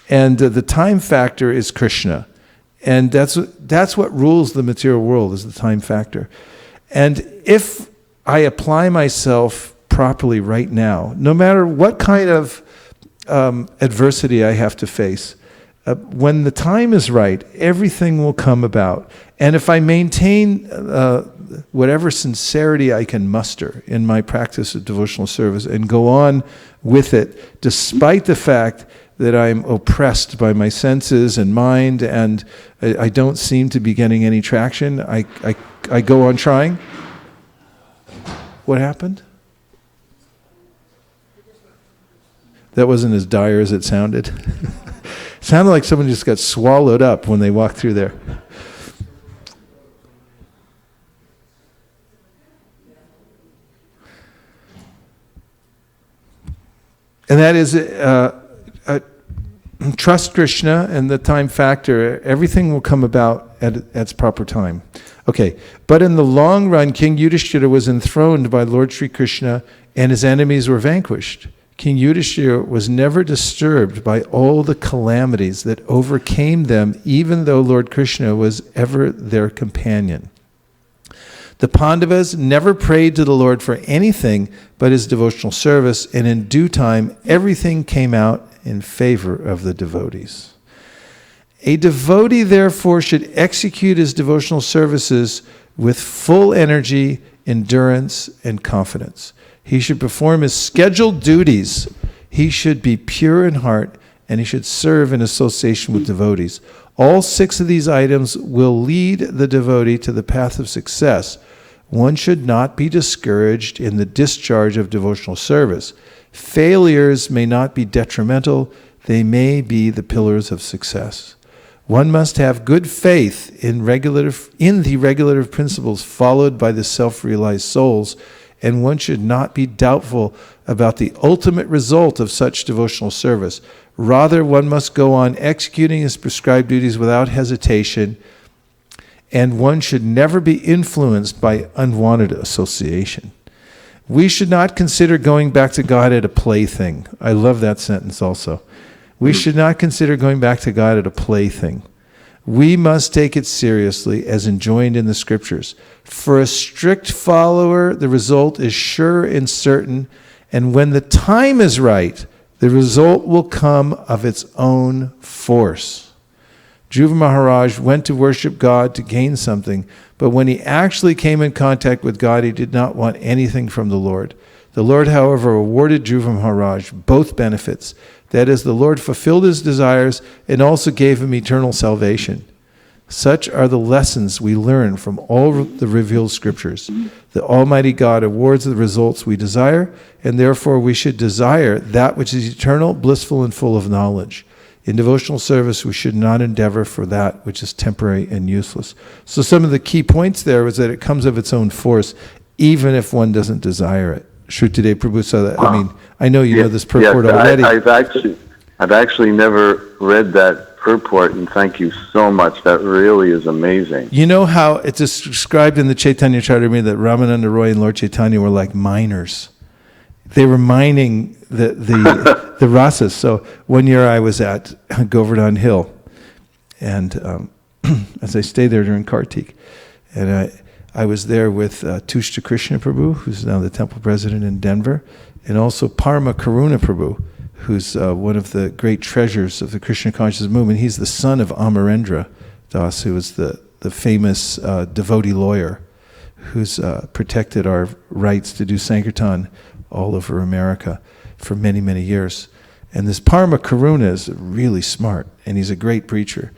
And the time factor is Krishna. And that's what rules the material world, is the time factor. And if I apply myself properly right now, no matter what kind of adversity I have to face, when the time is right, everything will come about. And if I maintain whatever sincerity I can muster in my practice of devotional service and go on with it, despite the fact that I'm oppressed by my senses and mind and I don't seem to be getting any traction, I go on trying. What happened? That wasn't as dire as it sounded. It sounded like someone just got swallowed up when they walked through there. And that is, trust Krishna and the time factor. Everything will come about at its proper time. Okay, but in the long run, King Yudhishthira was enthroned by Lord Sri Krishna and his enemies were vanquished. King Yudhishthira was never disturbed by all the calamities that overcame them, even though Lord Krishna was ever their companion. The Pandavas never prayed to the Lord for anything but his devotional service, and in due time, everything came out in favor of the devotees. A devotee, therefore, should execute his devotional services with full energy, endurance, and confidence. He should perform his scheduled duties. He should be pure in heart, and he should serve in association with devotees. All 6 of these items will lead the devotee to the path of success. One should not be discouraged in the discharge of devotional service. Failures may not be detrimental. They may be the pillars of success. One must have good faith in the regulative principles followed by the self-realized souls, and one should not be doubtful about the ultimate result of such devotional service. Rather, one must go on executing his prescribed duties without hesitation, and one should never be influenced by unwanted association. We should not consider going back to God as a plaything. I love that sentence also. We should not consider going back to God as a plaything. We must take it seriously as enjoined in the scriptures. For a strict follower, the result is sure and certain, and when the time is right, the result will come of its own force. Dhruva Maharaj went to worship God to gain something, but when he actually came in contact with God, he did not want anything from the Lord. The Lord, however, awarded Dhruva Maharaj both benefits. That is, the Lord fulfilled his desires and also gave him eternal salvation. Such are the lessons we learn from all the revealed scriptures. The Almighty God awards the results we desire, and therefore we should desire that which is eternal, blissful, and full of knowledge. In devotional service, we should not endeavor for that which is temporary and useless. So some of the key points there was that it comes of its own force, even if one doesn't desire it. Shrutide Prabhu said that. I mean, I know you know this purport already. I've actually never read that purport, and thank you so much. That really is amazing. You know how it's described in the Chaitanya Charitamrita that Ramananda Roy and Lord Chaitanya were like miners. They were mining the rasas. So one year I was at Govardhan Hill, and as I stayed there during Kartik, and I was there with Tushta Krishna Prabhu, who's now the temple president in Denver, and also Parma Karuna Prabhu, who's one of the great treasures of the Krishna consciousness movement. He's the son of Amarendra Das, who was the famous devotee lawyer who's protected our rights to do Sankirtan all over America for many, many years. And this Parma Karuna is really smart, and he's a great preacher.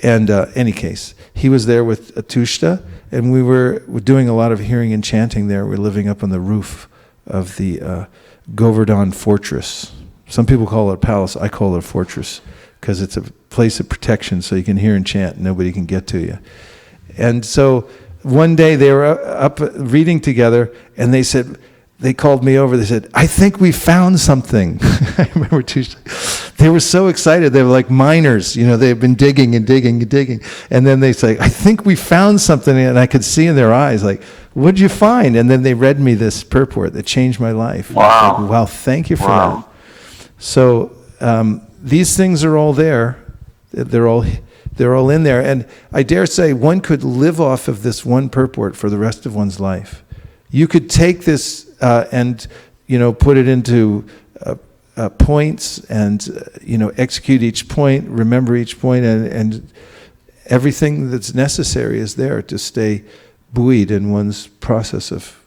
And any case, he was there with Tushta, and we were doing a lot of hearing and chanting there. We're living up on the roof of the Govardhan Fortress. Some people call it a palace. I call it a fortress because it's a place of protection, so you can hear and chant. Nobody can get to you. And so one day they were up reading together, and they called me over. They said, "I think we found something." I remember Tuesday. They were so excited. They were like miners. They've been digging and digging and digging. And then they say, "I think we found something." And I could see in their eyes, like, "What'd you find?" And then they read me this purport that changed my life. Wow. Like, wow, thank you for that. So these things are all there. They're all in there. And I dare say one could live off of this one purport for the rest of one's life. You could take this and put it into points and execute each point, remember each point, and everything that's necessary is there to stay buoyed in one's process of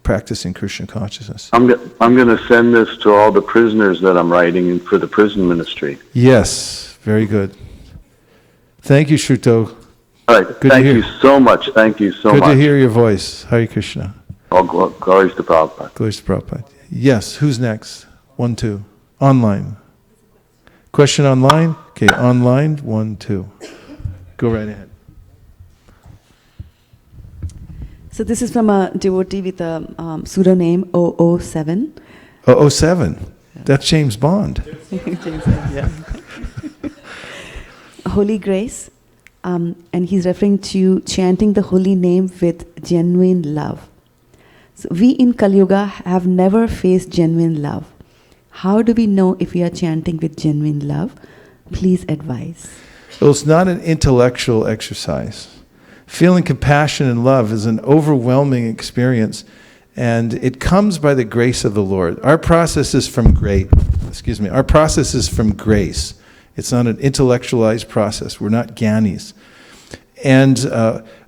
practicing Krishna consciousness. I'm going to send this to all the prisoners that I'm writing for the prison ministry. Yes, very good. Thank you, Shruto. All right, thank you so much. Thank you so much. Good to hear your voice. Hare Krishna. All glories to Prabhupada. Glories to Prabhupada. Yes, who's next? 1, 2. Online. Question online? Okay, online, 1, 2. Go right ahead. So this is from a devotee with a pseudonym 007. 007. That's James Bond. Yeah. Holy Grace, and he's referring to chanting the holy name with genuine love. So we in Kali Yuga have never faced genuine love. How do we know if we are chanting with genuine love? Please advise. Well, it's not an intellectual exercise. Feeling compassion and love is an overwhelming experience, and it comes by the grace of the Lord. Our process is from grace. Our process is from grace. It's not an intellectualized process. We're not gyanis. And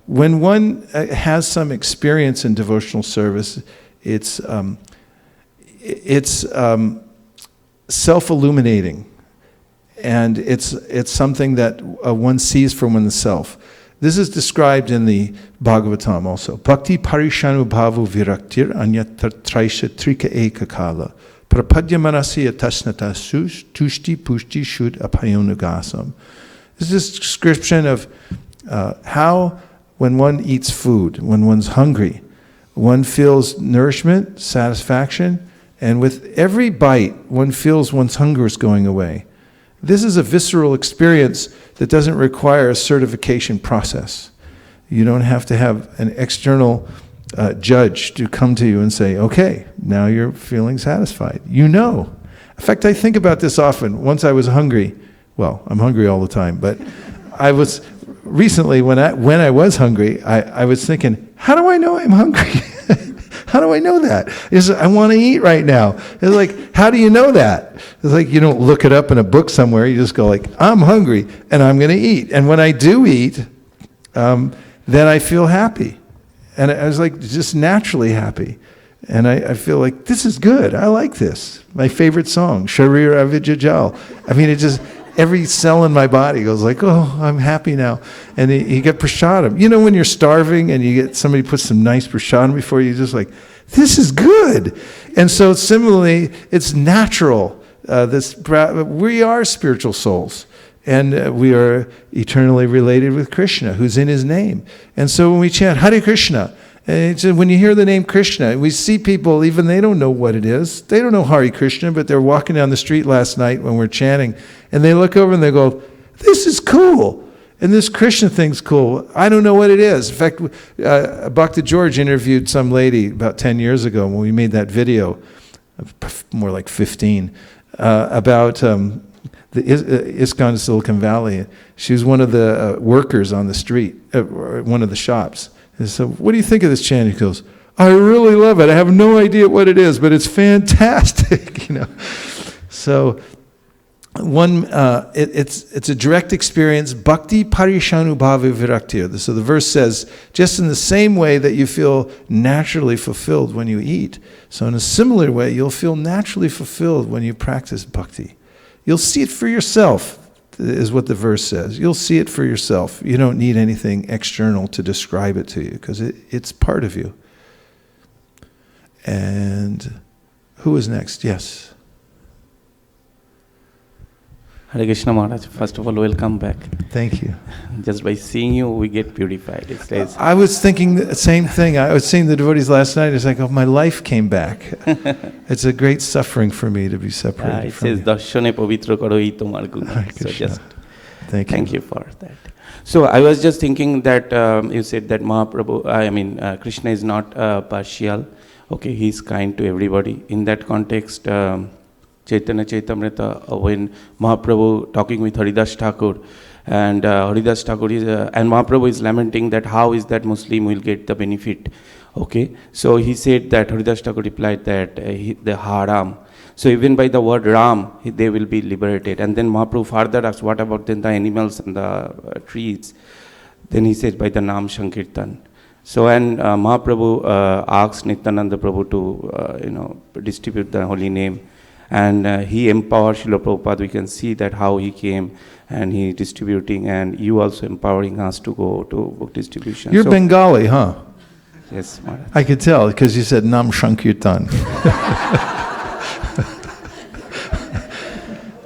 when one has some experience in devotional service, it's self-illuminating, and it's something that one sees for oneself. This is described in the Bhagavatam also. Bhakti parishanu bhavu viraktir anyatra traisha trika eka kala. Prapadya manasya tasnata tushti pushti shud apayonugasam. This is a description of how when one eats food, when one's hungry, one feels nourishment, satisfaction, and with every bite, one feels one's hunger is going away. This is a visceral experience that doesn't require a certification process. You don't have to have an external judge to come to you and say, okay, now you're feeling satisfied. You know. In fact, I think about this often. Once I was hungry. Well, I'm hungry all the time, but I was recently, when I was hungry, I was thinking, how do I know I'm hungry? How do I know that? I want to eat right now. It's like, how do you know that? It's like you don't look it up in a book somewhere. You just go like, I'm hungry and I'm going to eat. And when I do eat, then I feel happy. And I was like just naturally happy. And I feel like, this is good. I like this. My favorite song, Sharir Avijajal. I mean, it just, every cell in my body goes like, oh, I'm happy now. And you get prasadam. You know when you're starving and you get somebody puts some nice prasadam before you, just like, this is good. And so similarly, it's natural. We are spiritual souls. And we are eternally related with Krishna, who's in his name. And so when we chant Hare Krishna, and when you hear the name Krishna, we see people, even they don't know what it is. They don't know Hare Krishna, but they're walking down the street last night when we're chanting, and they look over and they go, this is cool. And this Krishna thing's cool. I don't know what it is. In fact, Bhakti George interviewed some lady about 10 years ago when we made that video more like 15, about the ISKCON Silicon Valley. She was one of the workers on the street, one of the shops. And so, what do you think of this chant? He goes, I really love it. I have no idea what it is, but it's fantastic. So it's a direct experience. Bhakti parishanubhava viraktir. So the verse says, just in the same way that you feel naturally fulfilled when you eat, so in a similar way, you'll feel naturally fulfilled when you practice bhakti. You'll see it for yourself, is what the verse says. You'll see it for yourself. You don't need anything external to describe it to you, because it's part of you. And who is next? Yes. Hare Krishna Maharaj, first of all, welcome back. Thank you. Just by seeing you, we get purified. It says, I was thinking the same thing. I was seeing the devotees last night. It's like, oh, my life came back. It's a great suffering for me to be separated it from says, you. Darshane pavitra karo hi tomar guna. Hare So Krishna. just Thank you. for that. So I was just thinking that you said that Mahaprabhu, Krishna is not partial. Okay, he's kind to everybody. In that context, Chaitanya Chaitamrita, when Mahaprabhu talking with Haridas Thakur, and Haridas Thakur is, and Mahaprabhu is lamenting that how is that Muslim will get the benefit. Okay, so he said that Haridas Thakur replied that the haram. So even by the word Ram, they will be liberated. And then Mahaprabhu further asked, what about then the animals and the trees? Then he said by the Nam Sankirtan. So and Mahaprabhu asked Nityananda Prabhu to distribute the holy name, and he empowered Srila Prabhupada. We can see that how he came and he distributing, and you also empowering us to go to book distribution. You're Bengali, huh? Yes, Maharaj. I could tell because you said Nam Sankirtan.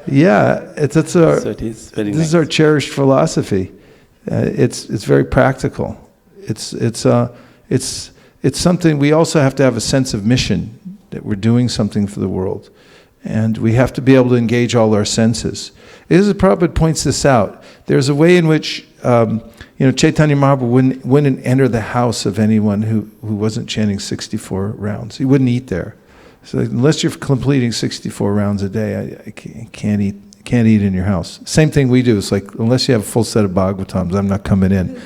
Yeah, So it is very this nice. is our cherished philosophy. It's very practical. It's something. We also have to have a sense of mission, that we're doing something for the world, and we have to be able to engage all our senses. As Prabhupada points this out, there's a way in which Chaitanya Mahaprabhu wouldn't enter the house of anyone who wasn't chanting 64 rounds. He wouldn't eat there. So unless you're completing 64 rounds a day, I can't eat in your house. Same thing we do. It's like, unless you have a full set of Bhagavatams, I'm not coming in.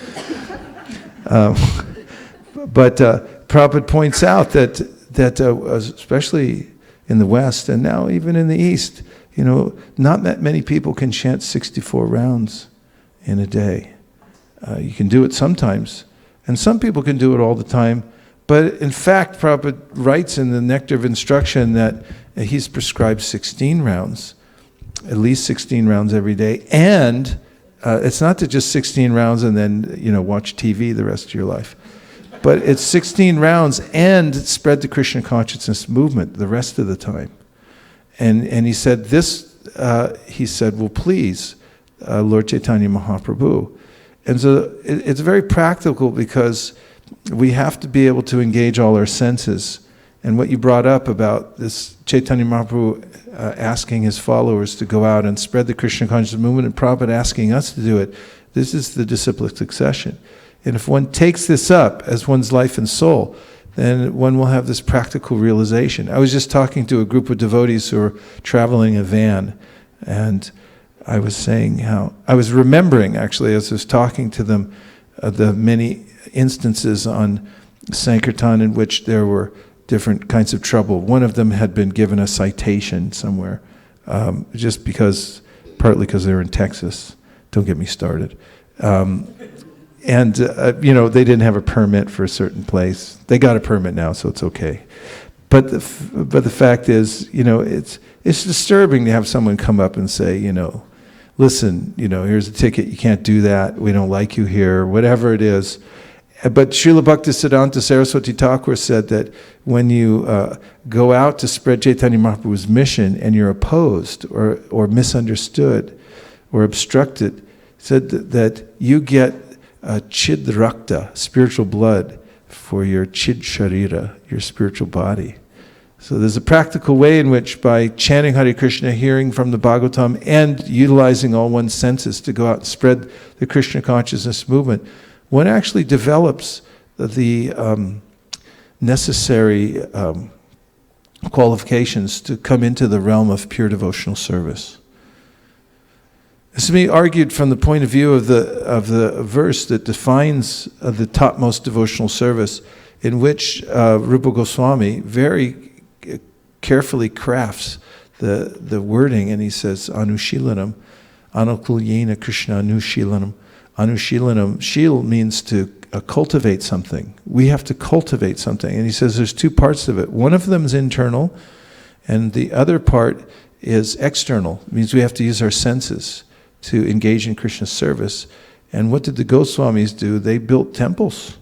But Prabhupada points out that especially in the West and now even in the East, not that many people can chant 64 rounds in a day. You can do it sometimes, and some people can do it all the time. But in fact, Prabhupada writes in the Nectar of Instruction that he's prescribed 16 rounds, at least 16 rounds every day. And it's not to just 16 rounds and then watch TV the rest of your life. But it's 16 rounds and spread the Krishna consciousness movement the rest of the time. And he said this, well, please, Lord Chaitanya Mahaprabhu. And so it's very practical because we have to be able to engage all our senses. And what you brought up about this Chaitanya Mahaprabhu asking his followers to go out and spread the Krishna consciousness movement, and Prabhupada asking us to do it, this is the disciplic succession. And if one takes this up as one's life and soul, then one will have this practical realization. I was just talking to a group of devotees who are traveling a van, and I was saying I was remembering actually as I was talking to them the many instances on Sankirtan in which there were different kinds of trouble. One of them had been given a citation somewhere, just partly because they were in Texas. Don't get me started. And they didn't have a permit for a certain place. They got a permit now, so it's okay. But the fact is, it's disturbing to have someone come up and say, listen, here's a ticket, you can't do that, we don't like you here, whatever it is. But Srila Bhaktisiddhanta Saraswati Thakur said that when you go out to spread Chaitanya Mahaprabhu's mission and you're opposed or misunderstood or obstructed, said that you get chid rakta, spiritual blood, for your chid sharira, your spiritual body. So there's a practical way in which by chanting Hare Krishna, hearing from the Bhagavatam, and utilizing all one's senses to go out and spread the Krishna consciousness movement, one actually develops the necessary qualifications to come into the realm of pure devotional service. This is being argued from the point of view of the verse that defines the topmost devotional service, in which Rupa Goswami very carefully crafts the wording, and he says, Anushilanam, Anukulyena Krishna Anushilanam. Anushilanam, shil means to cultivate something. We have to cultivate something. And he says there's two parts of it. One of them is internal, and the other part is external. It means we have to use our senses to engage in Krishna's service. And what did the Goswamis do? They built temples,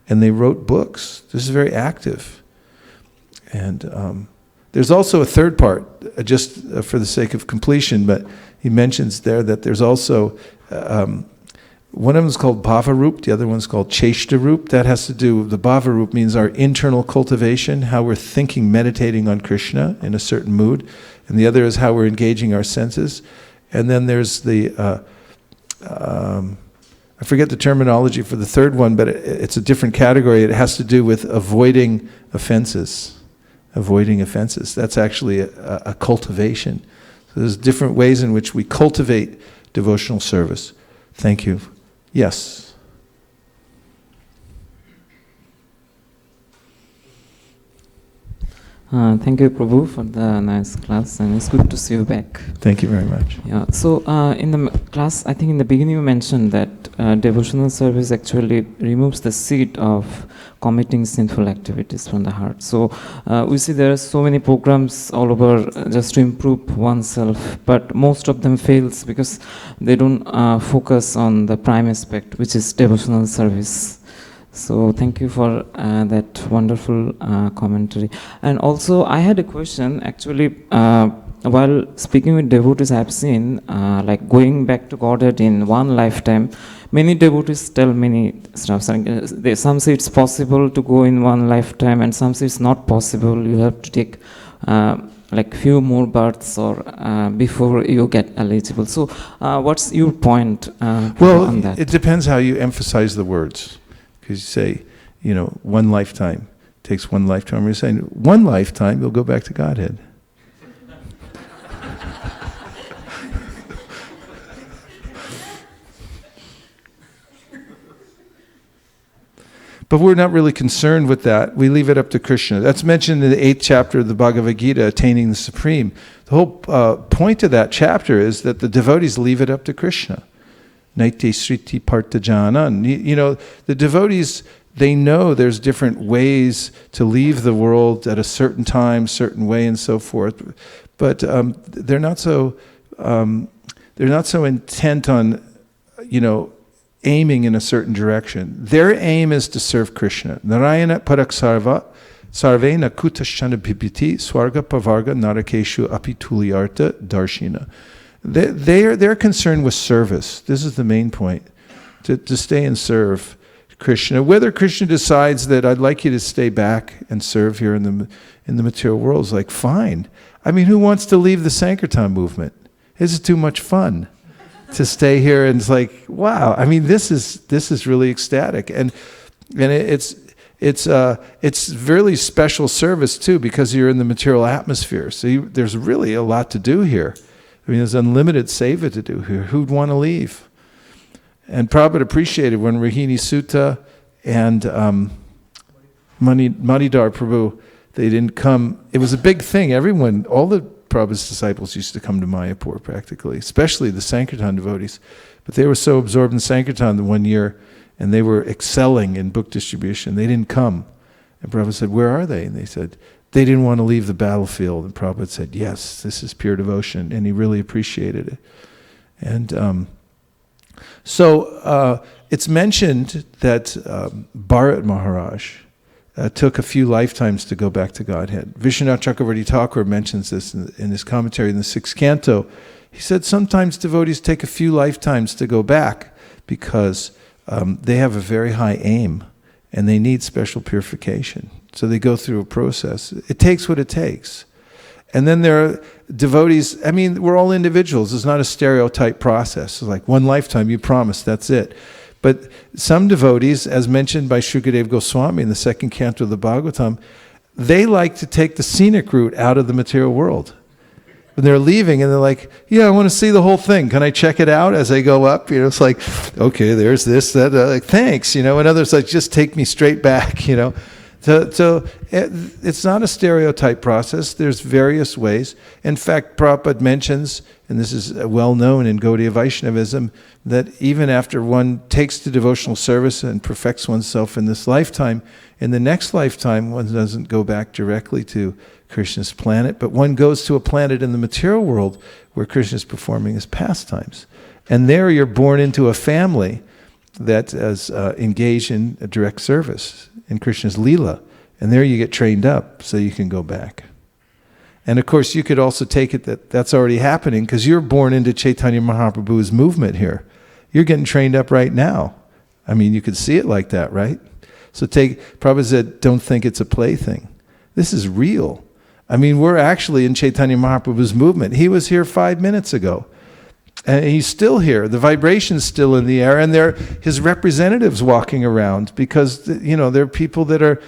and they wrote books. This is very active. And there's also a third part, just for the sake of completion, but he mentions there that there's also, one of them is called Bhavarup, the other one's called Cheshtarup. That has to do, the Bhavarup means our internal cultivation, how we're thinking, meditating on Krishna in a certain mood, and the other is how we're engaging our senses. And then there's the, I forget the terminology for the third one, but it's a different category. It has to do with avoiding offenses. Avoiding offenses. That's actually a cultivation. So there's different ways in which we cultivate devotional service. Thank you. Yes. Thank you, Prabhu, for the nice class, and it's good to see you back. Thank you very much. Yeah. So in the class, I think in the beginning you mentioned that devotional service actually removes the seed of committing sinful activities from the heart. So we see there are so many programs all over just to improve oneself, but most of them fails because they don't focus on the prime aspect, which is devotional service. So thank you for that wonderful commentary. And also I had a question, actually, while speaking with devotees, I have seen like going back to Godhead in one lifetime. Many devotees tell many stuff. Some say it's possible to go in one lifetime, and some say it's not possible. You have to take like few more births or before you get eligible. So what's your point on that? It depends how you emphasize the words. Because you say, one lifetime takes one lifetime. You're saying, one lifetime, you'll go back to Godhead. But we're not really concerned with that. We leave it up to Krishna. That's mentioned in the 8th chapter of the Bhagavad Gita, Attaining the Supreme. The whole point of that chapter is that the devotees leave it up to Krishna. Naite Sriti Partajana. The devotees, they know there's different ways to leave the world at a certain time, certain way, and so forth. But they're not so intent on, aiming in a certain direction. Their aim is to serve Krishna. Narayana Paraksarva Sarvena Kutashana Bhipiti Swarga Pavarga Narakeshu Apituliarta Darshina. They're concerned with service. This is the main point. To stay and serve Krishna. Whether Krishna decides that I'd like you to stay back and serve here in the material world is like, fine. I mean, who wants to leave the Sankirtan movement? This is too much fun to stay here, and it's like, wow. I mean, this is really ecstatic, and it's really special service too, because you're in the material atmosphere. So there's really a lot to do here. I mean, there's unlimited seva to do here. Who'd want to leave? And Prabhupada appreciated when Rohini Sutta and Madhidar Prabhu, they didn't come. It was a big thing. Everyone, all the Prabhupada's disciples used to come to Mayapur practically, especially the Sankirtan devotees. But they were so absorbed in Sankirtan the one year, and they were excelling in book distribution. They didn't come. And Prabhupada said, where are they? And they said, they didn't want to leave the battlefield. And Prabhupada said, yes, this is pure devotion. And he really appreciated it. And so it's mentioned that Bharat Maharaj took a few lifetimes to go back to Godhead. Vishwanath Chakravarti Thakur mentions this in his commentary in the 6th canto. He said sometimes devotees take a few lifetimes to go back because they have a very high aim and they need special purification. So they go through a process. It takes what it takes. And then there are devotees, I mean, we're all individuals. It's not a stereotype process. It's like one lifetime, you promise, that's it. But some devotees, as mentioned by Shukadev Goswami in the 2nd canto of the Bhagavatam, they like to take the scenic route out of the material world. When they're leaving and they're like, yeah, I want to see the whole thing. Can I check it out as I go up? It's like, okay, there's this, that, like, thanks, and others like, just take me straight back, So it's not a stereotype process. There's various ways. In fact, Prabhupada mentions, and this is well known in Gaudiya Vaishnavism, that even after one takes to devotional service and perfects oneself in this lifetime, in the next lifetime one doesn't go back directly to Krishna's planet, but one goes to a planet in the material world where Krishna is performing his pastimes. And there you're born into a family that is engaged in a direct service in Krishna's Leela. And there you get trained up so you can go back. And of course you could also take it that that's already happening because you're born into Chaitanya Mahaprabhu's movement here. You're getting trained up right now. I mean, you could see it like that, right? So Prabhupada said, don't think it's a plaything. This is real. I mean, we're actually in Chaitanya Mahaprabhu's movement. He was here 5 minutes ago. And he's still here. The vibration's still in the air, and they're his representatives walking around because, there are people that are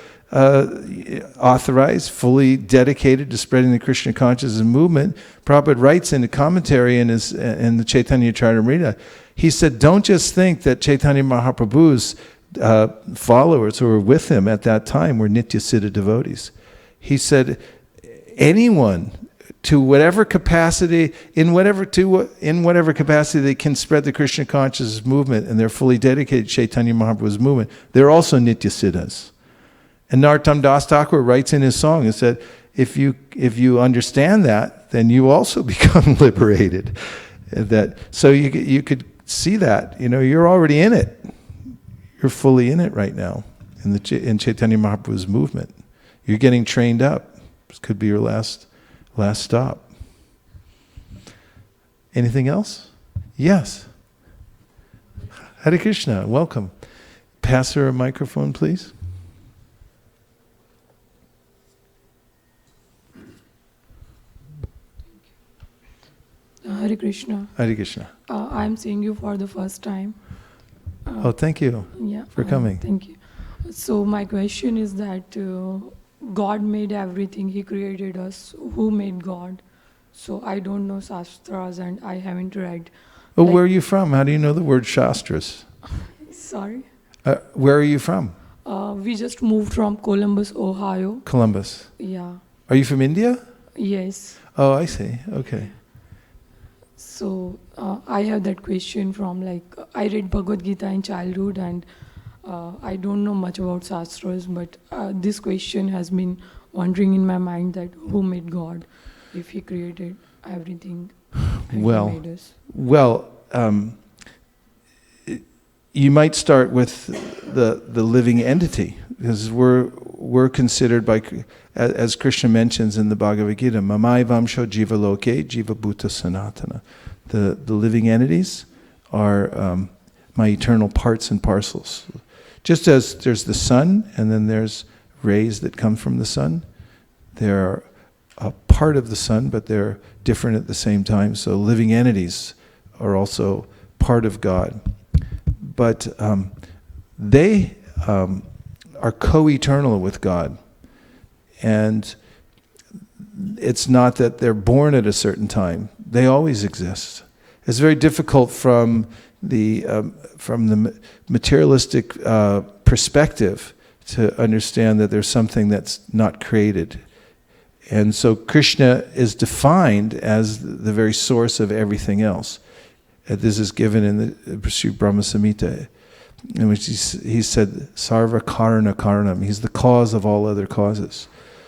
authorized, fully dedicated to spreading the Krishna consciousness movement. Prabhupada writes in the commentary in the Chaitanya Charitamrita, he said, don't just think that Chaitanya Mahaprabhu's followers who were with him at that time were Nitya Siddha devotees. He said, anyone to whatever capacity, in whatever capacity they can spread the Krishna consciousness movement and they're fully dedicated to Chaitanya Mahaprabhu's movement, they're also Nitya Siddhas. And Narottam Das Thakur writes in his song and said, if you understand that, then you also become liberated. So you could see that, you're already in it. You're fully in it right now in Chaitanya Mahaprabhu's movement. You're getting trained up. This could be your last stop. Anything else? Yes. Hare Krishna, welcome. Pass her a microphone, please. Hare Krishna. Hare Krishna. I'm seeing you for the first time. Thank you for coming. Thank you. So my question is that God made everything. He created us. Who made God? So I don't know Shastras and I haven't read. Oh, where are you from? How do you know the word Shastras? Sorry? Where are you from? We just moved from Columbus, Ohio. Columbus. Yeah. Are you from India? Yes. Oh, I see. Okay. So I have that question from I read Bhagavad Gita in childhood and I don't know much about Shastras, but this question has been wandering in my mind that who made God if he created everything and he made us? Well, you might start with the living entity because we're considered as Krishna mentions in the Bhagavad Gita, Mamai Vamsho Jiva Loke Jiva Bhuta Sanatana. The living entities are my eternal parts and parcels. Just as there's the sun, and then there's rays that come from the sun. They're a part of the sun, but they're different at the same time. So living entities are also part of God. But they are co-eternal with God. And it's not that they're born at a certain time. They always exist. It's very difficult from the materialistic perspective to understand that there's something that's not created. And so Krishna is defined as the very source of everything else. This is given in the Sri Brahma Samhita, in which he said, Sarva Karana Karanam. He's the cause of all other causes.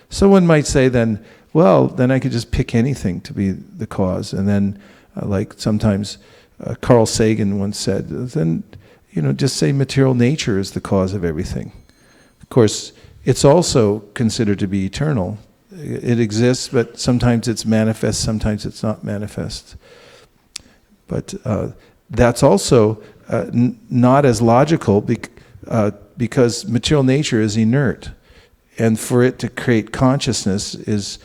Someone might say then, well, then I could just pick anything to be the cause. And then, like sometimes Carl Sagan once said, then, just say material nature is the cause of everything. Of course, it's also considered to be eternal. It exists, but sometimes it's manifest, sometimes it's not manifest. But that's also not as logical because material nature is inert. And for it to create consciousness is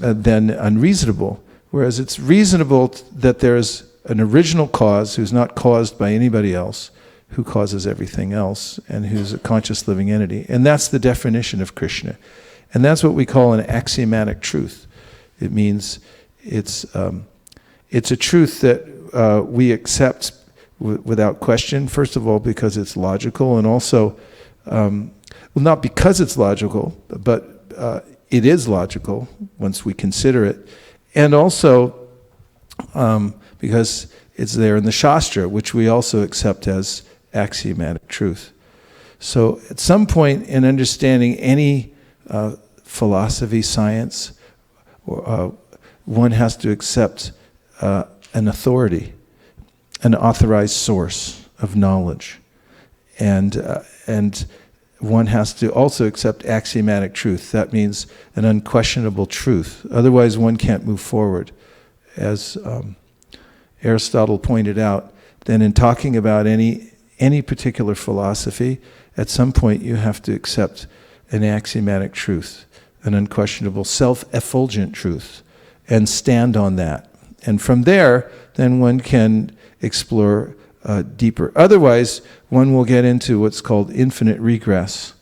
then unreasonable. Whereas it's reasonable that there's an original cause who's not caused by anybody else, who causes everything else, and who's a conscious living entity. And that's the definition of Krishna. And that's what we call an axiomatic truth. It means it's a truth that we accept without question, first of all, because it's logical, and also, well, not because it's logical, but it is logical once we consider it, and also because it's there in the Shastra, which we also accept as axiomatic truth. So at some point in understanding any philosophy, science, one has to accept an authority, an authorized source of knowledge. And one has to also accept axiomatic truth. That means an unquestionable truth. Otherwise one can't move forward. As Aristotle pointed out, then in talking about any particular philosophy, at some point you have to accept an axiomatic truth, an unquestionable self-effulgent truth, and stand on that. And from there, then one can explore deeper. Otherwise, one will get into what's called infinite regress,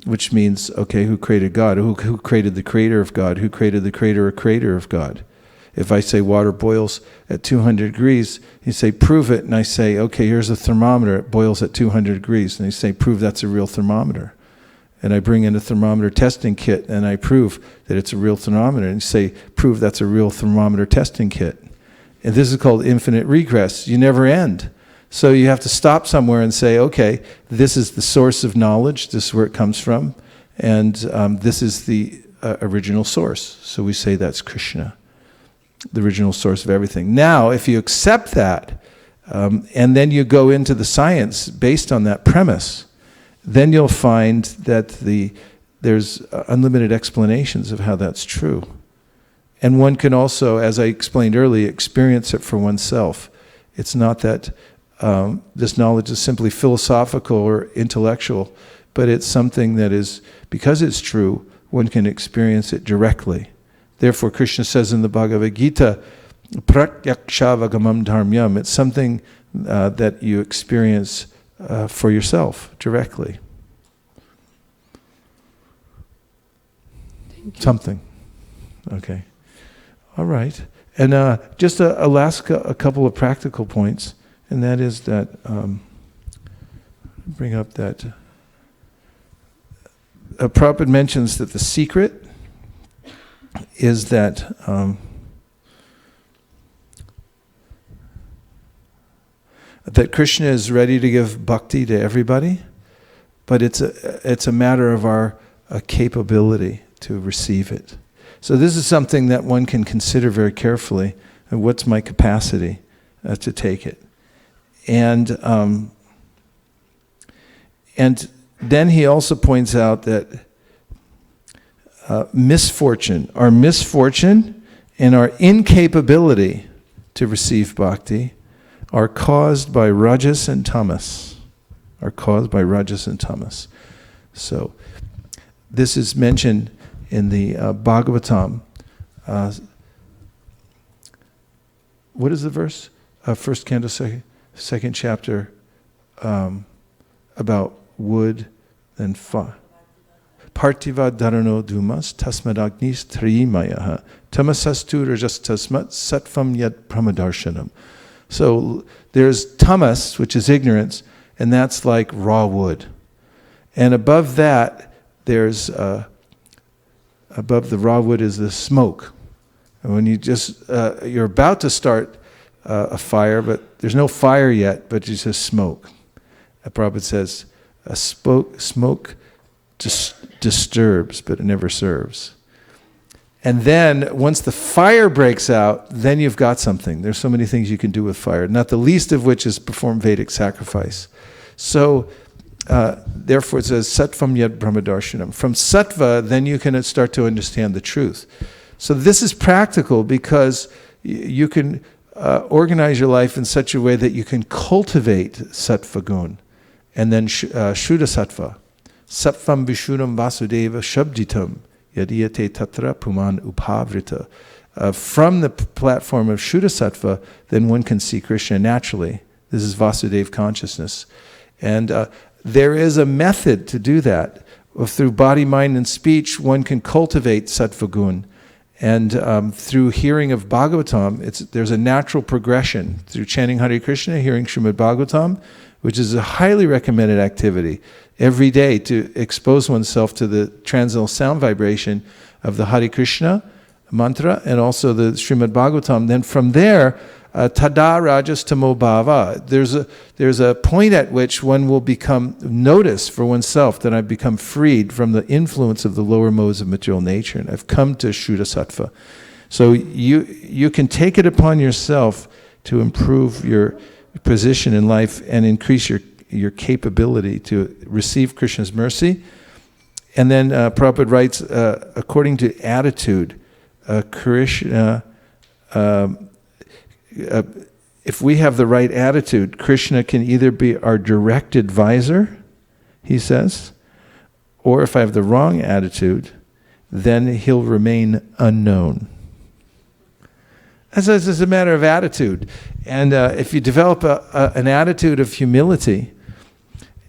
which means, okay, who created God? Who created the creator of God? Who created the creator or creator of God? If I say water boils at 200 degrees, you say, prove it, and I say, okay, here's a thermometer, it boils at 200 degrees, and you say, prove that's a real thermometer. And I bring in a thermometer testing kit, and I prove that it's a real thermometer, and you say, prove that's a real thermometer testing kit. And this is called infinite regress. You never end. So you have to stop somewhere and say, okay, this is the source of knowledge, this is where it comes from, and this is the original source. So we say that's Krishna, the original source of everything. Now, if you accept that, and then you go into the science based on that premise, then you'll find that there's unlimited explanations of how that's true. And one can also, as I explained earlier, experience it for oneself. It's not that this knowledge is simply philosophical or intellectual, but it's something that is, because it's true, one can experience it directly. Therefore, Krishna says in the Bhagavad Gita, Pratyaksha dharmyam, it's something that you experience for yourself directly. Thank you. Something. Okay. All right. And just a couple of practical points, and that is that, bring up that, Prabhupada mentions that the secret is that that Krishna is ready to give bhakti to everybody, but it's a matter of our capability to receive it. So this is something that one can consider very carefully. What's my capacity to take it? And then he also points out that our misfortune and our incapability to receive bhakti are caused by rajas and tamas. So this is mentioned in the Bhagavatam. What is the verse? First canto, second chapter, about wood and fire. Partiva dharano dumas tasmadagnis trimayaha tamasastu rajas tasmat sattvam yad pramadarshanam. So there's tamas, which is ignorance, and that's like raw wood. And above that, there's above the raw wood is the smoke. And when you're about to start a fire, but there's no fire yet, but it's just smoke. Prabhupada says, smoke disturbs, but it never serves. And then, once the fire breaks out, then you've got something. There's so many things you can do with fire, not the least of which is perform Vedic sacrifice. So, therefore it says, Sattvam yad brahmadarshanam. From sattva, then you can start to understand the truth. So this is practical because you can organize your life in such a way that you can cultivate sattva gun, and then shuddha sattva. Sattvam vishuddham vasudeva shabditam yadiyate tatra puman upavrita. From the platform of shuddha sattva, then one can see Krishna naturally. This is Vasudeva consciousness. And there is a method to do that. through body, mind, and speech, one can cultivate sattva gun. And through hearing of Bhagavatam, there's a natural progression. Through chanting Hare Krishna, hearing Srimad Bhagavatam, which is a highly recommended activity every day to expose oneself to the transcendental sound vibration of the Hare Krishna mantra and also the Srimad Bhagavatam. Then from there, tada rajas tamo bhava. There's a point at which one will become notice for oneself that I've become freed from the influence of the lower modes of material nature, and I've come to Shuddha Sattva. So you can take it upon yourself to improve your position in life and increase your capability to receive Krishna's mercy. And then Prabhupada writes, according to attitude, Krishna, if we have the right attitude, Krishna can either be our direct advisor, he says, or if I have the wrong attitude, then he'll remain unknown. This is a matter of attitude. And if you develop an attitude of humility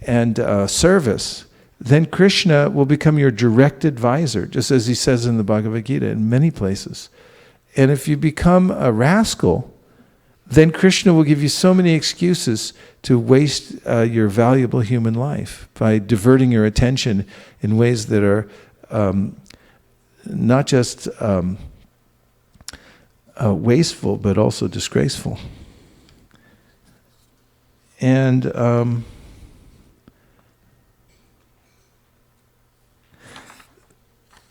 and service, then Krishna will become your direct advisor, just as he says in the Bhagavad Gita in many places. And if you become a rascal, then Krishna will give you so many excuses to waste your valuable human life by diverting your attention in ways that are not just wasteful, but also disgraceful. And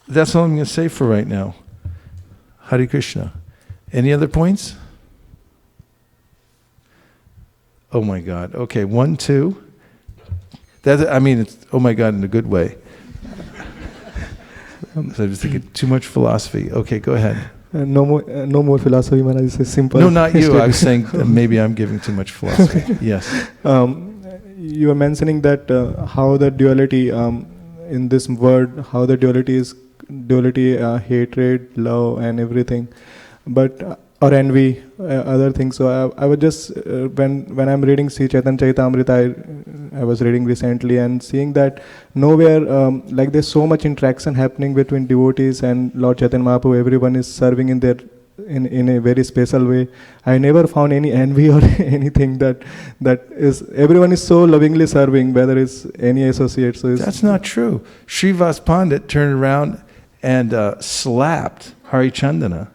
that's all I'm going to say for right now. Hare Krishna. Any other points? Oh my God. Okay, 1, 2. It's oh my God in a good way. So I was thinking too much philosophy. Okay, go ahead. No more philosophy, Maharaj. It's a simple. No, not you. I was saying maybe I'm giving too much philosophy. Yes. You were mentioning that how the duality in this word, how the duality is hatred, love, and everything, but or envy, other things. So I was just when I'm reading Sri Chaitanya Charitamrita, I was reading recently and seeing that nowhere like there's so much interaction happening between devotees and Lord Chaitanya Mahaprabhu. Everyone is serving in a very special way. I never found any envy or anything that is. Everyone is so lovingly serving, whether it's any associate. So that's not true. Srivas Pandit turned around and slapped Hari Chandana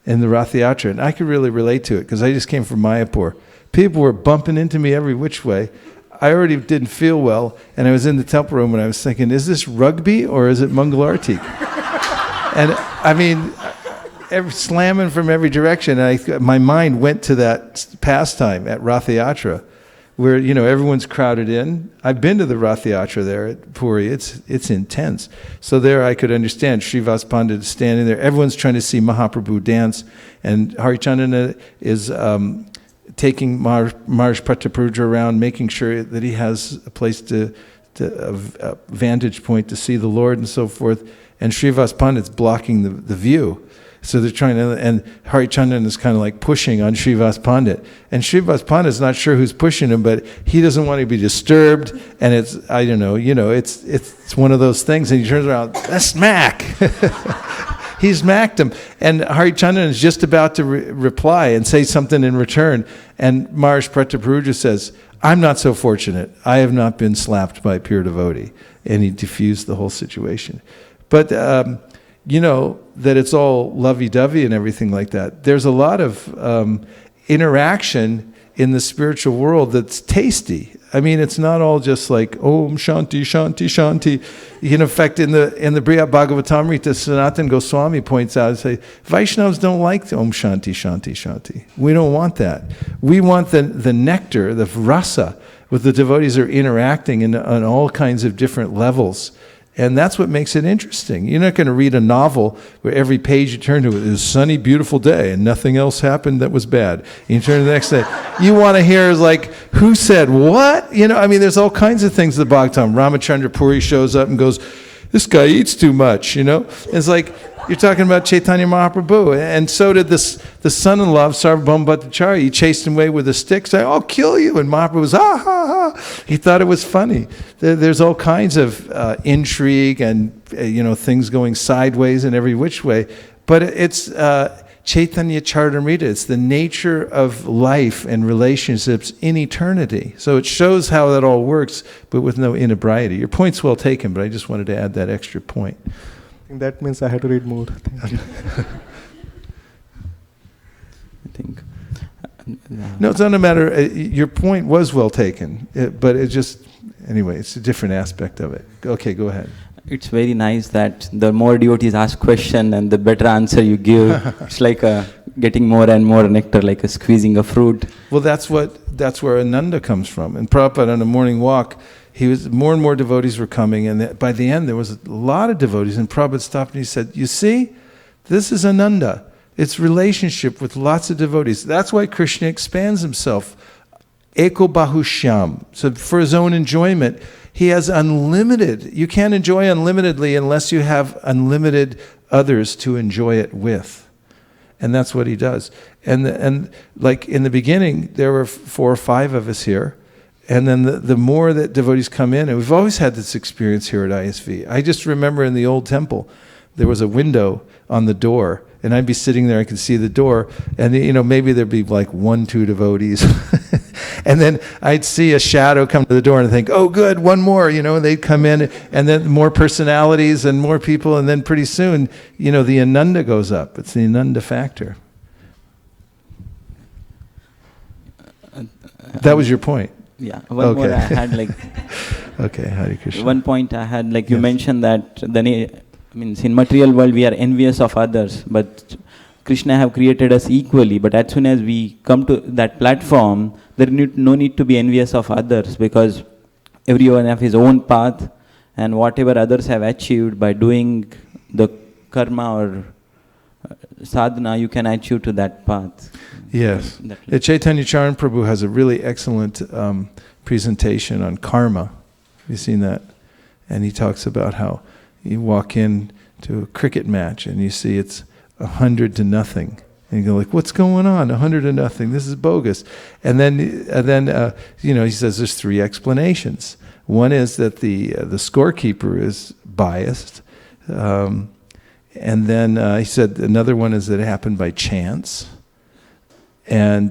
in the Rath Yatra, and I could really relate to it because I just came from Mayapur. People were bumping into me every which way. I already didn't feel well, and I was in the temple room and I was thinking, is this rugby or is it Mangalarti? And I mean, slamming from every direction. And my mind went to that pastime at Rath Yatra, where everyone's crowded in. I've been to the Rath Yatra there at Puri. It's intense. So there I could understand Srivas Pandit is standing there. Everyone's trying to see Mahaprabhu dance, and Harichandana is taking Maharaj Pratapuruja around, making sure that he has a place a vantage point to see the Lord and so forth. And Srivas Pandit's blocking the view. So they're trying to, and Harichandana is kind of like pushing on Srivas Pandit. And Srivas Pandit is not sure who's pushing him, but he doesn't want to be disturbed. And it's, I don't know, it's one of those things. And he turns around, smack! He smacked him. And Harichandana is just about to reply and say something in return. And Maharaj Pratapuruja says, I'm not so fortunate. I have not been slapped by a pure devotee. And he diffused the whole situation. But, that it's all lovey-dovey and everything like that. There's a lot of interaction in the spiritual world that's tasty. I mean, it's not all just like, Om Shanti, Shanti, Shanti. In fact, in the Brihad Bhagavatamrita, Sanatana Goswami points out and say, Vaishnavas don't like the Om Shanti, Shanti, Shanti. We don't want that. We want the nectar, the rasa, with the devotees are interacting on all kinds of different levels. And that's what makes it interesting. You're not going to read a novel where every page you turn to it is a sunny, beautiful day and nothing else happened that was bad. And you turn to the next day. You want to hear like, who said what? There's all kinds of things in the Bhagavatam. Ramachandra Puri shows up and goes, this guy eats too much, It's like, You're talking about Chaitanya Mahaprabhu. And so did the son-in-law of Sarvabhauma Bhattacharya. He chased him away with a stick, saying, I'll kill you. And Mahaprabhu was, ha, ha, ha. He thought it was funny. There's all kinds of intrigue and things going sideways in every which way. But it's Chaitanya Charitamrita. It's the nature of life and relationships in eternity. So it shows how that all works, but with no inebriety. Your point's well taken, but I just wanted to add that extra point. I think that means I have to read more. Thank you. I think. No, it's not a matter. Your point was well taken, but it just, anyway, it's a different aspect of it. Okay, go ahead. It's very nice that the more devotees ask question and the better answer you give. It's like getting more and more nectar, like a squeezing a fruit. Well, that's where Ananda comes from. And Prabhupada on a morning walk, more and more devotees were coming, and by the end there was a lot of devotees, and Prabhupada stopped and he said, you see, this is Ananda. It's relationship with lots of devotees. That's why Krishna expands himself. Eko Bahushyam. So for his own enjoyment, he has unlimited. You can't enjoy unlimitedly unless you have unlimited others to enjoy it with. And that's what he does. And like in the beginning, there were 4 or 5 of us here. And then the more that devotees come in, and we've always had this experience here at ISV. I just remember in the old temple, there was a window on the door, and I'd be sitting there, I could see the door, and maybe there'd be like 1, 2 devotees. And then I'd see a shadow come to the door and think, oh good, one more, and they'd come in, and then more personalities and more people, and then pretty soon, the Ananda goes up. It's the Ananda factor. That was your point. Yeah, one more I had okay, Hare Krishna. One point I had you mentioned that in material world we are envious of others, but Krishna have created us equally. But as soon as we come to that platform, there no need to be envious of others, because everyone have his own path, and whatever others have achieved by doing the karma or sadhana, you can achieve to that path. Yes. Chaitanya Charan Prabhu has a really excellent presentation on karma. Have you seen that? And he talks about how you walk in to a cricket match and you see it's 100 to nothing. And you go like, what's going on? 100 to nothing. This is bogus. And then he says there's 3 explanations. One is that the scorekeeper is biased. And then he said another one is that it happened by chance. And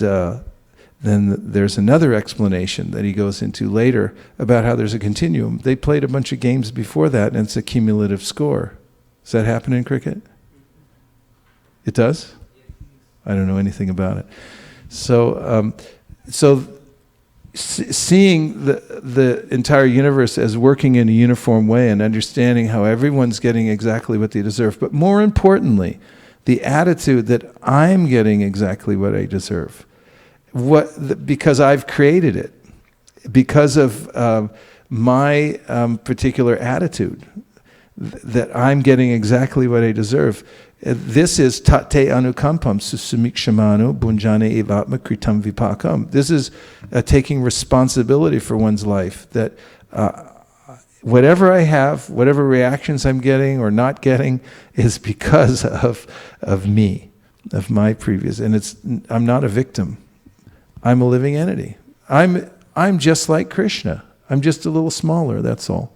then there's another explanation that he goes into later about how there's a continuum. They played a bunch of games before that, and it's a cumulative score. Does that happen in cricket? It does? I don't know anything about it. So seeing the entire universe as working in a uniform way and understanding how everyone's getting exactly what they deserve, but more importantly, the attitude that I'm getting exactly what I deserve, because I've created it, because of my particular attitude, that I'm getting exactly what I deserve. This is tate anukampam susumikshamanu bunjane evatma kritam vipakam. This is taking responsibility for one's life, that whatever I have, whatever reactions I'm getting or not getting, is because of me, of my previous. And I'm not a victim. I'm a living entity. I'm just like Krishna. I'm just a little smaller, that's all.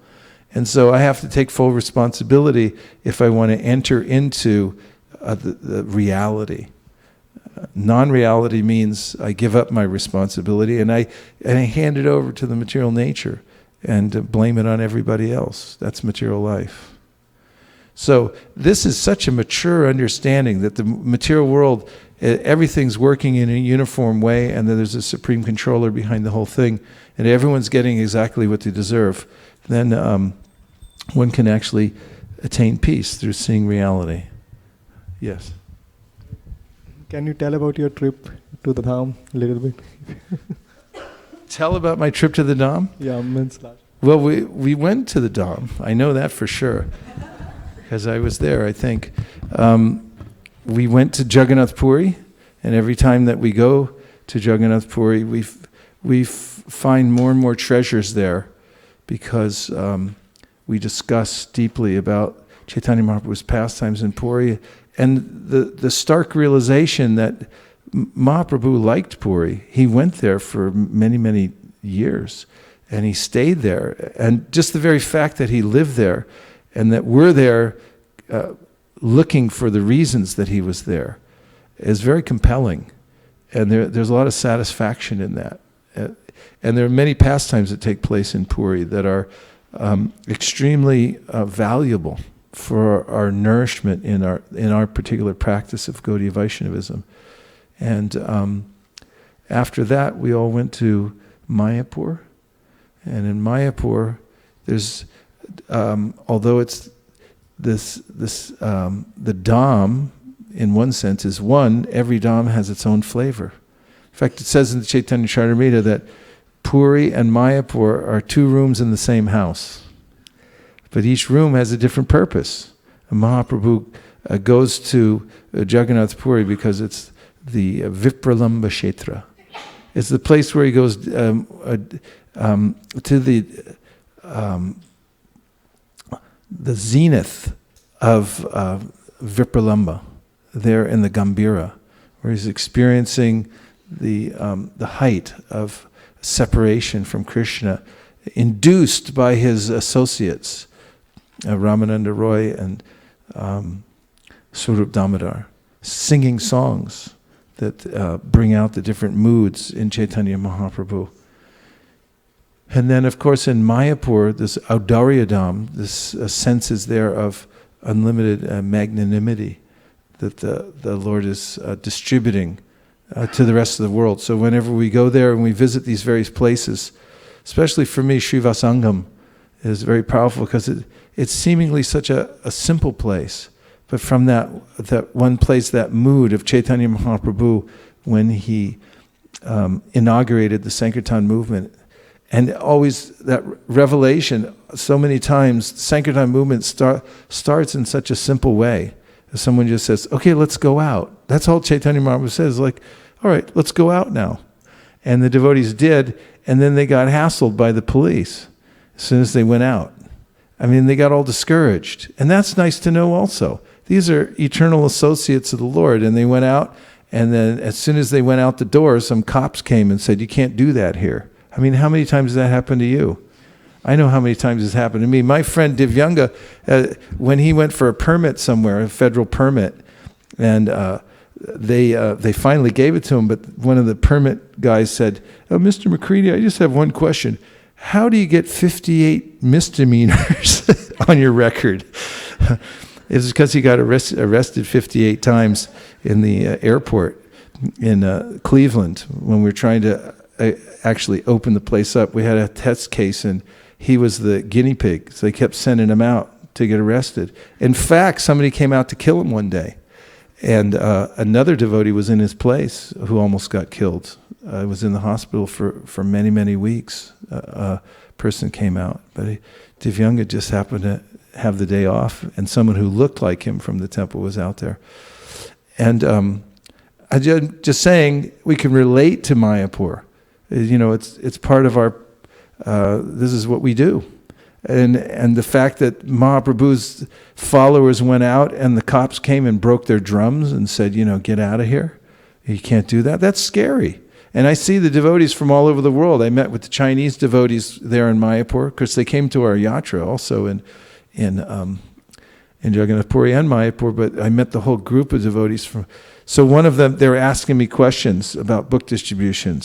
And so I have to take full responsibility if I want to enter into the reality. Non-reality means I give up my responsibility and I hand it over to the material nature and blame it on everybody else. That's material life. So this is such a mature understanding that the material world, everything's working in a uniform way, and then there's a supreme controller behind the whole thing, and everyone's getting exactly what they deserve. Then one can actually attain peace through seeing reality. Yes? Can you tell about your trip to the Dham a little bit? Tell about my trip to the Dham? Yeah, Well, we went to the Dham. I know that for sure, because I was there, I think. We went to Jagannath Puri, and every time that we go to Jagannath Puri, we find more and more treasures there, because we discuss deeply about Chaitanya Mahaprabhu's pastimes in Puri, and the stark realization that Mahaprabhu liked Puri. He went there for many, many years, and he stayed there. And just the very fact that he lived there, and that we're there looking for the reasons that he was there, is very compelling. And there's a lot of satisfaction in that. And there are many pastimes that take place in Puri that are extremely valuable for our nourishment in our particular practice of Gaudiya Vaishnavism. And after that, we all went to Mayapur. And in Mayapur, there's, although it's the Dham, in one sense, is one, every Dham has its own flavor. In fact, it says in the Chaitanya Charitamrita that Puri and Mayapur are two rooms in the same house. But each room has a different purpose. And Mahaprabhu goes to Jagannath Puri because it's the Vipralamba Kshetra. It's the place where he goes to the zenith of Vipralamba, there in the Gambhira, where he's experiencing the height of separation from Krishna, induced by his associates, Ramananda Roy and Swarup Damodar, singing songs that bring out the different moods in Chaitanya Mahaprabhu. And then, of course, in Mayapur, this Audarya Dham, this sense is there of unlimited magnanimity that the Lord is distributing to the rest of the world. So whenever we go there and we visit these various places, especially for me, Srivasangam is very powerful because it's seemingly such a simple place. But from that one place, that mood of Chaitanya Mahaprabhu when he inaugurated the Sankirtan movement, and always that revelation, so many times, the Sankirtan movement starts in such a simple way. Someone just says, okay, let's go out. That's all Chaitanya Mahaprabhu says, like, all right, let's go out now. And the devotees did, and then they got hassled by the police as soon as they went out. I mean, they got all discouraged. And that's nice to know also. These are eternal associates of the Lord, and they went out, and then as soon as they went out the door, some cops came and said, you can't do that here. I mean, how many times has that happened to you? I know how many times it's happened to me. My friend Divyanga, when he went for a permit somewhere, a federal permit, and they finally gave it to him, but one of the permit guys said, oh, Mr. McCready, I just have one question. How do you get 58 misdemeanors on your record? It's because he got arrested 58 times in the airport in Cleveland when we were trying to actually open the place up. We had a test case, and he was the guinea pig, so they kept sending him out to get arrested. In fact, somebody came out to kill him one day, and another devotee was in his place who almost got killed. Was in the hospital for many, many weeks. A person came out, but Divyanga just happened to have the day off, and someone who looked like him from the temple was out there. And I just saying, we can relate to Mayapur. You know, it's part of our, this is what we do. And the fact that Mahaprabhu's followers went out and the cops came and broke their drums and said, you know, get out of here. You can't do that. That's scary. And I see the devotees from all over the world. I met with the Chinese devotees there in Mayapur, because they came to our yatra also in Jagannath Puri and Mayapur, but I met the whole group of devotees from. So one of them, they were asking me questions about book distribution,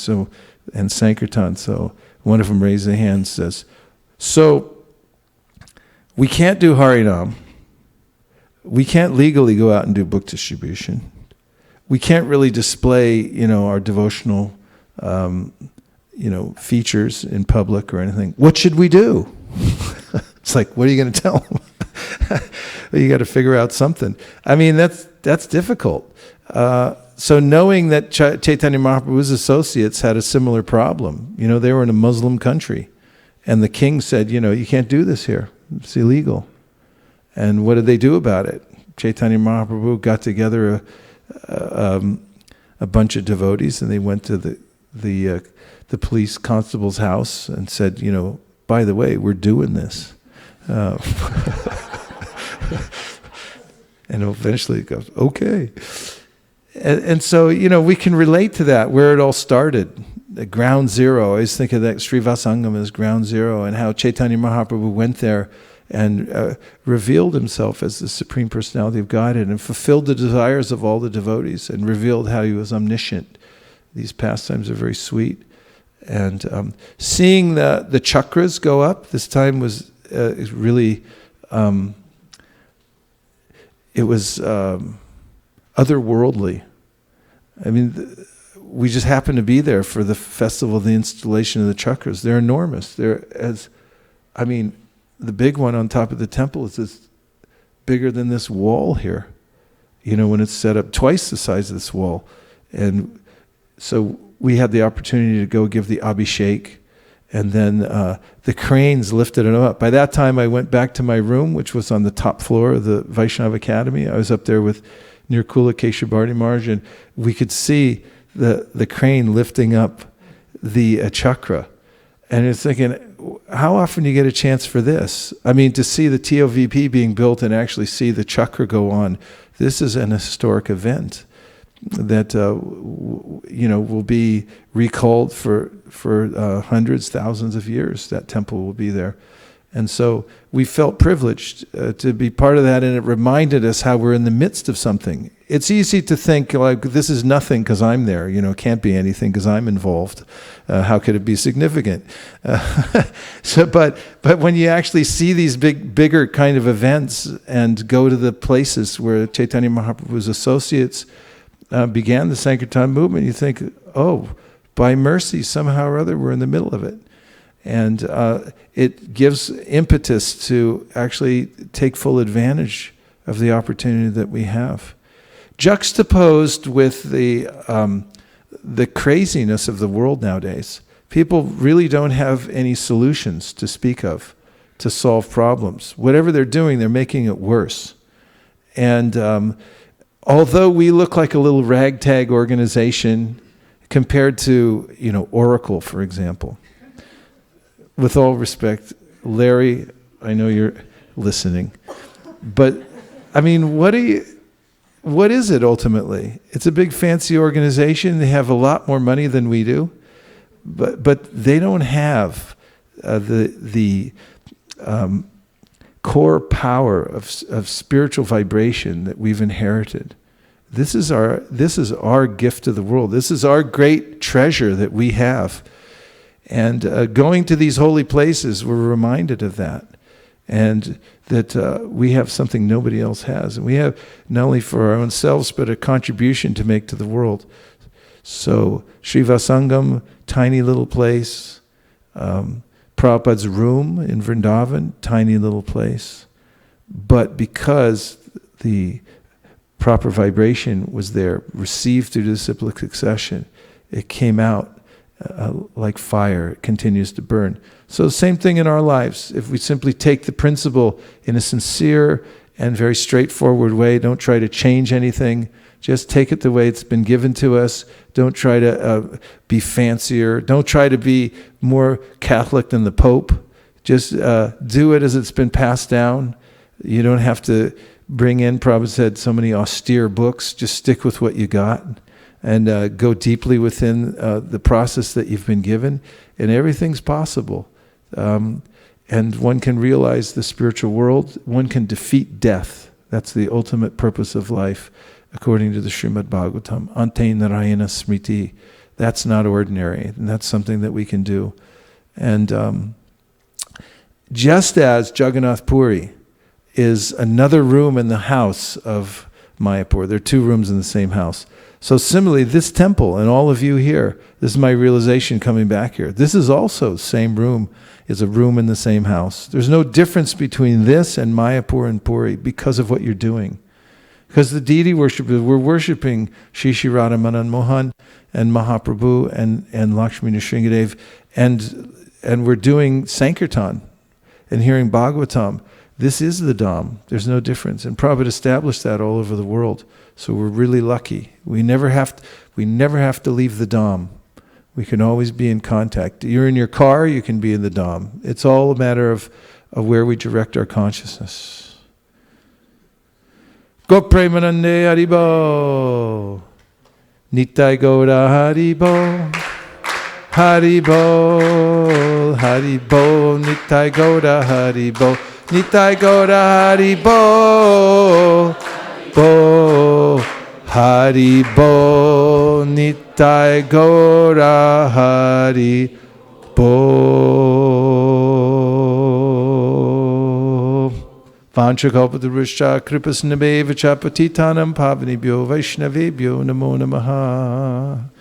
and Sankirtan. So one of them raised their hand and says, so we can't do Harinam. We can't legally go out and do book distribution. We can't really display, you know, our devotional, you know, features in public or anything. What should we do? It's like, what are you going to tell them? Well, you got to figure out something. I mean, that's difficult. So knowing that Chaitanya Mahaprabhu's associates had a similar problem, you know, they were in a Muslim country, and the king said, you know, you can't do this here. It's illegal. And what did they do about it? Chaitanya Mahaprabhu got together a bunch of devotees, and they went to the police constable's house and said, you know, by the way, we're doing this. And eventually it goes, okay. And so, we can relate to that, where it all started, the ground zero. I always think of that Srivasangam as ground zero, and how Chaitanya Mahaprabhu went there and revealed himself as the Supreme Personality of Godhead and fulfilled the desires of all the devotees and revealed how he was omniscient. These pastimes are very sweet. And seeing the chakras go up, this time was really, it was otherworldly. I mean, we just happened to be there for the festival of the installation of the chakras. They're enormous. The big one on top of the temple is bigger than this wall here. When it's set up, twice the size of this wall. And so we had the opportunity to go give the Abhishek, and then the cranes lifted it up. By that time, I went back to my room, which was on the top floor of the Vaishnava Academy. I was up there with Nirkula Keshavarti Maharaj, and we could see the crane lifting up the chakra. And it's thinking, how often do you get a chance for this? To see the TOVP being built and actually see the chakra go on, this is an historic event that will be recalled for hundreds, thousands of years. That temple will be there. And so we felt privileged to be part of that, and it reminded us how we're in the midst of something. It's easy to think, like, this is nothing because I'm there, it can't be anything because I'm involved. How could it be significant? But when you actually see these bigger kind of events and go to the places where Chaitanya Mahaprabhu's associates began the Sankirtan movement, you think, oh, by mercy, somehow or other, we're in the middle of it. And it gives impetus to actually take full advantage of the opportunity that we have. Juxtaposed with the craziness of the world nowadays, people really don't have any solutions to speak of to solve problems. Whatever they're doing, they're making it worse. And although we look like a little ragtag organization compared to, Oracle, for example, with all respect, Larry, I know you're listening, but what is it ultimately? It's a big fancy organization. They have a lot more money than we do, but they don't have the core power of spiritual vibration that we've inherited. This is our gift to the world. This is our great treasure that we have. And going to these holy places, we're reminded of that. And that we have something nobody else has. And we have not only for our own selves, but a contribution to make to the world. So, Srivasangam, tiny little place. Prabhupada's room in Vrindavan, tiny little place. But because the proper vibration was there, received through disciplic succession, it came out like fire. It continues to burn. So same thing in our lives. If we simply take the principle in a sincere and very straightforward way, don't try to change anything, just take it the way it's been given to us. Don't try to be fancier. Don't try to be more Catholic than the Pope. Just do it as it's been passed down. You don't have to bring in, Prabhupada said, so many austere books. Just stick with what you got. And go deeply within the process that you've been given, and everything's possible. And one can realize the spiritual world, one can defeat death. That's the ultimate purpose of life, according to the Srimad Bhagavatam. Attain Narayana Smriti. That's not ordinary, and that's something that we can do. And just as Jagannath Puri is another room in the house of Mayapur, there are two rooms in the same house. So similarly, this temple and all of you here, this is my realization coming back here. This is also the same room, is a room in the same house. There's no difference between this and Mayapur and Puri because of what you're doing. Because the deity worshipers, we're worshiping Shri Shri Radha Madan Mohan and Mahaprabhu and Lakshmi Nrsingadev, and we're doing Sankirtan and hearing Bhagavatam. This is the Dham. There's no difference. And Prabhupada established that all over the world. So we're really lucky. We never have to leave the Dham. We can always be in contact. You're in your car, you can be in the Dham. It's all a matter of where we direct our consciousness. Go Premanande Haribo. Nitai Gaura Haribo. Haribo. Haribo. Nitai Gaura Haribo. Nitai Gaura Haribo. Bo. Haribo. Nitai Gaura Haribo. Vanchakalpataruscha kripasnabeva chapatitanam pavanibhyo vaishnavebhyo namo namaha.